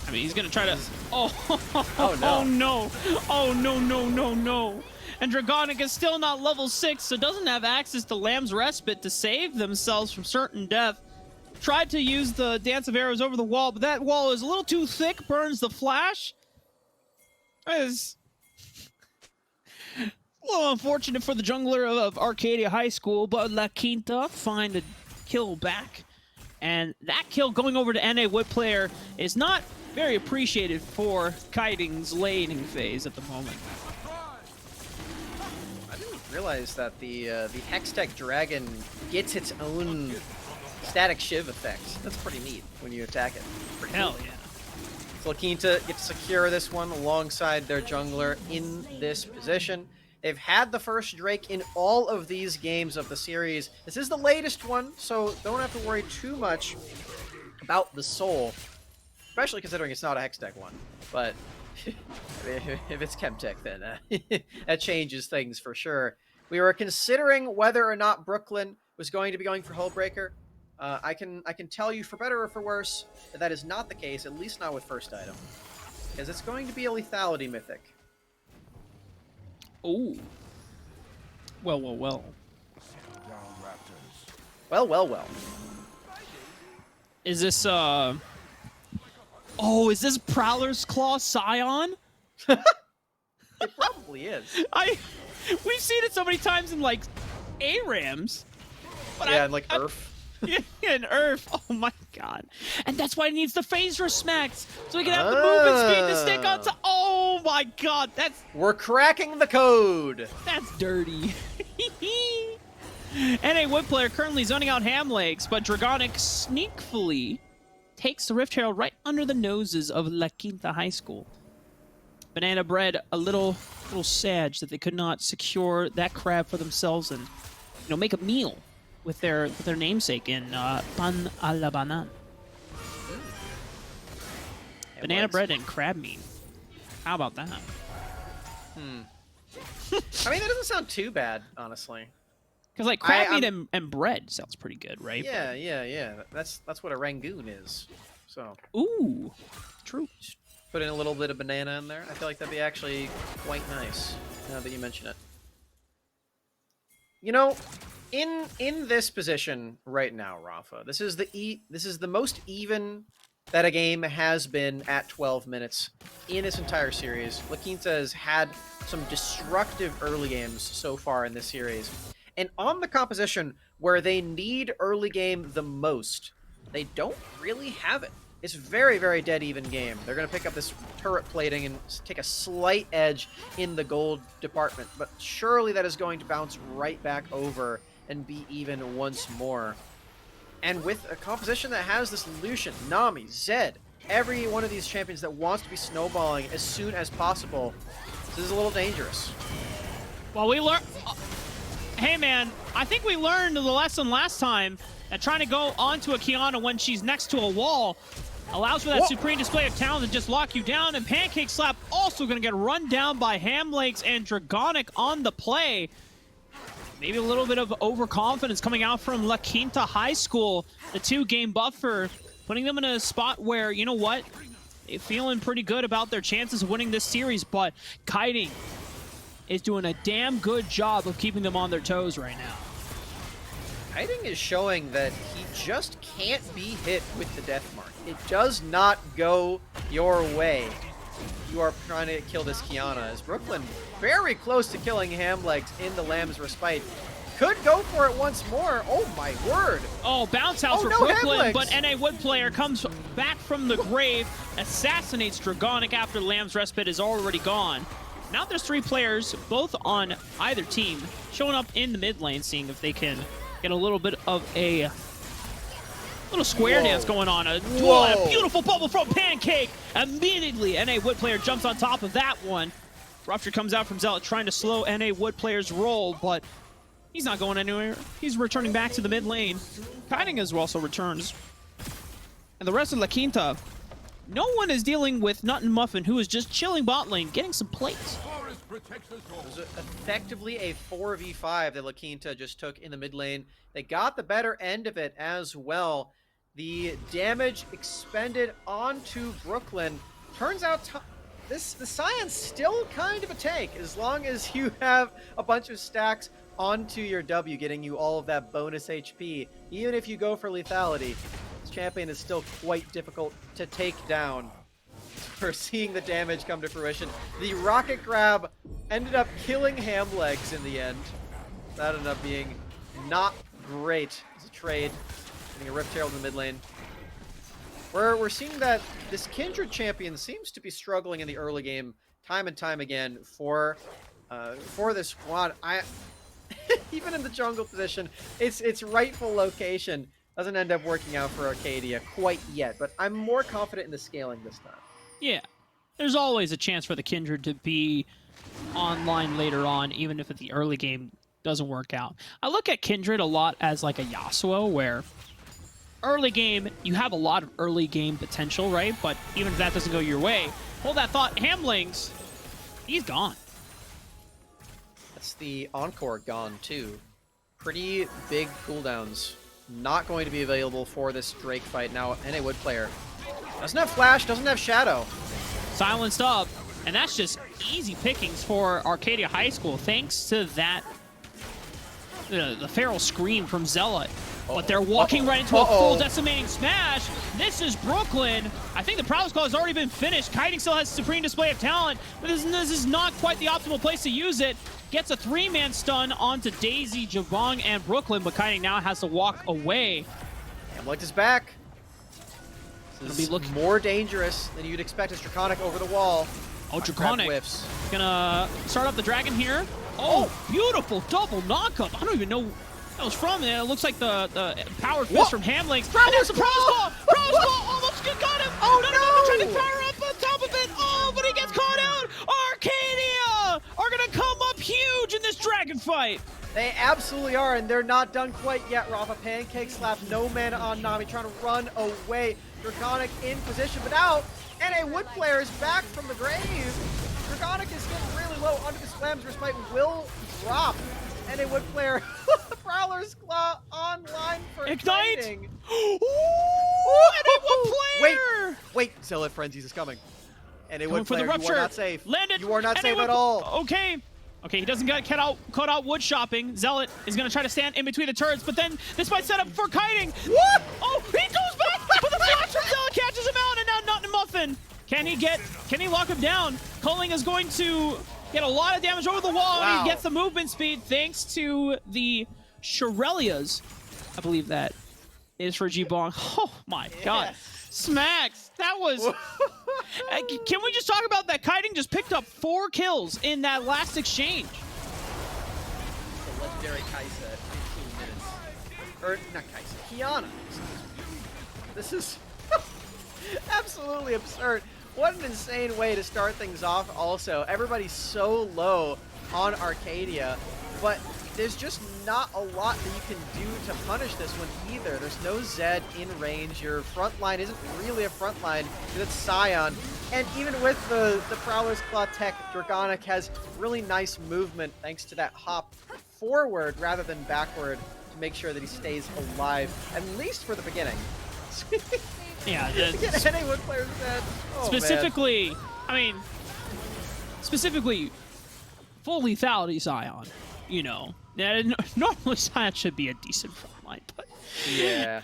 I mean, he's gonna try to. Oh
no.
Oh no! Oh no! And Dragonic is still not level 6, so doesn't have access to Lamb's Respite to save themselves from certain death. Tried to use the Dance of Arrows over the wall, but that wall is a little too thick, burns the flash. Is a little unfortunate for the jungler of Arcadia High School, but La Quinta find a kill back. And that kill going over to NA Wood player is not very appreciated for Kiting's laning phase at the moment.
I didn't realize that the Hextech Dragon gets its own static shiv effect. That's pretty neat when you attack it. Pretty
Hell
cool.
yeah.
So La Quinta gets to secure this one alongside their jungler in this position. They've had the first Drake in all of these games of the series. This is the latest one, so don't have to worry too much about the soul, especially considering it's not a Hextech one. But if it's Chemtech, then that changes things for sure. We were considering whether or not Brooklyn was going to be going for Hullbreaker. I can tell you for better or for worse that is not the case, at least not with first item, because it's going to be a lethality mythic.
Oh. Well.
Well.
Is this, Oh, is this Prowler's Claw Scion?
It probably is.
We've seen it so many times in, like, ARAMs.
Yeah, and, like, Earth.
Yeah, and Earth. Oh, my God. And that's why it needs the phase rush smacks, so we can have the movement speed to stick on to... Oh, my God.
We're cracking the code.
That's dirty. NA Wood player currently zoning out Hamlegs, but Dragonic sneakfully takes the Rift Herald right under the noses of La Quinta High School. Banana Bread a little sad that they could not secure that crab for themselves and, make a meal with their namesake in pan a la banane. Banana bread and crab meat. How about that?
I mean, that doesn't sound too bad, honestly.
Because like crab meat and bread sounds pretty good, right?
Yeah. That's what a Rangoon is. So.
Ooh, true.
Just put in a little bit of banana in there. I feel like that'd be actually quite nice. Now that you mention it. In this position right now, Rafa, this is the most even that a game has been at 12 minutes in this entire series. La Quinta has had some destructive early games so far in this series. And on the composition where they need early game the most, they don't really have it. it's very, very dead even game. They're going to pick up this turret plating and take a slight edge in the gold department, but surely that is going to bounce right back over and be even once more. And with a composition that has this Lucian, Nami, Zed, every one of these champions that wants to be snowballing as soon as possible, this is a little dangerous.
Well, we learned... Hey, man, I think we learned the lesson last time that trying to go onto a Qiyana when she's next to a wall allows for that supreme display of talent to just lock you down, and Pancake Slap also going to get run down by Hamlegs and Dragonic on the play. Maybe a little bit of overconfidence coming out from La Quinta High School, the 2-game buffer, putting them in a spot where, you know what, they're feeling pretty good about their chances of winning this series, but Kiting is doing a damn good job of keeping them on their toes right now.
Kiting is showing that he just can't be hit with the death mark. It does not go your way. You are trying to kill this Qiyana, as Brooklyn very close to killing Hamlegs in the Lamb's Respite. Could go for it once more. Oh my word.
Oh, bounce house for
no,
Brooklyn,
Hamlegs.
but NA Wood player comes back from the grave, assassinates Dragonic after Lamb's Respite is already gone. Now there's 3 players, both on either team, showing up in the mid lane, seeing if they can get a little bit of a little square dance going on. A beautiful bubble from Pancake. Immediately, NA Wood player jumps on top of that one. Rupture comes out from Zealot trying to slow NA Wood player's roll, but he's not going anywhere. He's returning back to the mid lane. Kiting as well also returns. And the rest of La Quinta, no one is dealing with Nut and Muffin, who is just chilling bot lane, getting some plates.
It was effectively a 4v5 that La Quinta just took in the mid lane. They got the better end of it as well. The damage expended onto Brooklyn. Turns out the Scion's still kind of a tank, as long as you have a bunch of stacks onto your W, getting you all of that bonus HP. Even if you go for lethality, this champion is still quite difficult to take down. We're seeing the damage come to fruition. The rocket grab ended up killing Hamlegs in the end. That ended up being not great as a trade. Getting a Rift Herald in the mid lane. We're seeing that this Kindred champion seems to be struggling in the early game time and time again for this squad. Even in the jungle position, its rightful location doesn't end up working out for Arcadia quite yet, but I'm more confident in the scaling this time.
Yeah, there's always a chance for the Kindred to be online later on, even if the early game doesn't work out. I look at Kindred a lot as like a Yasuo, where early game, you have a lot of early game potential, right? But even if that doesn't go your way, hold that thought, Hamlings, he's gone.
That's the Encore gone too. Pretty big cooldowns. Not going to be available for this Drake fight. Now, NA Wood player doesn't have Flash, doesn't have Shadow.
Silenced up, and that's just easy pickings for Arcadia High School, thanks to that, the Feral Scream from Zealot. But they're walking right into a full decimating smash. This is Brooklyn. I think the Prowess Claw has already been finished. Kiting still has supreme display of talent, but this is not quite the optimal place to use it. Gets a 3-man stun onto Daisy, Jabong, and Brooklyn, but Kiting now has to walk away.
Hamlet is back. This is looking more dangerous than you'd expect as Draconic over the wall.
Oh, Draconic gonna start up the dragon here. Oh, beautiful double knockup. I don't even know that was from it. It looks like the power fist from Hamlings. And there's the Prowess Claw! Prowess Claw almost got him!
Oh,
no! Trying to fire up on top of it! Oh, but he gets caught out! Arcadia are gonna come up huge in this dragon fight!
They absolutely are, and they're not done quite yet, Rafa. Pancake Slap, no mana on Nami, trying to run away. Draconic in position, but now NA Wood player is back from the grave. Draconic is getting really low under the Lamb's Respite, will drop. NA Wood player, Prowler's Claw online for
Ignite!
Igniting.
Ooh, NA Wood player!
Wait, Zealot Frenzies is coming. NA Wood
for the
player, you
rupture.
are not safe.
Landed.
You are not
NA
safe
Wood,
at all.
Okay, he doesn't get caught out wood shopping. Zealot is going to try to stand in between the turrets, but then this might set up for Kiting. What? Oh, he goes back, but the flash from Zealot catches him out, and now Nut and Muffin. Can he lock him down? Culling is going to get a lot of damage over the wall, and he gets the movement speed thanks to the Shirelias. I believe that is for G-Bong. Oh my god. Smacks, that was... Can we just talk about that? Kiting just picked up 4 kills in that last exchange.
The legendary Kaisa at 15 minutes. Or, not Kaisa, Kiana. This is absolutely absurd. What an insane way to start things off also. Everybody's so low on Arcadia, but there's just not a lot that you can do to punish this one either. There's no Zed in range. Your front line isn't really a front line. It's Scion. And even with the Prowler's Claw tech, Dragonic has really nice movement thanks to that hop forward rather than backward to make sure that he stays alive, at least for the beginning.
Yeah,
Get anyone players dead. Oh,
specifically,
man.
I mean, specifically, full lethality Scion. You know, normally Scion should be a decent front line, but
yeah.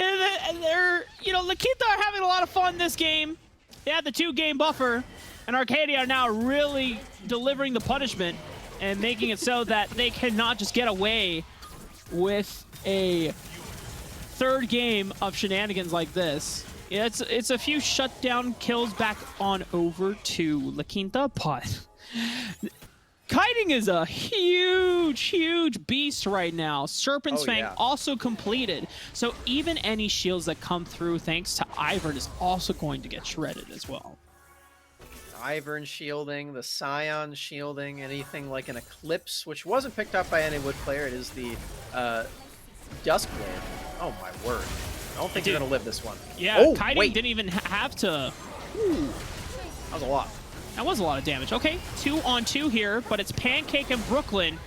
And they're, you know, Lakita are having a lot of fun this game. They had the 2-game buffer, and Arcadia are now really delivering the punishment and making it so that they cannot just get away with a 3rd game of shenanigans like this. Yeah, it's a few shutdown kills back on over to La Quinta, but Kiting is a huge beast right now. Serpent's Fang also completed, so even any shields that come through thanks to Ivern is also going to get shredded as well.
Ivern shielding, the Scion shielding, anything like an Eclipse, which wasn't picked up by any Wood player. It is the Duskblade. Oh my word. I don't think you're going to live this one.
Yeah, Kiting didn't even have to...
Ooh. That was a lot.
That was a lot of damage. Okay, 2-on-2 here, but it's Pancake and Brooklyn,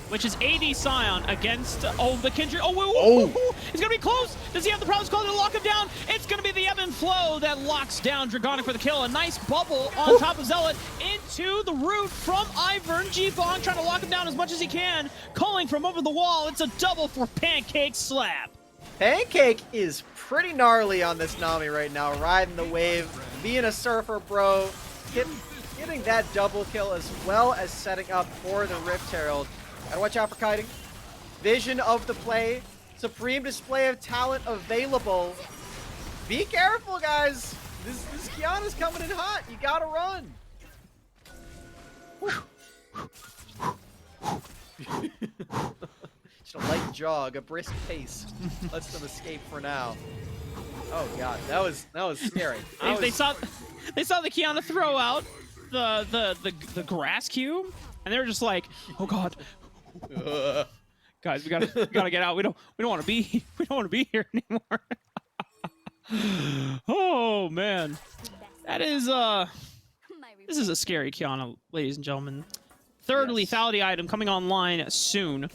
which is AD Scion against... the Kindred. It's going to be close. Does he have the Prowler's Claw to lock him down? It's going to be the Ebb and Flow that locks down Dragonic for the kill. A nice bubble on top of Zealot into the root from Ivern. G-Bong trying to lock him down as much as he can. Calling from over the wall. It's a double for Pancake Slap.
Pancake is pretty gnarly on this Nami right now, riding the wave, being a surfer, bro. Getting that double kill as well as setting up for the Rift Herald. Gotta watch out for Kiting. Vision of the play. Supreme display of talent available. Be careful, guys. This Kiana's coming in hot. You gotta run. Just a light jog, a brisk pace. Lets them escape for now. Oh god, that was scary.
They saw the Kiana throw out the grass cube, and they were just like, oh god, guys, we gotta get out. We don't want to be here anymore. Oh man, that is this is a scary Kiana, ladies and gentlemen. 3rd lethality item coming online soon.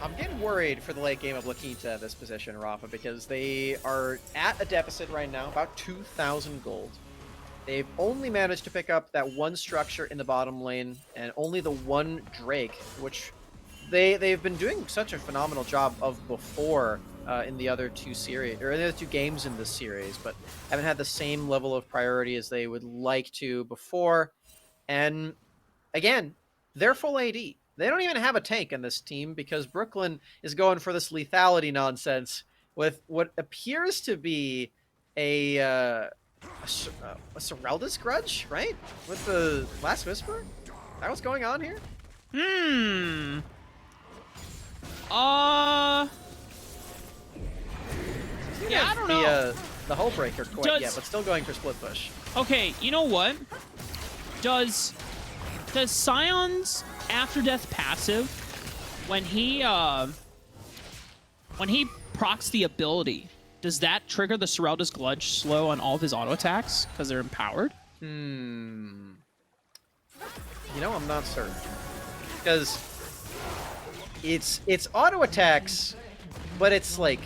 I'm getting worried for the late game of La Quinta at this position, Rafa, because they are at a deficit right now, about 2,000 gold. They've only managed to pick up that one structure in the bottom lane and only the one Drake, which they've been doing such a phenomenal job of before in the other 2 series, or in the other 2 games in this series, but haven't had the same level of priority as they would like to before. And again, they're full AD. They don't even have a tank in this team because Brooklyn is going for this lethality nonsense with what appears to be a Serelda's Grudge, right? With the Last Whisper? Is that what's going on here?
Yeah, I don't know.
The Hull Breaker quite yet, but still going for Split Push.
Okay, you know what? Does Scion's After Death passive, when he procs the ability, does that trigger the Serelda's Gludge slow on all of his auto attacks because they're empowered?
You know, I'm not certain. Because it's auto attacks, but it's like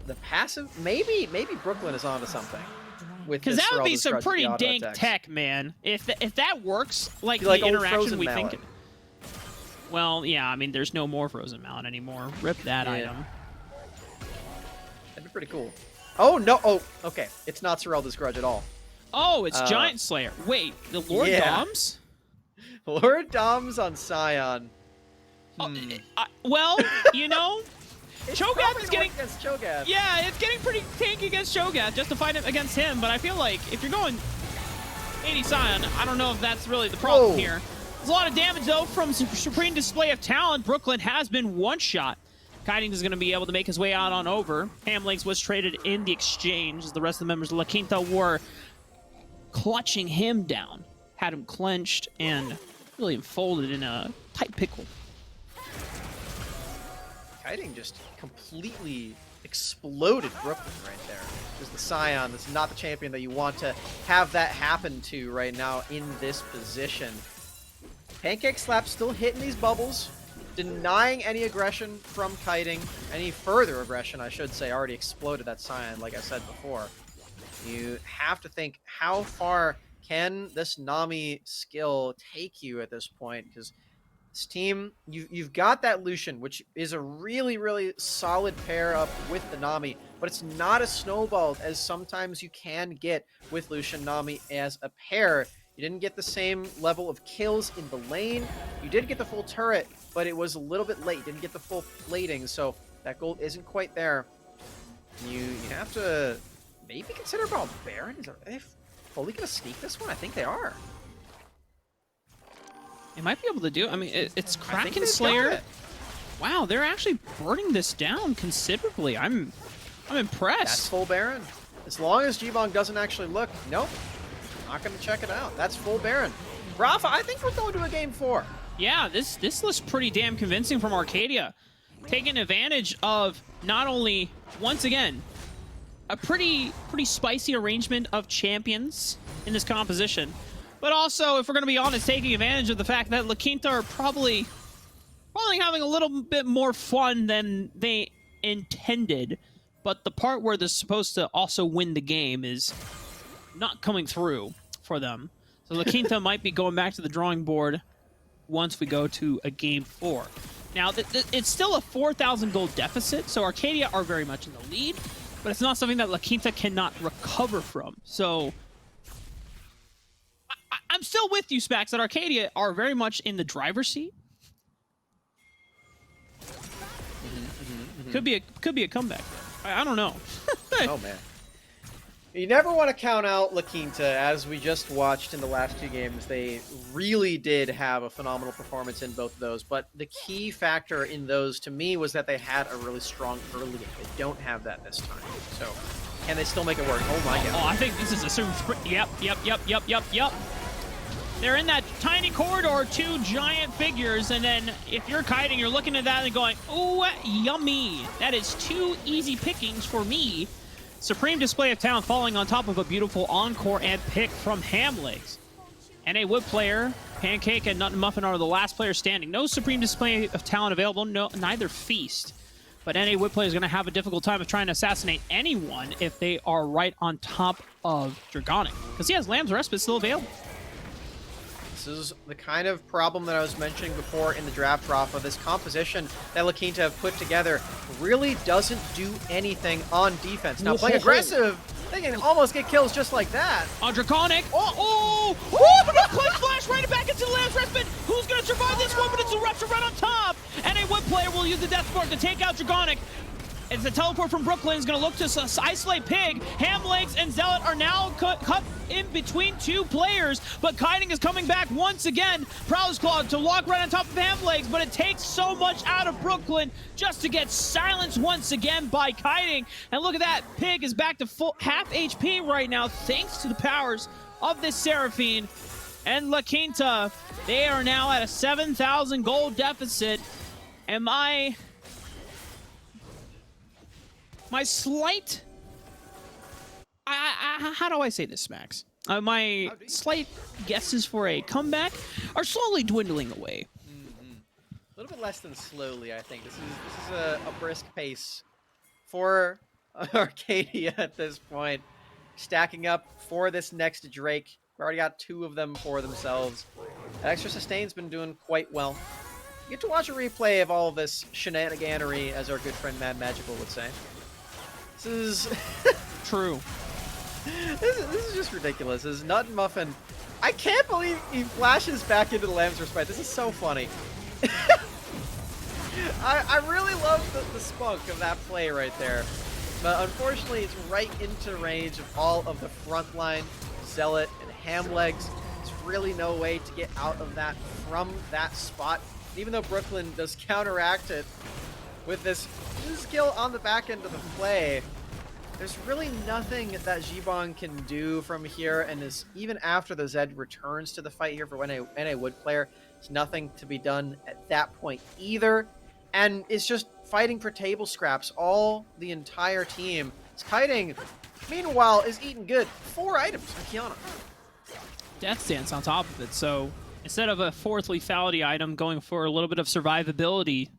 the passive. Maybe Brooklyn is onto something.
Because that would be some pretty dank tech, man. If that works, like the interaction we think. Well, yeah, I mean, there's no more Frozen Mallet anymore. Rip that item.
That'd be pretty cool. Oh, no. Oh, okay. It's not Serelda's Grudge at all.
Oh, it's Giant Slayer. Wait, the Lord Doms?
Lord Doms on Scion.
Well, you know, Cho'Gath is getting
against Cho'Gath.
Yeah, it's getting pretty tanky against Cho'Gath just to fight it against him. But I feel like if you're going 80 Scion, I don't know if that's really the problem here. There's a lot of damage though from Supreme Display of Talent. Brooklyn has been one-shot. Kiting is going to be able to make his way out on over. Hamlegs was traded in the exchange as the rest of the members of La Quinta were clutching him down. Had him clenched and really folded in a tight pickle.
Kiting just completely exploded Brooklyn right there. There's the Scion. This is not the champion that you want to have that happen to right now in this position. Pancake Slap still hitting these bubbles, denying any aggression from Kiting. Any further aggression, I should say, already exploded that Scion, like I said before. You have to think, how far can this Nami skill take you at this point? Because this team, you've got that Lucian, which is a really, really solid pair up with the Nami, but it's not as snowballed as sometimes you can get with Lucian Nami as a pair. You didn't get the same level of kills in the lane. You did get the full turret, but it was a little bit late. Didn't get the full plating, so that gold isn't quite there. You have to maybe consider about Baron. Are they fully going to sneak this one? I think they are.
They might be able to do it. I mean, it's Kraken Slayer. Wow, they're actually burning this down considerably. I'm impressed.
That's full Baron. As long as G-Bong doesn't actually look, nope, not going to check it out. That's full Baron. Rafa, I think we're going to a game 4.
Yeah, this looks pretty damn convincing from Arcadia. Taking advantage of not only, once again, a pretty spicy arrangement of champions in this composition, but also, if we're going to be honest, taking advantage of the fact that La Quinta are probably having a little bit more fun than they intended, but the part where they're supposed to also win the game is not coming through for them. So La Quinta might be going back to the drawing board once we go to a game 4. Now, it's still a 4,000 gold deficit, so Arcadia are very much in the lead, but it's not something that La Quinta cannot recover from. So I'm still with you, Spax, that Arcadia are very much in the driver's seat. Could be a comeback. I don't know.
Oh man. You never want to count out La Quinta, as we just watched in the last 2 games. They really did have a phenomenal performance in both of those, but the key factor in those, to me, was that they had a really strong early game. They don't have that this time. So, can they still make it work? Oh my god.
Oh, I think this is assumed sprint. Yep. They're in that tiny corridor, 2 giant figures, and then if you're Kiting, you're looking at that and going, oh, yummy. That is 2 easy pickings for me. Supreme Display of Talent falling on top of a beautiful encore and pick from Hamlegs. NA Wood player, Pancake, and Nut and Muffin are the last players standing. No Supreme Display of Talent available, neither Feast. But NA Wood player is going to have a difficult time of trying to assassinate anyone if they are right on top of Dragonic. Because he has Lamb's Respite still available.
This is the kind of problem that I was mentioning before in the draft, Rafa. This composition that La Quinta have put together really doesn't do anything on defense. Now, playing aggressive, they can almost get kills just like that.
On Draconic. Oh, but a quick flash right back into the Lamb's Respite. Who's going to survive this one? But it's a Rupture right on top. And a Wood player will use the Death Sport to take out Dragonic. It's a teleport from Brooklyn. Is going to look to isolate Pig. Hamlegs and Zealot are now cut in between 2 players, but Kiting is coming back once again. Prowler's Claw to walk right on top of Hamlegs, but it takes so much out of Brooklyn just to get silenced once again by Kiting. And look at that. Pig is back to full half HP right now, thanks to the powers of this Seraphine. And La Quinta, they are now at a 7,000 gold deficit. And my slight... how do I say this, Max? My slight guesses for a comeback are slowly dwindling away.
A little bit less than slowly, I think. This is a brisk pace for Arcadia at this point. Stacking up for this next Drake. We've already got 2 of them for themselves. Extra Sustain's been doing quite well. You get to watch a replay of all of this shenaniganery, as our good friend Mad Magical would say. This is...
True.
This is just ridiculous. This is Nut and Muffin. I can't believe he flashes back into the Lamb's Respite. This is so funny. I really love the spunk of that play right there. But unfortunately, it's right into range of all of the front line, Zealot, and Hamlegs. There's really no way to get out of that from that spot. And even though Brooklyn does counteract it with this skill on the back end of the play, there's really nothing that Zhibong can do from here, and is even after the Zed returns to the fight here for NA Wood player, there's nothing to be done at that point either. And it's just fighting for table scraps all the entire team. It's kiting, meanwhile, is eating good. 4 items from Kiana.
Death Stance on top of it, so instead of a 4th lethality item, going for a little bit of survivability,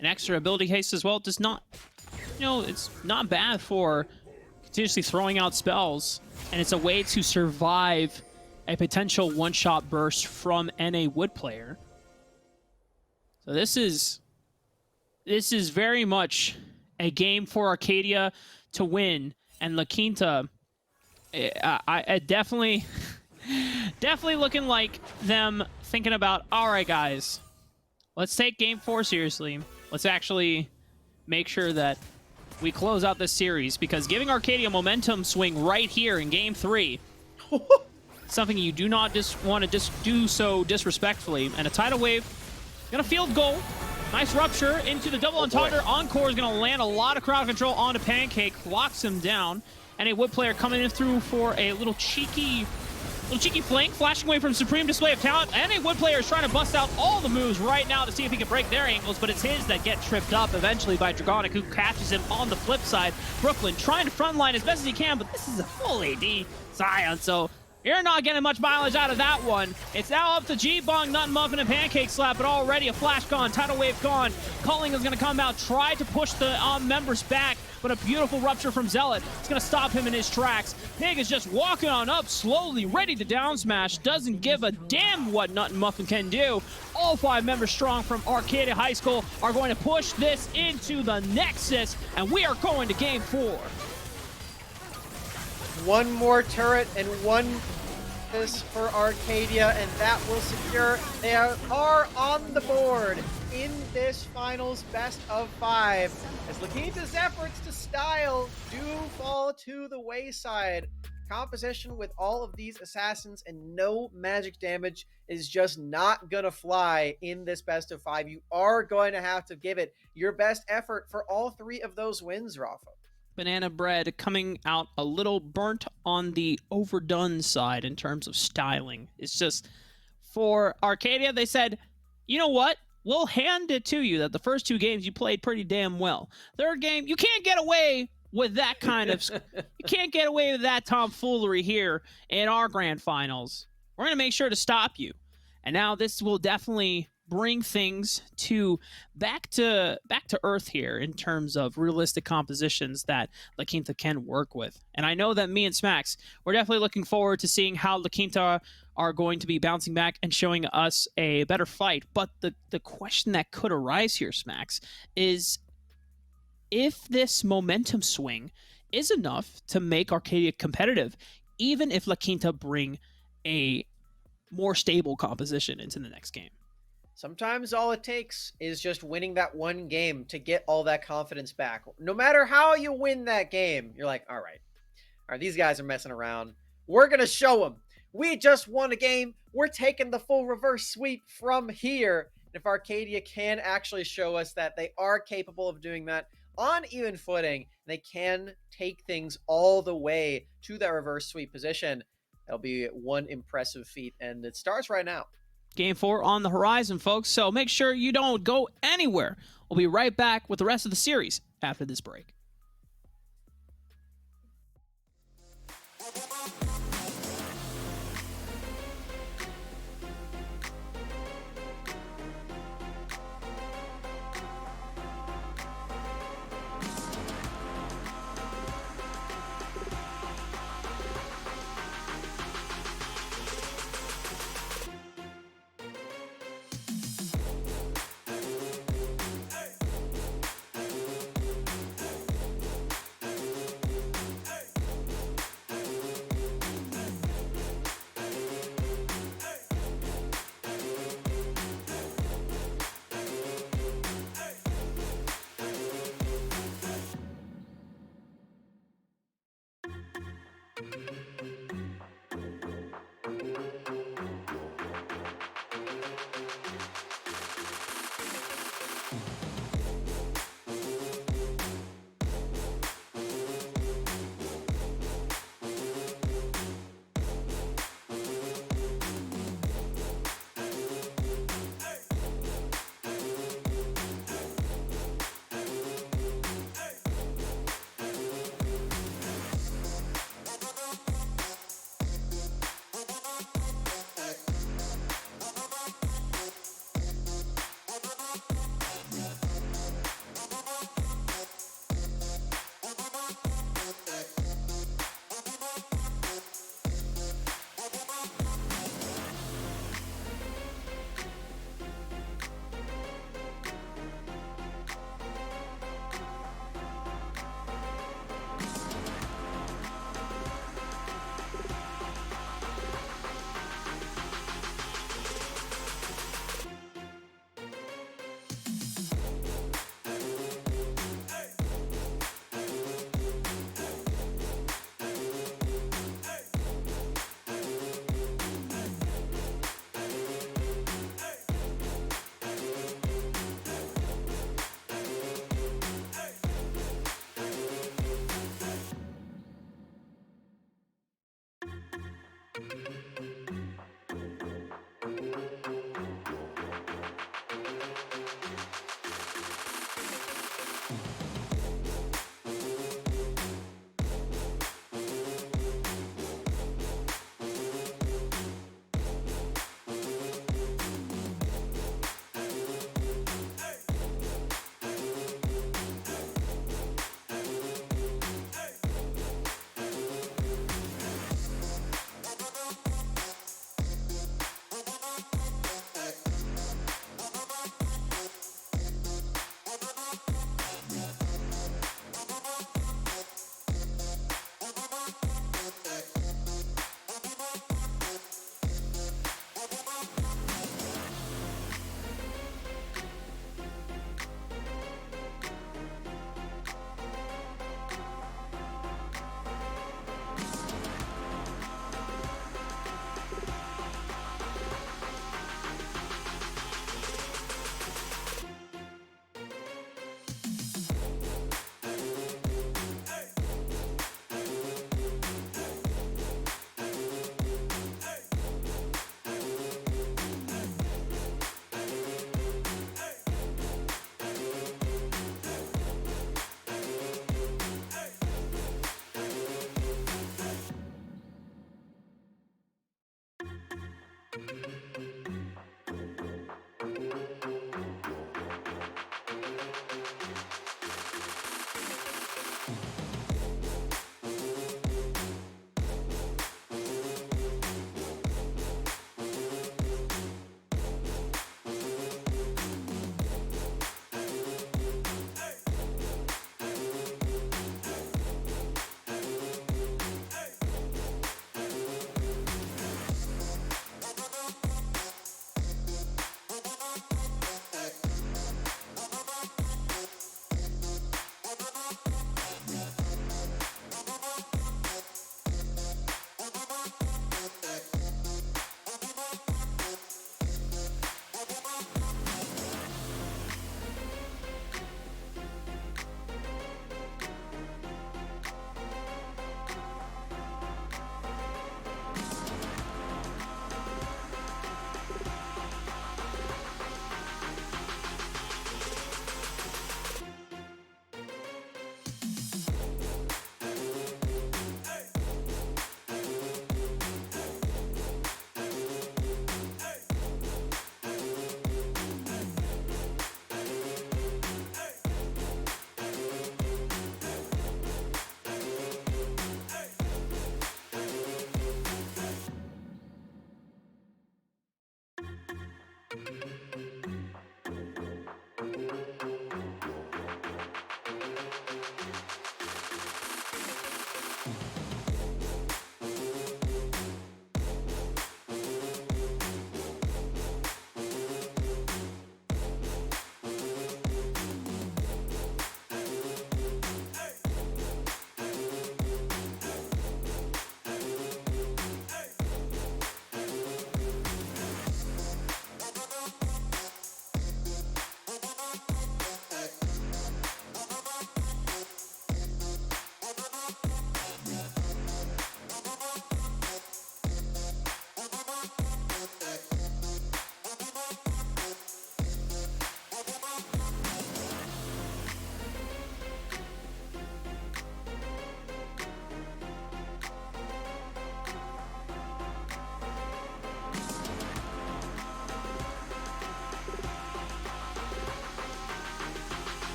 an extra ability haste as well, does not, you know, it's not bad for continuously throwing out spells, and it's a way to survive a potential one-shot burst from NA Wood player. So this is very much a game for Arcadia to win, and La Quinta, I definitely looking like them thinking about, all right, guys, let's take Game 4 seriously. Let's actually make sure that we close out this series, because giving Arcadia momentum swing right here in Game 3, something you do not want to do so disrespectfully. And a tidal wave, gonna field goal. Nice rupture into the double entendre. Encore is gonna land a lot of crowd control onto Pancake, locks him down. And a Wood player coming in through for a little cheeky flank, flashing away from Supreme display of talent. And a Wood player is trying to bust out all the moves right now to see if he can break their angles, but it's his that get tripped up eventually by Dragonic, who catches him on the flip side. Brooklyn trying to frontline as best as he can, but this is a full AD Zion, so you're not getting much mileage out of that one. It's now up to G-Bong, Nut Muffin, and Pancake Slap, but already a flash gone, tidal wave gone. Culling is going to come out, try to push the members back, but a beautiful rupture from Zealot. It's going to stop him in his tracks. Pig is just walking on up slowly, ready to down smash. Doesn't give a damn what Nut and Muffin can do. All 5 members strong from Arcadia High School are going to push this into the Nexus, and we are going to Game 4.
One more turret and one this for Arcadia, and that will secure. They are on the board in this finals best of 5, as La Quinta's efforts to style do fall to the wayside. Composition with all of these assassins and no magic damage is just not gonna fly in this best of 5. You are going to have to give it your best effort for all 3 of those wins, Rafa.
Banana Bread coming out a little burnt on the overdone side in terms of styling. It's just, for Arcadia, they said, you know what? We'll hand it to you that the first 2 games you played pretty damn well. Third game, you can't get away with that kind of... you can't get away with that tomfoolery here in our grand finals. We're going to make sure to stop you. And now this will definitely bring things to back to earth here in terms of realistic compositions that La Quinta can work with. And I know that me and Smacks, we're definitely looking forward to seeing how La Quinta are going to be bouncing back and showing us a better fight. But the question that could arise here, Smacks, is if this momentum swing is enough to make Arcadia competitive, even if La Quinta bring a more stable composition into the next game.
Sometimes all it takes is just winning that one game to get all that confidence back. No matter how you win that game, you're like, all right, these guys are messing around. We're going to show them. We just won a game. We're taking the full reverse sweep from here. And if Arcadia can actually show us that they are capable of doing that on even footing, they can take things all the way to that reverse sweep position, that'll be one impressive feat. And it starts right now.
Game 4 on the horizon, folks, so make sure you don't go anywhere. We'll be right back with the rest of the series after this break.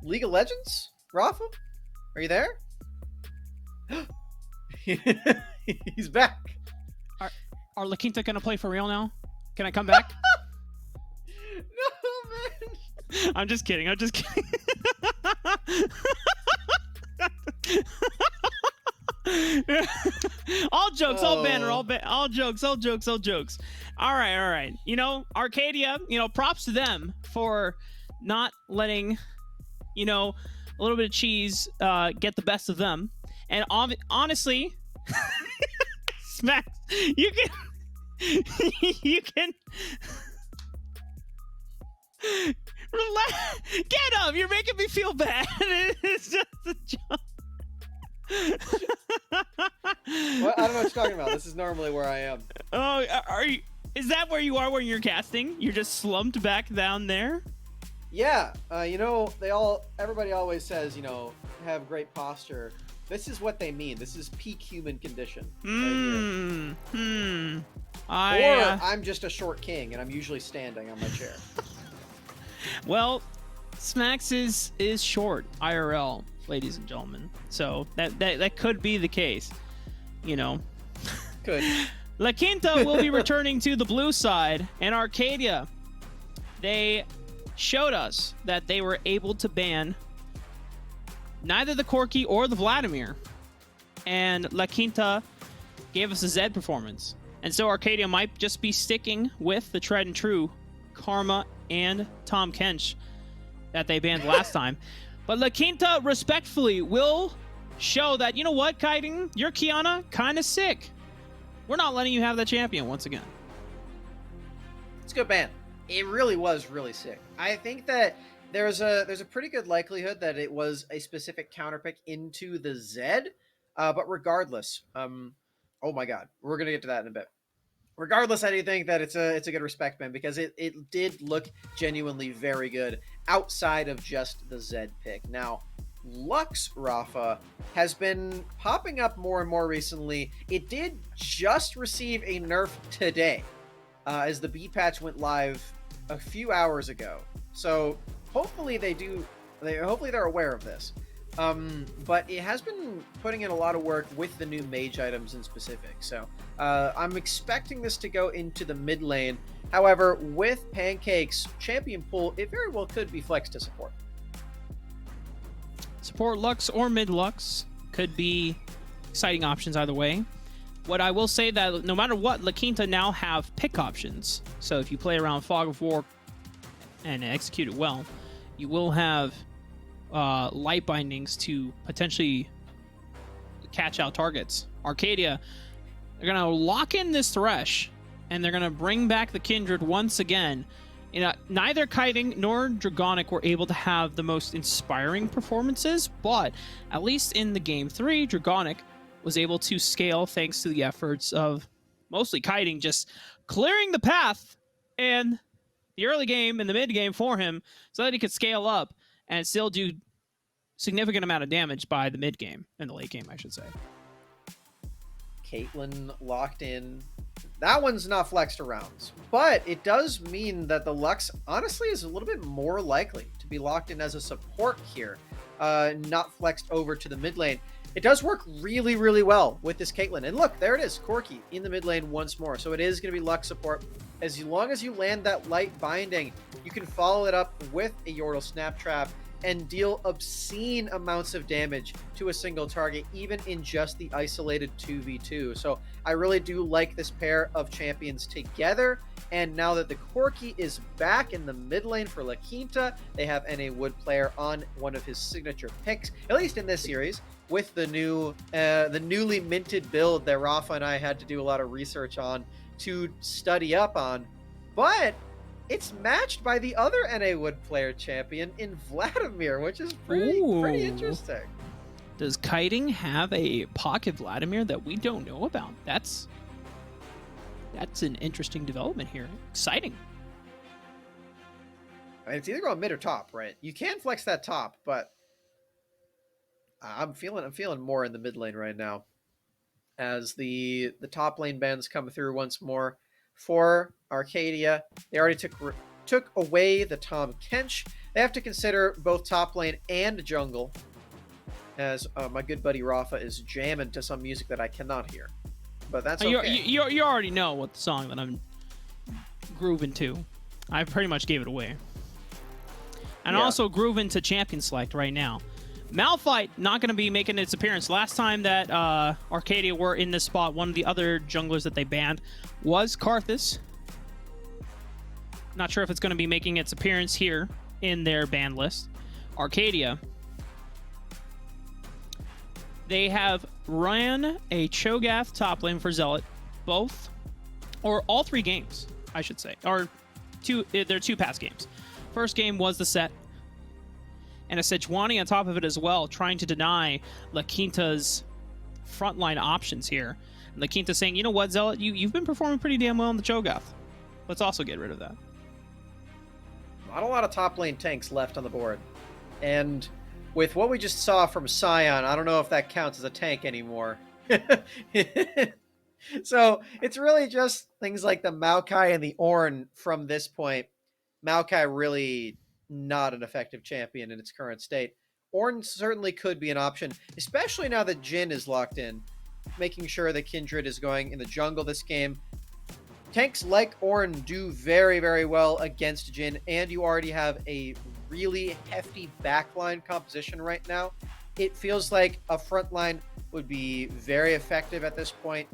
League of Legends? Rafa? Are you there? He's back.
Are La Quinta gonna play for real now? Can I come back?
No, man.
I'm just kidding. I'm just kidding. All jokes, all banner, all jokes. All right. You know, Arcadia, you know, props to them for not letting, you know, a little bit of cheese get the best of them. And honestly, Smack, you can relax. Get up. You're making me feel bad. It's just a joke.
Well, I don't know what you're talking about. This is normally where I am.
Oh, are you? Is that where you are when you're casting? You're just slumped back down there?
Yeah. You know, everybody always says, you know, have great posture. This is what they mean. This is peak human condition. I'm just a short king, and I'm usually standing on my chair.
Well, Smax is short IRL, ladies and gentlemen. So that could be the case. You know.
Could.
La Quinta will be returning to the blue side, and Arcadia, they showed us that they were able to ban neither the Corki or the Vladimir, and La Quinta gave us a Zed performance. And so Arcadia might just be sticking with the tried and true Karma and Tom Kench that they banned last time. But La Quinta respectfully will show that, you know what, Kiting, your Kiana kind of sick. We're not letting you have that champion once again.
It's a good ban. It really was really sick. I think that there's a pretty good likelihood that it was a specific counterpick into the Zed. But regardless, oh my god, we're gonna get to that in a bit. Regardless, I do think that it's a good respect ban because it did look genuinely very good outside of just the Zed pick. Now, Lux Rafa has been popping up more and more recently. It did just receive a nerf today, as the B patch went live a few hours ago. So hopefully hopefully they're aware of this. But it has been putting in a lot of work with the new mage items in specific. So I'm expecting this to go into the mid lane. However, with Pancake's champion pool, it very well could be flexed to support.
Support Lux or mid Lux could be exciting options either way. What I will say that no matter what, La Quinta now have pick options. So if you play around Fog of War and execute it well, you will have light bindings to potentially catch out targets. Arcadia, they're going to lock in this Thresh, and they're going to bring back the Kindred once again. You know, neither Kiting nor Dragonic were able to have the most inspiring performances, but at least in the game 3, Dragonic was able to scale thanks to the efforts of mostly Kiting just clearing the path and the early game and the mid game for him so that he could scale up and still do significant amount of damage by the mid game and the late game, I should say.
Caitlyn locked in. That one's not flexed to rounds, but it does mean that the Lux honestly is a little bit more likely to be locked in as a support here, not flexed over to the mid lane. It does work really, really well with this Caitlyn. And look, there it is, Corki in the mid lane once more. So it is going to be Lux support. As long as you land that light binding, you can follow it up with a Yordle Snap Trap and deal obscene amounts of damage to a single target, even in just the isolated 2v2. So I really do like this pair of champions together. And now that the Corki is back in the mid lane for La Quinta, they have NA Wood player on one of his signature picks, at least in this series, with the newly minted build that Rafa and I had to do a lot of research on to study up on. But it's matched by the other NA Wood player champion in Vladimir, which is pretty interesting.
Does Kiting have a pocket Vladimir that we don't know about? That's an interesting development here. Exciting.
I mean, it's either going mid or top, right? You can flex that top, but I'm feeling more in the mid lane right now, as the top lane bans come through once more for Arcadia. They already took away the Tom Kench. they have to consider both top lane and jungle, as my good buddy Rafa is jamming to some music that I cannot hear. But that's okay.
You already know what the song that I'm grooving to. I pretty much gave it away. And also grooving to Champion Select right now. Malphite not going to be making its appearance. Last time that Arcadia were in this spot, one of the other junglers that they banned was Karthus. Not sure if it's going to be making its appearance here in their ban list. Arcadia, they have ran a Cho'Gath top lane for Zealot, both, or all 3 games, I should say, or they're 2 past games. First game was the set, and a Sejuani on top of it as well, trying to deny La Quinta's frontline options here. And La Quinta saying, you know what, Zealot, you've been performing pretty damn well in the Cho'Gath. Let's also get rid of that.
Not a lot of top lane tanks left on the board. And with what we just saw from Sion, I don't know if that counts as a tank anymore. So it's really just things like the Maokai and the Ornn from this point. Maokai really not an effective champion in its current state. Ornn certainly could be an option, especially now that Jhin is locked in, making sure that Kindred is going in the jungle this game. Tanks like Ornn do very, very well against Jhin, and you already have a really hefty backline composition right now. It feels like a frontline would be very effective at this point.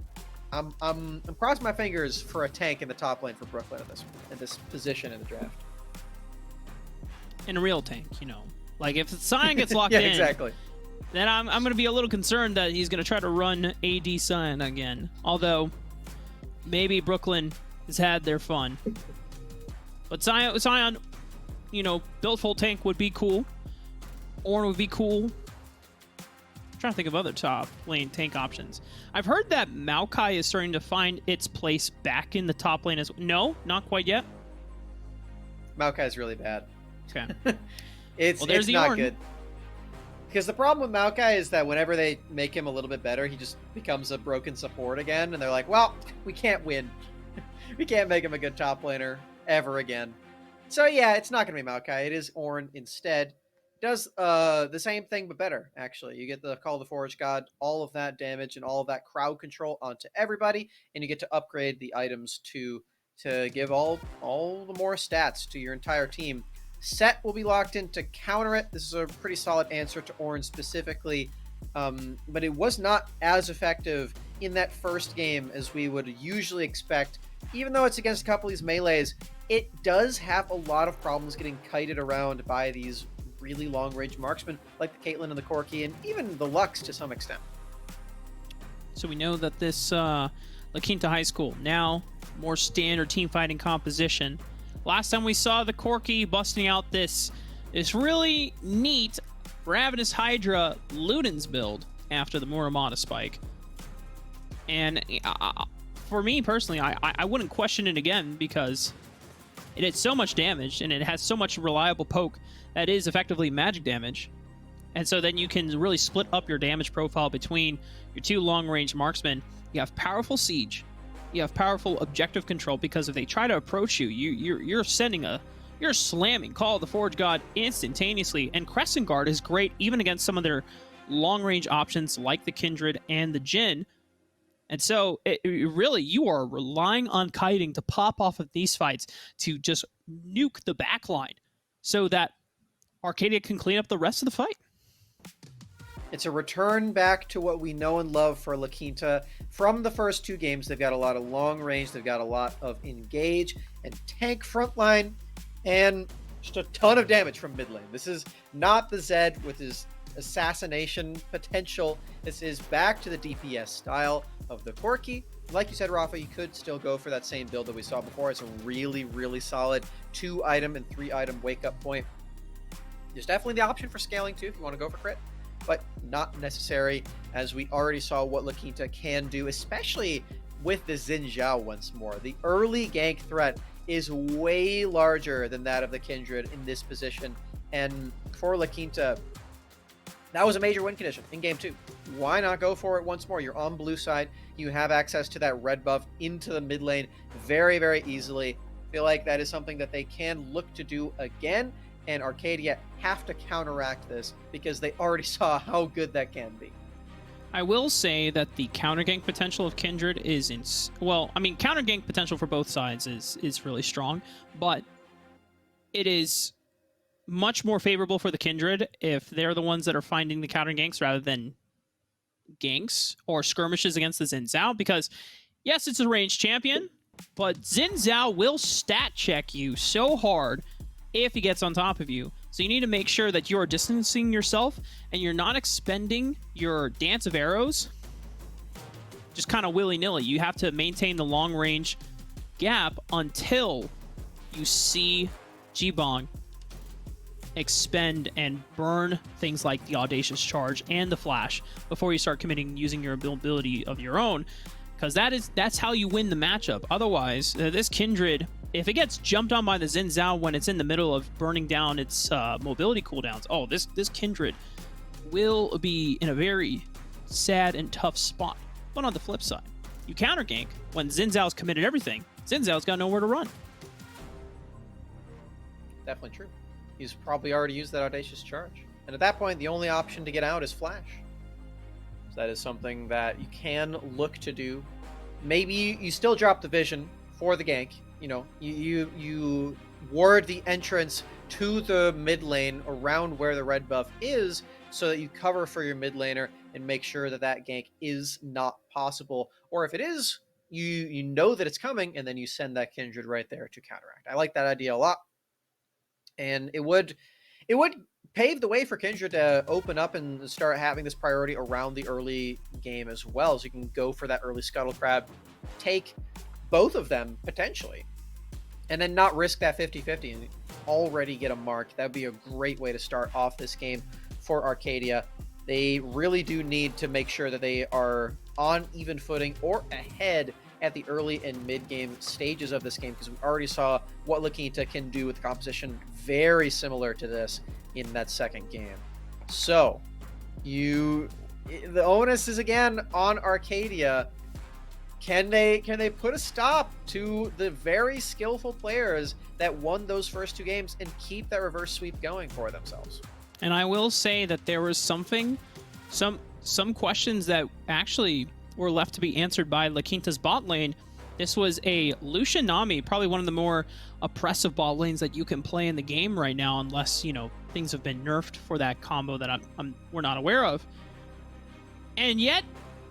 I'm crossing my fingers for a tank in the top lane for Brooklyn at this position in the draft.
In a real tank, you know. Like, if Sion gets locked in,
exactly.
Then I'm going to be a little concerned that he's going to try to run AD Sion again. Although, maybe Brooklyn has had their fun. But Sion, you know, built full tank would be cool. Ornn would be cool. I'm trying to think of other top lane tank options. I've heard that Maokai is starting to find its place back in the top lane as well. No, not quite yet.
Maokai is really bad.
Okay.
It's not
Ornn.
good. Because the problem with Maokai is that whenever they make him a little bit better, he just becomes a broken support again, and they're like, well, we can't win. We can't make him a good top laner ever again. So yeah, it's not going to be Maokai. It is Ornn instead. Does the same thing, but better, actually. You get the Call of the Forge God, all of that damage and all of that crowd control onto everybody, and you get to upgrade the items to give all the more stats to your entire team. Set will be locked in to counter it. This is a pretty solid answer to Ornn specifically, but it was not as effective in that first game as we would usually expect. Even though it's against a couple of these melees, it does have a lot of problems getting kited around by these really long-range marksmen like the Caitlyn and the Corki, and even the Lux to some extent.
So we know that this La Quinta High School, now more standard team fighting composition. Last time we saw the Corki busting out this really neat Ravenous Hydra Luden's build after the Muramata spike. And for me personally, I wouldn't question it again because it had so much damage and it has so much reliable poke that is effectively magic damage. And so then you can really split up your damage profile between your 2 long-range marksmen. You have powerful siege. You have powerful objective control, because if they try to approach you, you're slamming Call of the Forge God instantaneously. And Crescent Guard is great even against some of their long-range options like the Kindred and the Jhin. And so really, you are relying on kiting to pop off of these fights to just nuke the backline so that Arcadia can clean up the rest of the fight.
It's a return back to what we know and love for La Quinta. From the first 2 games, they've got a lot of long range, they've got a lot of engage and tank frontline, and just a ton of damage from mid lane. This is not the Zed with his assassination potential. This is back to the DPS style of the Corki. Like you said, Rafa, you could still go for that same build that we saw before. It's a really, really solid 2-item and 3-item wake-up point. There's definitely the option for scaling too if you want to go for crit, but not necessary, as we already saw what La Quinta can do, especially with the Xin Zhao once more. The early gank threat is way larger than that of the Kindred in this position, and for La Quinta, that was a major win condition in game 2. Why not go for it once more? You're on blue side, you have access to that red buff into the mid lane very, very easily. I feel like that is something that they can look to do again, and Arcadia have to counteract this because they already saw how good that can be.
I will say that the counter gank potential of Kindred is counter gank potential for both sides is really strong, but it is much more favorable for the Kindred if they're the ones that are finding the counter ganks rather than ganks or skirmishes against the Xin Zhao, because yes, it's a ranged champion, but Xin Zhao will stat check you so hard if he gets on top of you. So you need to make sure that you're distancing yourself and you're not expending your dance of arrows just kind of willy-nilly. You have to maintain the long-range gap until you see Jibong expend and burn things like the Audacious Charge and the Flash before you start committing using your ability of your own, because that's how you win the matchup. Otherwise, this Kindred, if it gets jumped on by the Xin Zhao when it's in the middle of burning down its mobility cooldowns, this Kindred will be in a very sad and tough spot. But on the flip side, you counter gank when Xin Zhao's committed everything. Xin Zhao's got nowhere to run.
Definitely true. He's probably already used that Audacious Charge. And at that point, the only option to get out is Flash. So that is something that you can look to do. Maybe you still drop the vision for the gank. You know, you ward the entrance to the mid lane around where the red buff is so that you cover for your mid laner and make sure that that gank is not possible. Or if it is, you know that it's coming, and then you send that Kindred right there to counteract. I like that idea a lot. And it would pave the way for Kindred to open up and start having this priority around the early game as well. So you can go for that early Scuttle Crab, take both of them potentially, and then not risk that 50-50 and already get a mark. That would be a great way to start off this game for Arcadia. They really do need to make sure that they are on even footing or ahead at the early and mid-game stages of this game, because we already saw what La Quinta can do with the composition very similar to this in that second game. So the onus is again on Arcadia. Can they put a stop to the very skillful players that won those first two games and keep that reverse sweep going for themselves?
And I will say that there was some questions that actually were left to be answered by La Quinta's bot lane. This was a Lucian Nami, probably one of the more oppressive bot lanes that you can play in the game right now, unless, you know, things have been nerfed for that combo that we're not aware of. And yet,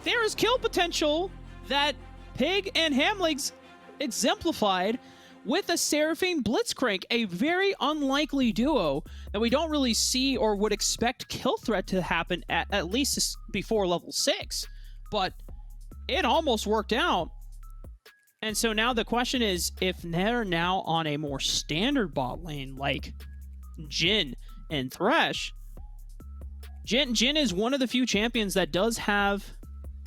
there is kill potential that Pig and Hamlegs exemplified with a Seraphine Blitzcrank, a very unlikely duo that we don't really see or would expect kill threat to happen at least before level 6. But it almost worked out. And so now the question is, if they're now on a more standard bot lane like Jhin and Thresh, Jhin is one of the few champions that does have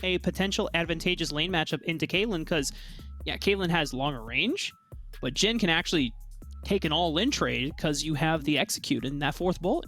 a potential advantageous lane matchup into Caitlyn, because, yeah, Caitlyn has longer range, but Jhin can actually take an all-in trade because you have the execute in that fourth bullet.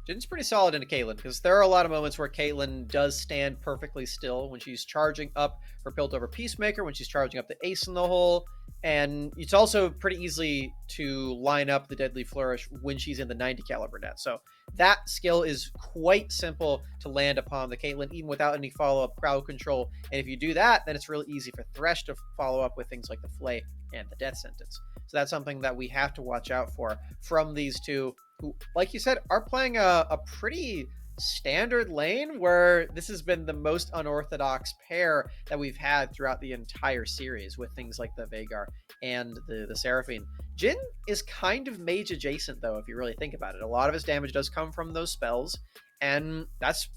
Jin's pretty solid into Caitlyn, because there are a lot of moments where Caitlyn does stand perfectly still when she's charging up her Piltover Peacemaker, when she's charging up the Ace in the Hole, and it's also pretty easy to line up the Deadly Flourish when she's in the 90 caliber net. So that skill is quite simple to land upon the Caitlyn, even without any follow-up crowd control. And if you do that, then it's really easy for Thresh to follow up with things like the Flay and the Death Sentence. So that's something that we have to watch out for from these two, who, like you said, are playing a pretty standard lane, where this has been the most unorthodox pair that we've had throughout the entire series, with things like the Veigar and the Seraphine. Jhin is kind of mage adjacent, though, if you really think about it. A lot of his damage does come from those spells, and that's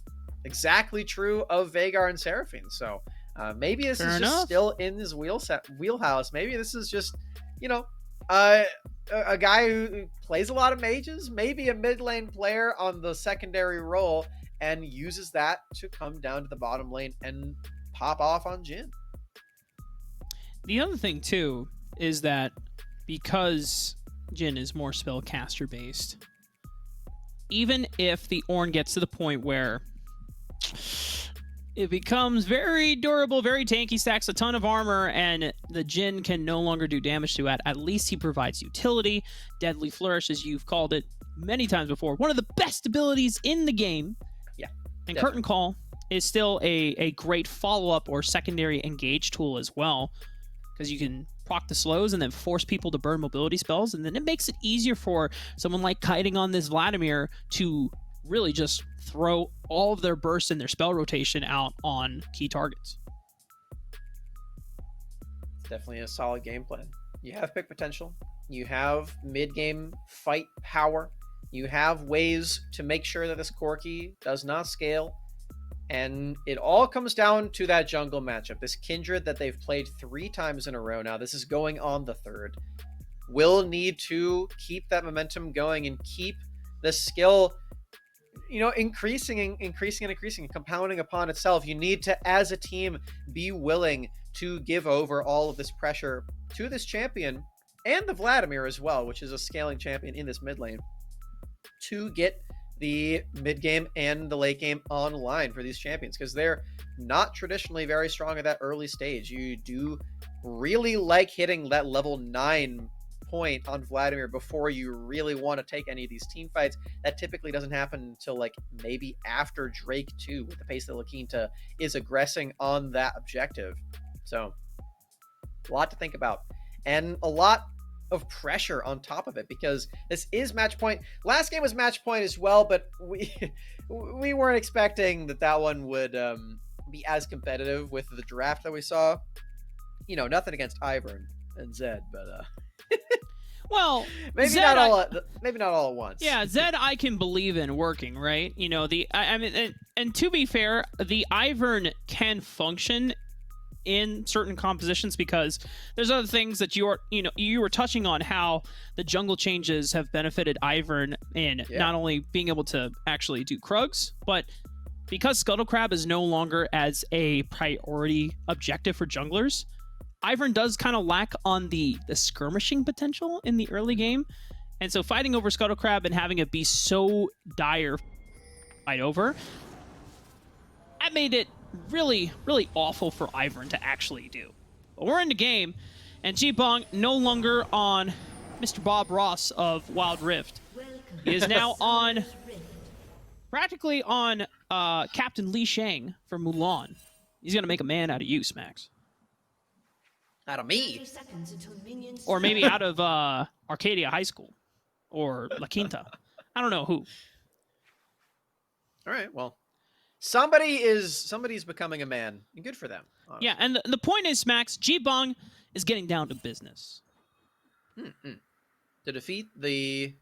exactly true of Veigar and Seraphine. So maybe this is just still in his wheelhouse. Maybe this is just, you know, a guy who plays a lot of mages, maybe a mid lane player on the secondary role, and uses that to come down to the bottom lane and pop off on Jhin.
The other thing too is that because Jhin is more spellcaster based, even if the Ornn gets to the point where It becomes very durable, very tanky, stacks a ton of armor, and the Jhin can no longer do damage to it. At least he provides utility. Deadly Flourish, as you've called it many times before, one of the best abilities in the game.
Yeah.
And
definitely.
Curtain Call is still a great follow-up or secondary engage tool as well, because you can proc the slows and then force people to burn mobility spells, and then it makes it easier for someone like kiting on this Vladimir to really just throw all of their bursts and their spell rotation out on key targets.
It's definitely a solid game plan. You have pick potential. You have mid-game fight power. You have ways to make sure that this Corki does not scale. And it all comes down to that jungle matchup. This Kindred that they've played 3 times in a row now. This is going on the 3rd. Will need to keep that momentum going and keep the skill, you know, increasing and compounding upon itself. You need to, as a team, be willing to give over all of this pressure to this champion and the Vladimir as well, which is a scaling champion in this mid lane, to get the mid game and the late game online for these champions, because they're not traditionally very strong at that early stage. You do really like hitting that level 9 point on Vladimir before you really want to take any of these team fights. That typically doesn't happen until like maybe after Drake 2, with the pace that La Quinta is aggressing on that objective. So a lot to think about, and a lot of pressure on top of it, because this is match point. Last game was match point as well, but we weren't expecting that one would be as competitive with the draft that we saw. You know, nothing against Ivern and Zed, but
well,
maybe
Zed,
not all at once.
Yeah, Zed I can believe in working, right? You know, I mean, and to be fair, the Ivern can function in certain compositions, because there's other things that you were touching on, how the jungle changes have benefited Ivern in not only being able to actually do Krugs, but because Scuttle Crab is no longer as a priority objective for junglers, Ivern does kind of lack on the skirmishing potential in the early game. And so fighting over Scuttle Crab and having it be so dire fight over, that made it really, really awful for Ivern to actually do. But we're in the game, and Jibong no longer on Mr. Bob Ross of Wild Rift. He is now on, practically on Captain Li Shang for Mulan. He's going to make a man out of you, Smax.
Out of me.
Or maybe out of Arcadia High School. Or La Quinta. I don't know who.
All right, well, somebody's becoming a man, and good for them. Honestly.
Yeah, and the point is, Max, Jibong is getting down to business.
To defeat the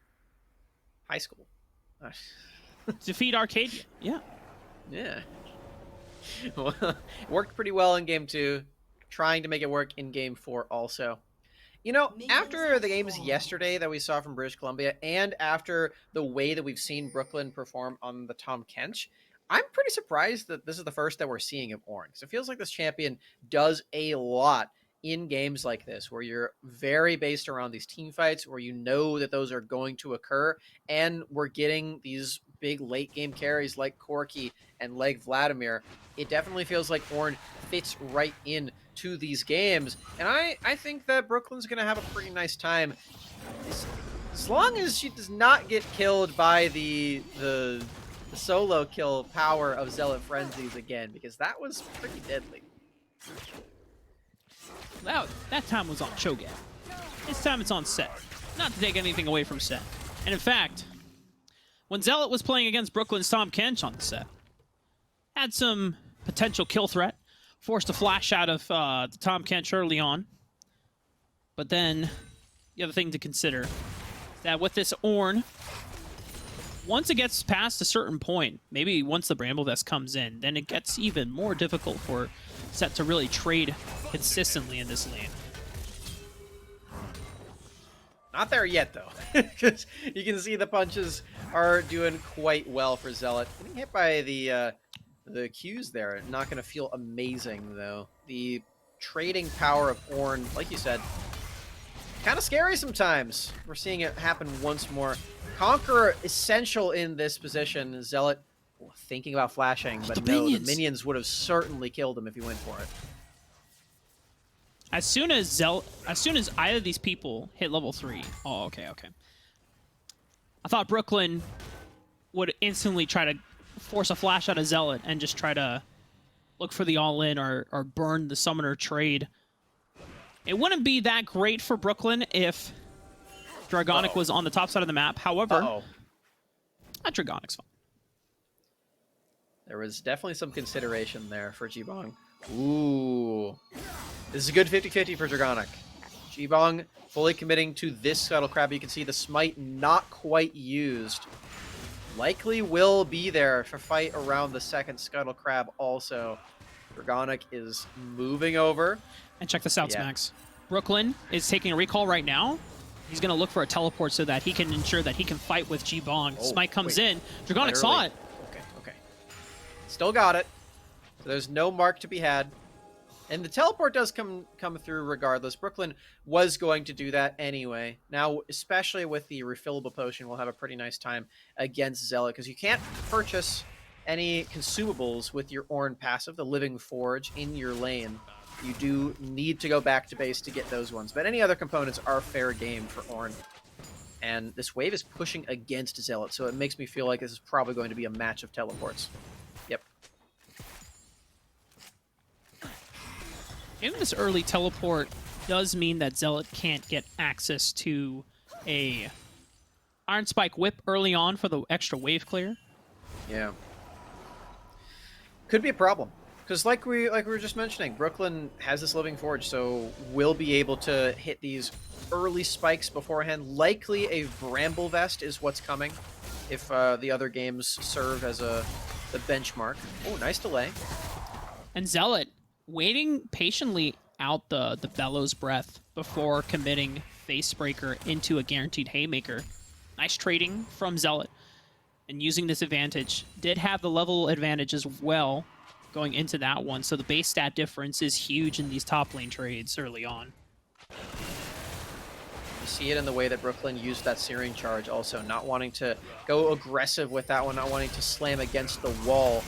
high school.
Defeat Arcadia, yeah.
Yeah. Well, worked pretty well in game 2. Trying to make it work in game 4 also. You know, after the games yesterday that we saw from British Columbia, and after the way that we've seen Brooklyn perform on the Tom Kench, I'm pretty surprised that this is the first that we're seeing of Ornn. So it feels like this champion does a lot in games like this, where you're very based around these team fights, where you know that those are going to occur, and we're getting these big late game carries like Corki and like Vladimir. It definitely feels like Ornn fits right in to these games, and I think that Brooklyn's going to have a pretty nice time, as long as she does not get killed by the solo kill power of Zealot Frenzies again, because that was pretty deadly.
That time was on Cho'Gath. This time it's on Set. Not to take anything away from Set. And in fact, when Zealot was playing against Brooklyn's Tom Kench on the Set, had some potential kill threat, forced a flash out of the Tom Kench early on. But then, the other thing to consider is that with this Ornn, once it gets past a certain point, maybe once the Bramble Vest comes in, then it gets even more difficult for Set to really trade consistently in this lane.
Not there yet, though, because you can see the punches are doing quite well for Zealot. Getting hit by the Qs there, not going to feel amazing, though. The trading power of Ornn, like you said, kind of scary sometimes. We're seeing it happen once more. Conqueror essential in this position. Zealot thinking about flashing, but no, the minions would have certainly killed him if he went for it.
As soon as either of these people hit level 3. Oh, okay. I thought Brooklyn would instantly try to force a flash out of Zealot and just try to look for the all-in or burn the summoner trade. It wouldn't be that great for Brooklyn if Dragonic was on the top side of the map. However, that Dragonic's fine.
There was definitely some consideration there for Jibong. Ooh. This is a good 50-50 for Dragonic. Jibong fully committing to this Scuttle Crab. You can see the smite not quite used. Likely will be there for fight around the second Scuttle Crab also. Dragonic is moving over.
And check this out, Smacks. Brooklyn is taking a recall right now. He's going to look for a teleport so that he can ensure that he can fight with Jibong. Smite comes in. Dragonic saw it.
Okay. Still got it. So there's no mark to be had. And the teleport does come through regardless. Brooklyn was going to do that anyway. Now, especially with the refillable potion, we'll have a pretty nice time against Zealot, because you can't purchase any consumables with your Ornn passive, the Living Forge, in your lane. You do need to go back to base to get those ones. But any other components are fair game for Ornn. And this wave is pushing against Zealot, so it makes me feel like this is probably going to be a match of teleports. Yep.
Even this early teleport does mean that Zealot can't get access to a Iron Spike Whip early on for the extra wave clear.
Yeah. Could be a problem. Because like we were just mentioning, Brooklyn has this Living Forge, so we'll be able to hit these early spikes beforehand. Likely a Bramble Vest is what's coming if the other games serve as the benchmark. Oh, nice delay.
And Zealot waiting patiently out the Bellows Breath before committing Facebreaker into a guaranteed Haymaker. Nice trading from Zealot. And using this advantage, did have the level advantage as well going into that one, so the base stat difference is huge in these top lane trades early on.
You see it in the way that Brooklyn used that Searing Charge also, not wanting to go aggressive with that one, not wanting to slam against the wall,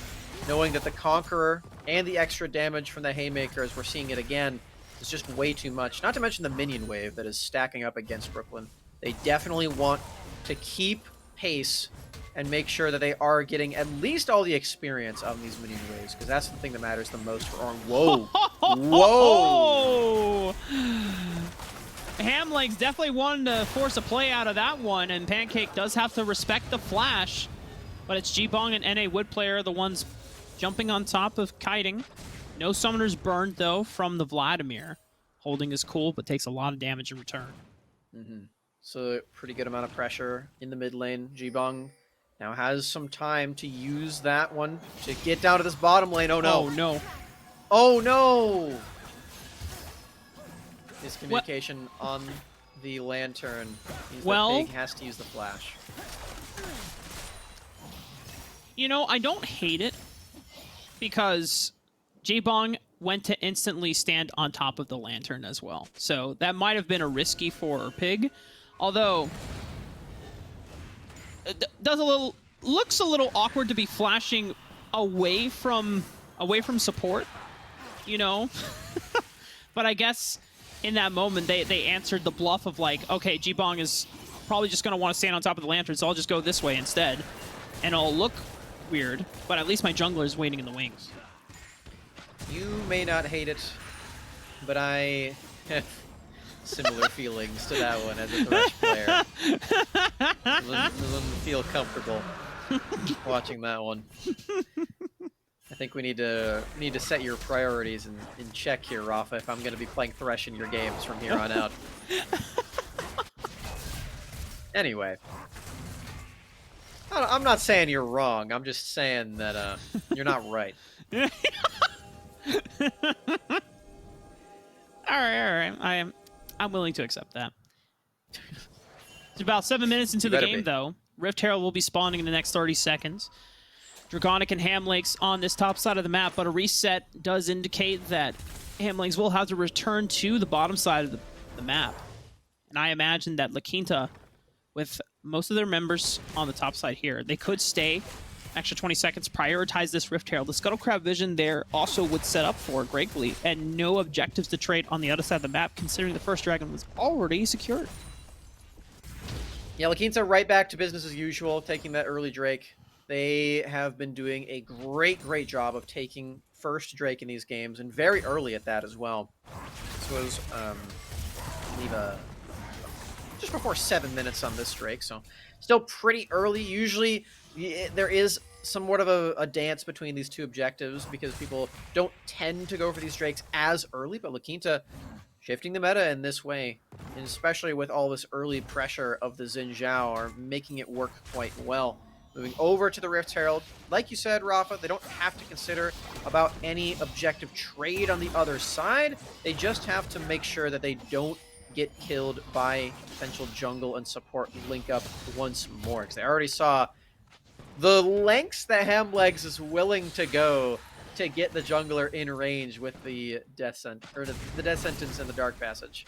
knowing that the Conqueror and the extra damage from the Haymaker, as we're seeing it again, is just way too much. Not to mention the minion wave that is stacking up against Brooklyn. They definitely want to keep pace and make sure that they are getting at least all the experience on these minion waves, because that's the thing that matters the most for Ornn. Whoa! Whoa!
Hamlegs definitely wanted to force a play out of that one, and Pancake does have to respect the flash, but it's Jibong and NA Wood Player, the ones jumping on top of kiting. No summoners burned, though, from the Vladimir. Holding is cool, but takes a lot of damage in return.
So pretty good amount of pressure in the mid lane. Jibong now has some time to use that one to get down to this bottom lane. Oh no.
Oh no.
Oh no! Miscommunication on the Lantern. The pig has to use the flash.
You know, I don't hate it because Jibong went to instantly stand on top of the Lantern as well. So that might have been a risky for Pig. Although it looks a little awkward to be flashing away from support, you know. But I guess in that moment they answered the bluff of like, okay, Jibong is probably just gonna want to stand on top of the Lantern, so I'll just go this way instead, and it'll look weird, but at least my jungler is waiting in the wings.
You may not hate it, but I have similar feelings to that one as a Thresh player. Doesn't feel comfortable watching that one. I think we need to set your priorities in check here, Rafa, if I'm going to be playing Thresh in your games from here on out. Anyway. I'm not saying you're wrong. I'm just saying that you're not right.
All right. I'm willing to accept that. It's about 7 minutes into the game, though. Rift Herald will be spawning in the next 30 seconds. Dragonic and Hamlegs on this top side of the map, but a reset does indicate that Hamlegs will have to return to the bottom side of the map. And I imagine that La Quinta, with most of their members on the top side here, they could stay extra 20 seconds, prioritize this Rift Herald. The Scuttle Crab Vision there also would set up for greatly, and no objectives to trade on the other side of the map, considering the first dragon was already secured.
Yeah, La Quinta right back to business as usual, taking that early Drake. They have been doing a great job of taking first Drake in these games, and very early at that as well. This was, I believe, just before 7 minutes on this Drake, so still pretty early. Usually, there is somewhat of a dance between these two objectives because people don't tend to go for these Drakes as early, but La Quinta shifting the meta in this way, and especially with all this early pressure of the Xin Zhao, are making it work quite well. Moving over to the Rift Herald, like you said, Rafa, they don't have to consider about any objective trade on the other side. They just have to make sure that they don't get killed by potential jungle and support link up once more, because they already saw the lengths that Hamlegs is willing to go to get the jungler in range with the death sentence and the dark passage.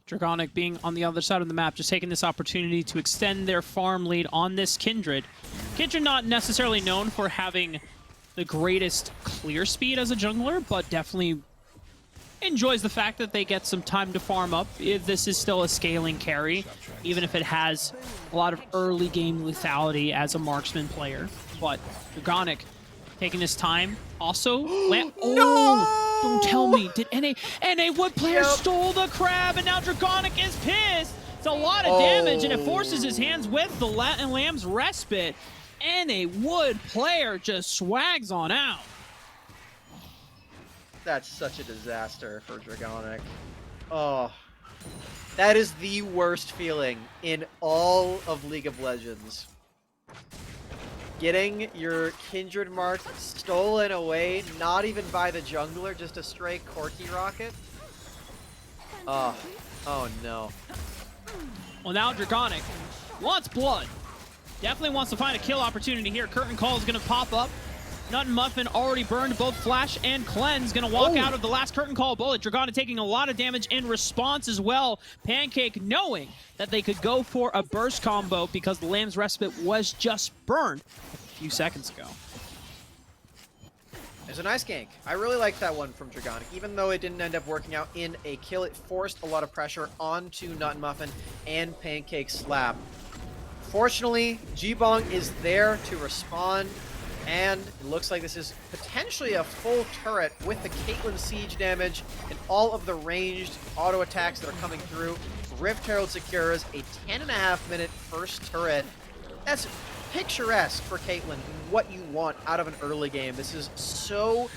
Dragonic being on the other side of the map, just taking this opportunity to extend their farm lead on this Kindred. Kindred not necessarily known for having the greatest clear speed as a jungler, but definitely enjoys the fact that they get some time to farm up. If this is still a scaling carry, even if it has a lot of early game lethality as a marksman player. But Dragonic taking this time. Also, oh, don't tell me. Did NA Wood player stole the crab, and now Dragonic is pissed. It's a lot of damage, and it forces his hands with the Lamb's Respite. NA Wood player just swags on out.
That's such a disaster for Dragonic. Oh, that is the worst feeling in all of League of Legends. Getting your Kindred mark stolen away, not even by the jungler, just a stray Corki rocket. Oh no.
Well, now Dragonic wants blood. Definitely wants to find a kill opportunity here. Curtain Call is going to pop up. Nut and Muffin already burned both Flash and Cleanse. Going to walk out of the last Curtain Call bullet. Dragonic taking a lot of damage in response as well. Pancake knowing that they could go for a burst combo because the Lamb's Respite was just burned a few seconds ago.
It's a nice gank. I really like that one from Dragonic. Even though it didn't end up working out in a kill, it forced a lot of pressure onto Nut and Muffin and Pancake Slap. Fortunately, Jibong is there to respond. And it looks like this is potentially a full turret with the Caitlyn siege damage and all of the ranged auto attacks that are coming through. Rift Herald secures a 10.5-minute first turret. That's picturesque for Caitlyn, what you want out of an early game. This is so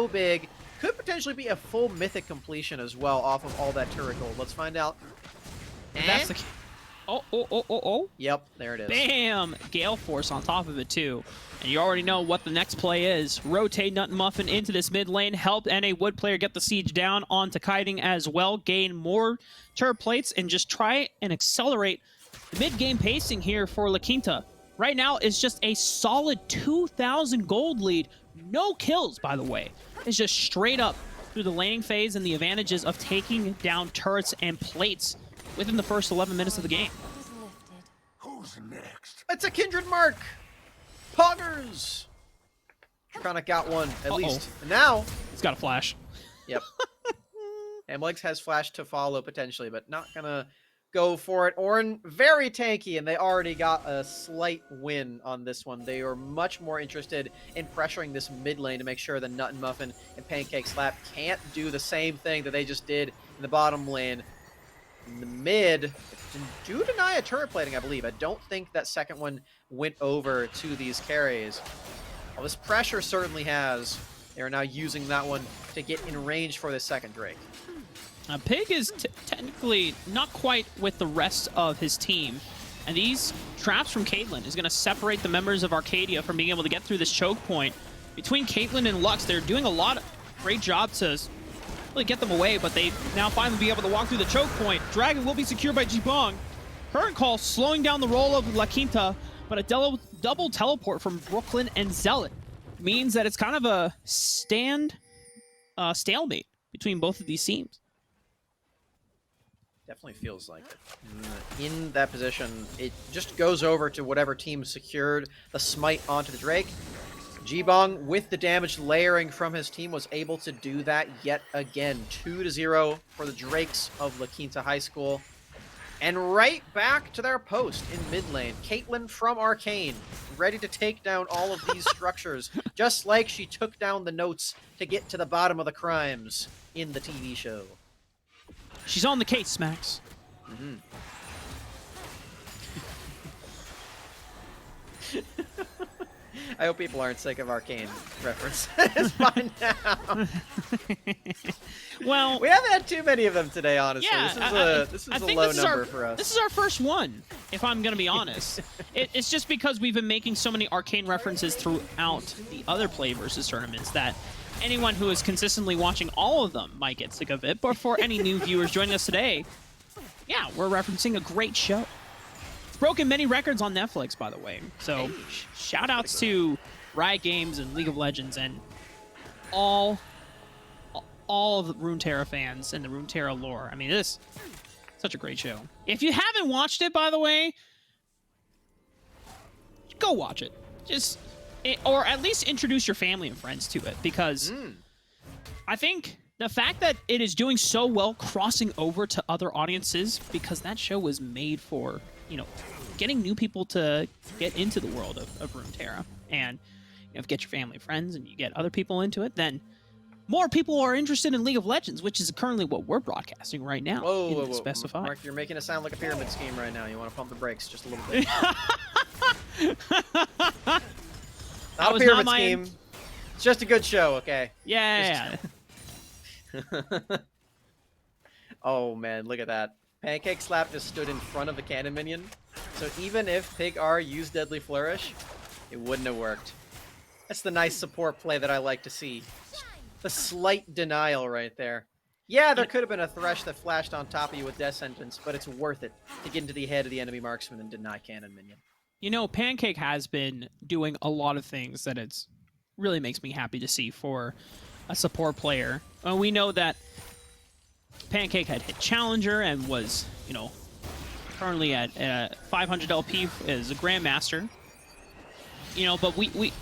big. Could potentially be a full mythic completion as well off of all that turret gold. Let's find out.
That's the Oh.
Yep, there it is.
Bam! Gale Force on top of it, too. And you already know what the next play is. Rotate Nut and Muffin into this mid lane. Help NA Wood player get the siege down onto Kiting as well. Gain more turret plates and just try and accelerate the mid-game pacing here for La Quinta. Right now, it's just a solid 2,000 gold lead. No kills, by the way. It's just straight up through the laning phase and the advantages of taking down turrets and plates within the first 11 minutes of the game.
Who's next?
It's a Kindred mark! Poggers! Dragonic got one, at least. And now...
It's got a flash.
Yep. Hamlegs has flash to follow, potentially, but not gonna go for it. Ornn, very tanky, and they already got a slight win on this one. They are much more interested in pressuring this mid lane to make sure that Nut and Muffin and Pancake Slap can't do the same thing that they just did in the bottom lane. In the mid, do deny a turret plating, I believe. I don't think that second one went over to these carries. Well, this pressure certainly has. They are now using that one to get in range for the second Drake.
Pig is technically not quite with the rest of his team. And these traps from Caitlyn is going to separate the members of Arcadia from being able to get through this choke point. Between Caitlyn and Lux, they're doing a lot of great job to really get them away, but they now finally be able to walk through the choke point. Dragon will be secured by Jibong. Current Call slowing down the roll of La Quinta, but a double teleport from Brooklyn and Zealot means that it's kind of a stalemate between both of these teams.
Definitely feels like it. In that position, it just goes over to whatever team secured the smite onto the Drake. Jibong, with the damage layering from his team, was able to do that yet again. 2-0 for the Drakes of La Quinta High School. And right back to their post in mid lane. Caitlyn from Arcane, ready to take down all of these structures, just like she took down the notes to get to the bottom of the crimes in the TV show.
She's on the case, Max.
Mm-hmm. I hope people aren't sick of Arcane references by now.
Well,
we haven't had too many of them today, honestly.
Yeah,
this is a low number for us.
This is our first one, if I'm going to be honest. It's just because we've been making so many Arcane references throughout the other PlayVS tournaments that anyone who is consistently watching all of them might get sick of it. But for any new viewers joining us today, yeah, we're referencing a great show. It's broken many records on Netflix, by the way. So shout outs to Riot Games and League of Legends and all of the Runeterra fans and the Runeterra lore. I mean, this is such a great show. If you haven't watched it, by the way, go watch it. Or at least introduce your family and friends to it, because I think the fact that it is doing so well crossing over to other audiences, because that show was made for, you know, getting new people to get into the world of Runeterra. And if you get your family and friends and you get other people into it, then more people are interested in League of Legends, which is currently what we're broadcasting right now.
Whoa,
Specify.
Mark, you're making it sound like a pyramid scheme right now. You want to pump the brakes just a little bit. Not a pyramid scheme. It's just a good show, okay?
Yeah.
Oh, man, look at that. Pancake Slap just stood in front of the cannon minion. So even if Pig R used Deadly Flourish, it wouldn't have worked. That's the nice support play that I like to see. The slight denial right there. Yeah, there could have been a Thresh that flashed on top of you with Death Sentence, but it's worth it to get into the head of the enemy marksman and deny cannon minion.
You know, Pancake has been doing a lot of things that it's really makes me happy to see for a support player. We know that Pancake had hit Challenger and was, you know, currently at 500 LP as a Grandmaster. You know, but we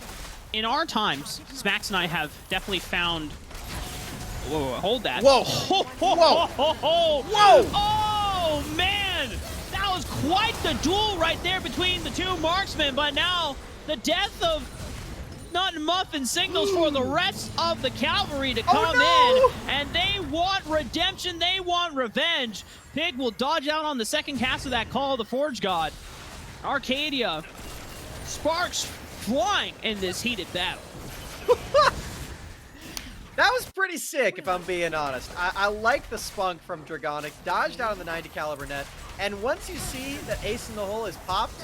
in our times, Smax and I have definitely found... Whoa, hold that.
Whoa!
Whoa! Oh, man! That was quite the duel right there between the two marksmen, but now the death of Nut and Muffin signals for the rest of the cavalry to come in, and they want redemption, they want revenge. Pig will dodge out on the second cast of that Call of the Forge God. Arcadia, sparks flying in this heated battle.
That was pretty sick, if I'm being honest. I like the spunk from Dragonic, dodged out on the 90 caliber net, and once you see that Ace in the Hole is popped,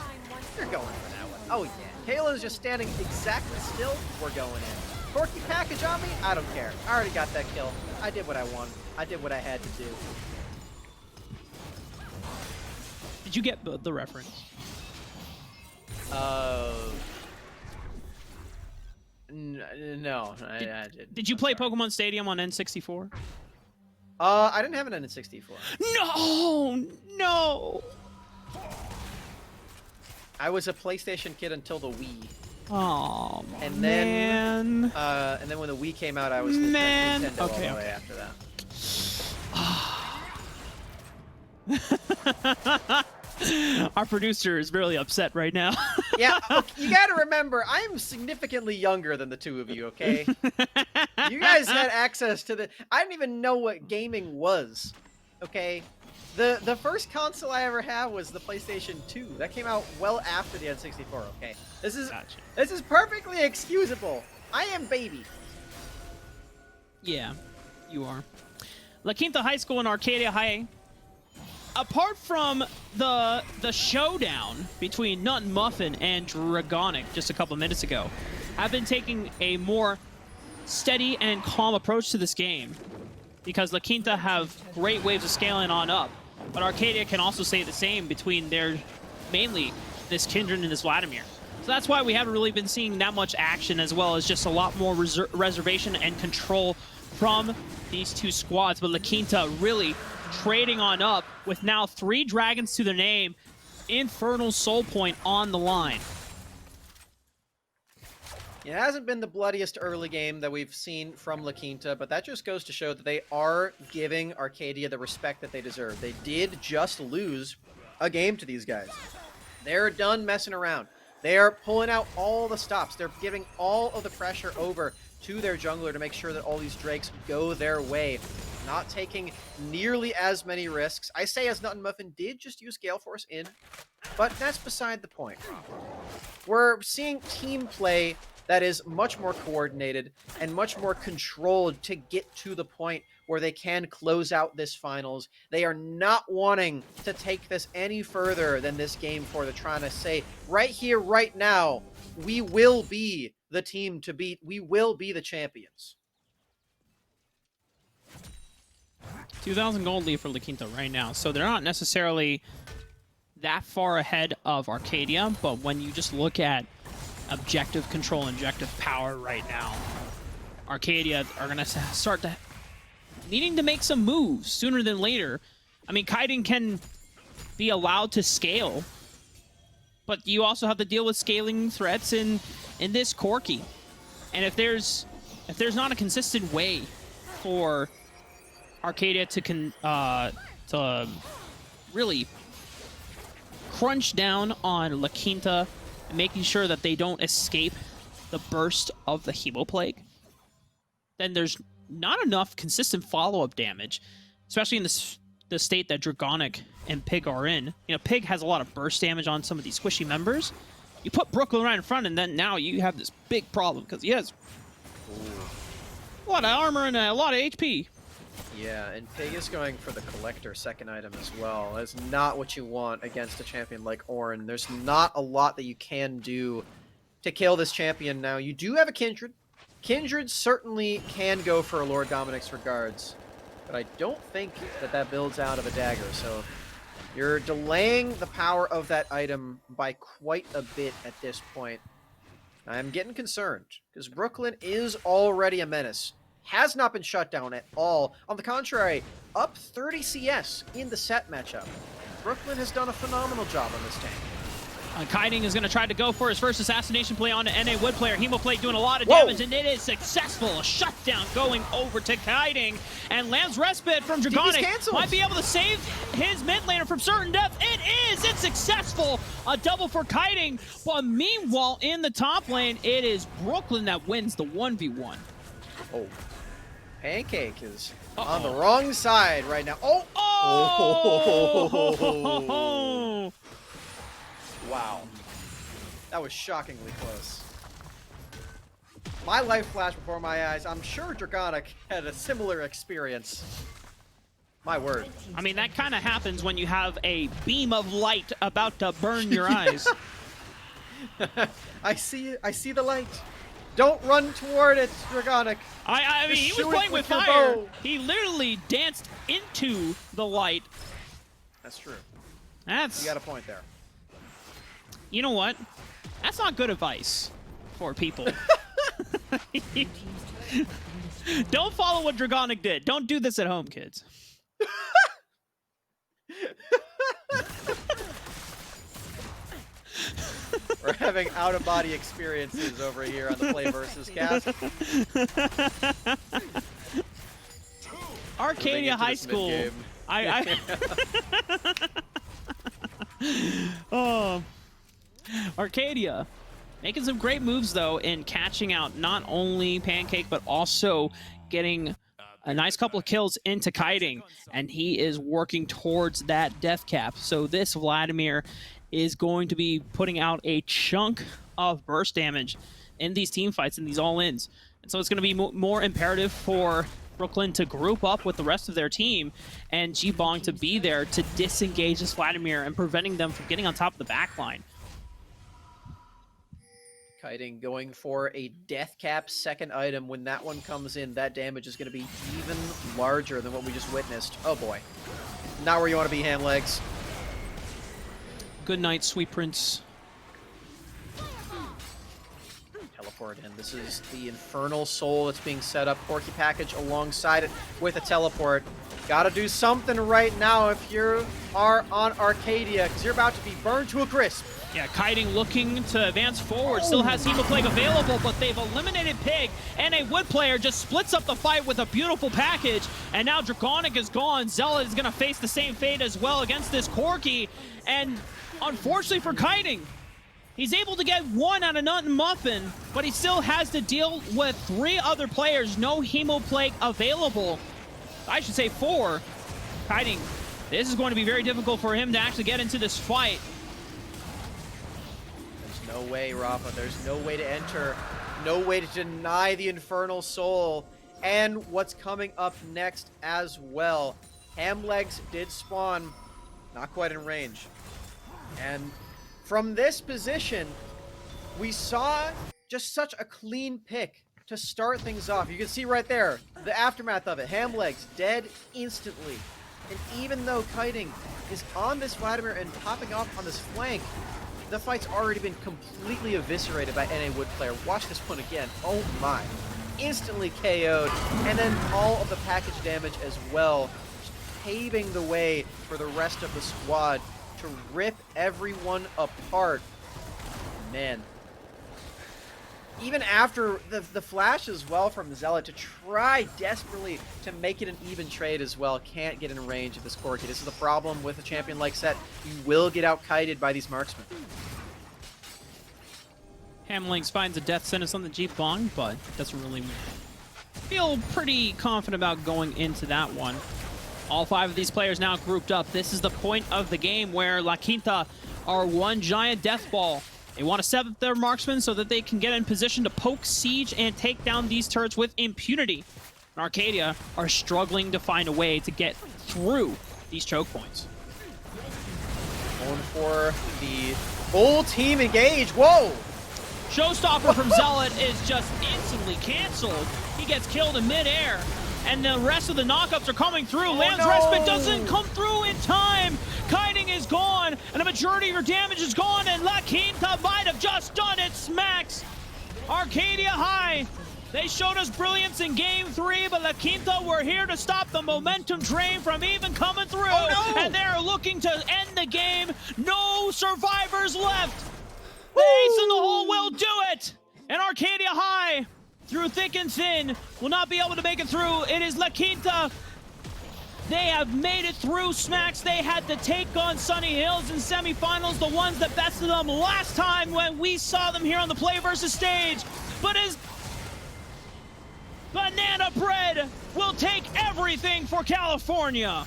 you're going for that one. Oh yeah, Kayla's just standing exactly still, we're going in. Corky package on me? I don't care. I already got that kill. I did what I wanted. I did what I had to do.
Did you get the reference?
No, I didn't.
Did you play Pokemon Stadium on N64?
I didn't have an N64.
No!
I was a PlayStation kid until the Wii.
Oh,
and
man.
And then when the Wii came out, I was Nintendo all the way after that.
Our producer is really upset right now.
Yeah, you gotta remember, I'm significantly younger than the two of you, okay? You guys had access to I didn't even know what gaming was, okay? The first console I ever had was the PlayStation 2. That came out well after the N64, okay? This is perfectly excusable. I am baby.
Yeah, you are. La Quinta High School and Arcadia High. Apart from the showdown between Nut and Muffin and Dragonic just a couple minutes ago, I've been taking a more steady and calm approach to this game because La Quinta have great waves of scaling on up, but Arcadia can also say the same between their mainly this Kindred and this Vladimir. So that's why we haven't really been seeing that much action, as well as just a lot more reservation and control from these two squads, but La Quinta really trading on up with now 3 dragons to their name. Infernal Soul Point on the line.
It hasn't been the bloodiest early game that we've seen from La Quinta, but that just goes to show that they are giving Arcadia the respect that they deserve. They did just lose a game to these guys. They're done messing around. They are pulling out all the stops. They're giving all of the pressure over to their jungler to make sure that all these Drakes go their way. Not taking nearly as many risks. I say as Nut and Muffin did just use Gale Force in, but that's beside the point. We're seeing team play that is much more coordinated and much more controlled to get to the point where they can close out this finals. They are not wanting to take this any further than this game 4. They're trying to say, right here, right now, we will be the team to beat. We will be the champions.
2,000 gold lead for La Quinta right now, so they're not necessarily that far ahead of Arcadia, but when you just look at objective control, objective power right now, Arcadia are going to start to needing to make some moves sooner than later. I mean, Kaiden can be allowed to scale, but you also have to deal with scaling threats in this Corki. And if there's not a consistent way for Arcadia to really crunch down on La Quinta, and making sure that they don't escape the burst of the Hemoplague, then there's not enough consistent follow-up damage, especially in the state that Dragonic and Pig are in. You know, Pig has a lot of burst damage on some of these squishy members. You put Brooklyn right in front, and then now you have this big problem, because he has a lot of armor and a lot of HP.
Yeah, and Pig is going for the Collector second item as well. That's not what you want against a champion like Orin. There's not a lot that you can do to kill this champion now. You do have a Kindred. Kindred certainly can go for a Lord Dominic's Regards, but I don't think that builds out of a dagger, so you're delaying the power of that item by quite a bit at this point. I'm getting concerned, because Brooklyn is already a menace. Has not been shut down at all. On the contrary, up 30 CS in the set matchup. Brooklyn has done a phenomenal job on this tank.
Kaiden is going to try to go for his first assassination play on an NA Wood player. Hemoplague doing a lot of damage, and it is successful. A shutdown going over to Kaiden, and lands Respite from Dragonic. Might be able to save his mid laner from certain death. It is! It's successful! A double for Kaiden, but meanwhile, in the top lane, it is Brooklyn that wins the 1v1.
Oh. Pancake is on the wrong side right now. Oh! Oh! Wow. That was shockingly close. My life flashed before my eyes. I'm sure Dragonic had a similar experience. My word.
I mean, that kind of happens when you have a beam of light about to burn your eyes.
I see the light. Don't run toward it, Dragonic.
I mean, he was playing with fire. He literally danced into the light.
That's true.
You
got a point there.
You know what? That's not good advice for people. Don't follow what Dragonic did. Don't do this at home, kids.
We're having out-of-body experiences over here on the PlayVS cast.
Arcadia High School. Oh, Arcadia making some great moves though in catching out not only Pancake but also getting a nice couple of kills into Kaiden, and he is working towards that death cap. So this Vladimir is going to be putting out a chunk of burst damage in these team fights, in these all-ins. And so it's going to be more imperative for Brooklyn to group up with the rest of their team and G-Bong to be there to disengage this Vladimir and preventing them from getting on top of the backline.
Kaiden going for a death cap second item. When that one comes in, that damage is going to be even larger than what we just witnessed. Oh boy. Not where you want to be, hand legs.
Good night, sweet prince.
teleport in. This is the Infernal Soul that's being set up. Corki package alongside it with a teleport. Gotta do something right now if you are on Arcadia, because you're about to be burned to a crisp.
Yeah, Kiting looking to advance forward. Still has Hemoplague available, but they've eliminated Pig, and a Wood player just splits up the fight with a beautiful package, and now Draconic is gone. Zealot is going to face the same fate as well against this Corki, and unfortunately for Kiting, he's able to get one out of Nut and Muffin, but he still has to deal with 3 other players. No Hemoplague available. I should say 4. Kiting, this is going to be very difficult for him to actually get into this fight.
No way, Rafa. There's no way to enter. No way to deny the Infernal Soul. And what's coming up next as well. Hamlegs did spawn. Not quite in range. And from this position, we saw just such a clean pick to start things off. You can see right there, the aftermath of it. Hamlegs dead instantly. And even though Kiting is on this Vladimir and popping off on this flank, the fight's already been completely eviscerated by NA Wood player. Watch this one again. Oh my. Instantly KO'd. And then all of the package damage as well. Just paving the way for the rest of the squad to rip everyone apart. Man. Even after the flash as well from Zealot to try desperately to make it an even trade as well. Can't get in range of this Corki. This is the problem with a champion like Set. You will get out-kited by these marksmen.
Hamlings finds a death sentence on the Jeep Bong, but doesn't really feel pretty confident about going into that one. All 5 of these players now grouped up. This is the point of the game where La Quinta are one giant death ball. They want to set up their marksmen so that they can get in position to poke, siege, and take down these turrets with impunity. And Arcadia are struggling to find a way to get through these choke points.
Going for the full team engage. Whoa!
Showstopper from Zealot is just instantly canceled. He gets killed in midair. And the rest of the knockups are coming through. Lamb's Respite doesn't come through in time. Kiting is gone, and a majority of your damage is gone, and La Quinta might have just done it. Smacks Arcadia High. They showed us brilliance in Game 3, but La Quinta were here to stop the momentum drain from even coming through. Oh, no. And they're looking to end the game. No survivors left. The Ace in the Hole will do it. And Arcadia High, through thick and thin, will not be able to make it through. It is La Quinta. They have made it through. Smacks, they had to take on Sunny Hills in semifinals, the ones that bested them last time when we saw them here on the PlayVS stage. But as Banana Bread will take everything for California.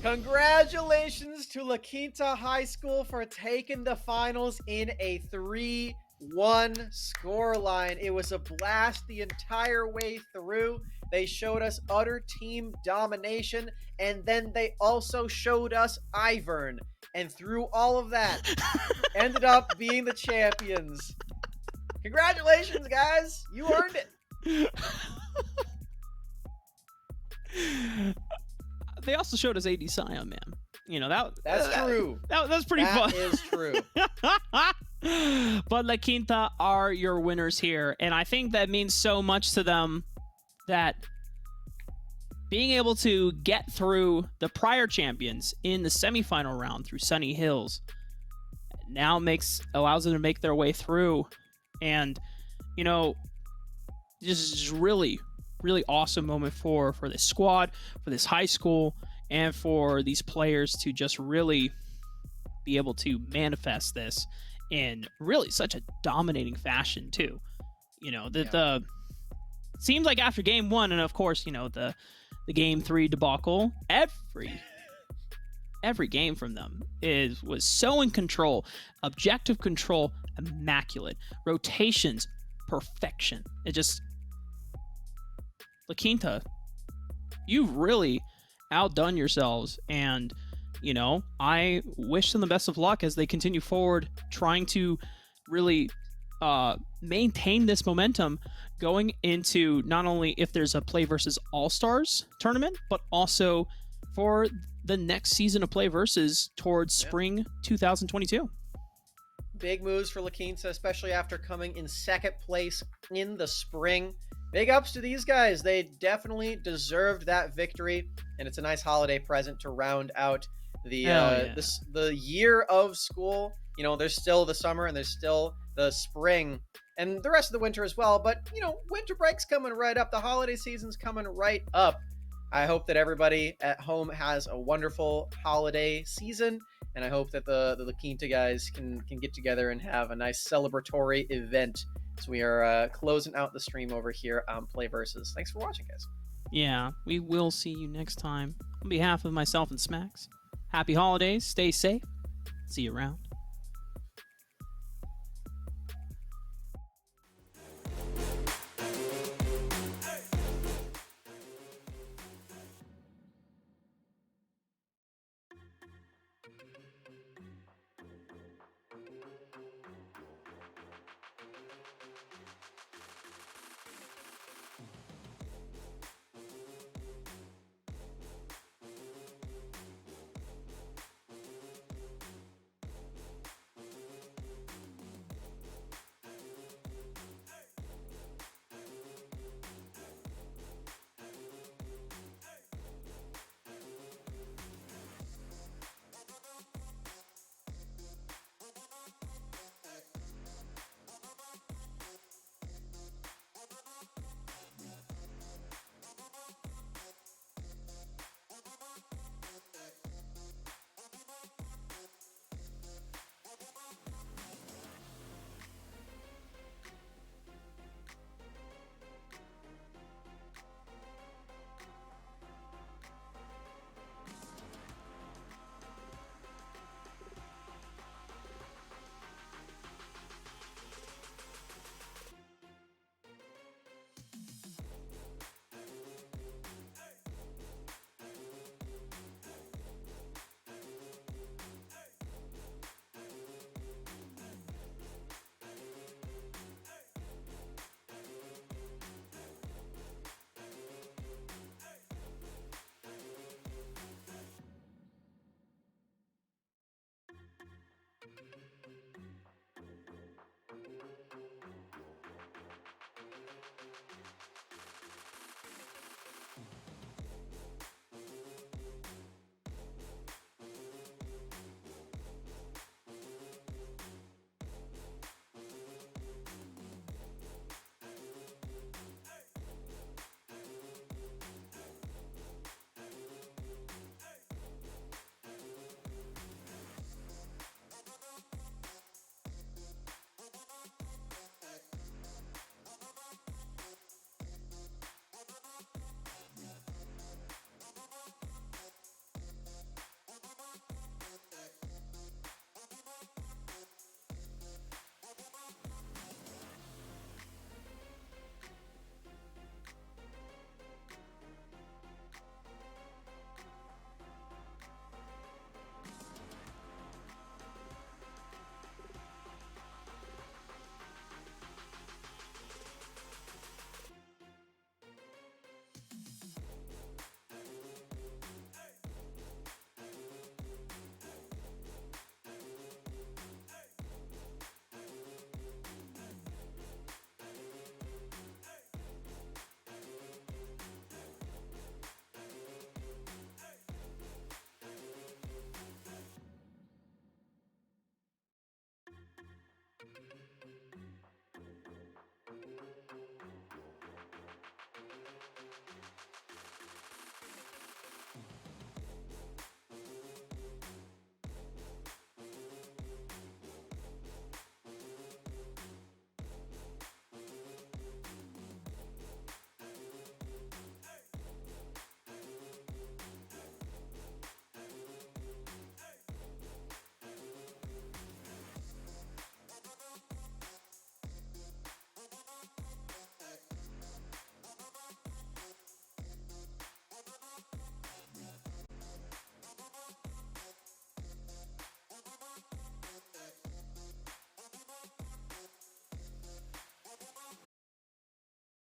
Congratulations to La Quinta High School for taking the finals in a 3-1 scoreline. It was a blast the entire way through. They showed us utter team domination, and then they also showed us Ivern. And through all of that, ended up being the champions. Congratulations, guys. You earned it.
They also showed us AD Scion, man. You know,
that's true.
That's pretty fun.
That is true.
But La Quinta are your winners here, and I think that means so much to them that being able to get through the prior champions in the semifinal round through Sunny Hills now allows them to make their way through. And, you know, this is just really awesome moment for this squad, for this high school, and for these players to just really be able to manifest this in really such a dominating fashion too. You know, the seems like after game 1, and of course, you know, the game 3 debacle, every game from them was so in control, objective control, immaculate, rotations, perfection. It just, La Quinta, you've really outdone yourselves, and you know, I wish them the best of luck as they continue forward, trying to really maintain this momentum going into not only if there's a PlayVS All-Stars tournament, but also for the next season of PlayVS towards spring 2022.
Big moves for La Quinta, especially after coming in second place in the spring. Big ups to these guys. They definitely deserved that victory, and it's a nice holiday present to round out the year of school. You know, there's still the summer and there's still the spring and the rest of the winter as well. But, you know, winter break's coming right up. The holiday season's coming right up. I hope that everybody at home has a wonderful holiday season. And I hope that the La Quinta guys can get together and have a nice celebratory event. So we are closing out the stream over here on PlayVS. Thanks for watching, guys.
Yeah, we will see you next time. On behalf of myself and Smacks, happy holidays, stay safe, see you around.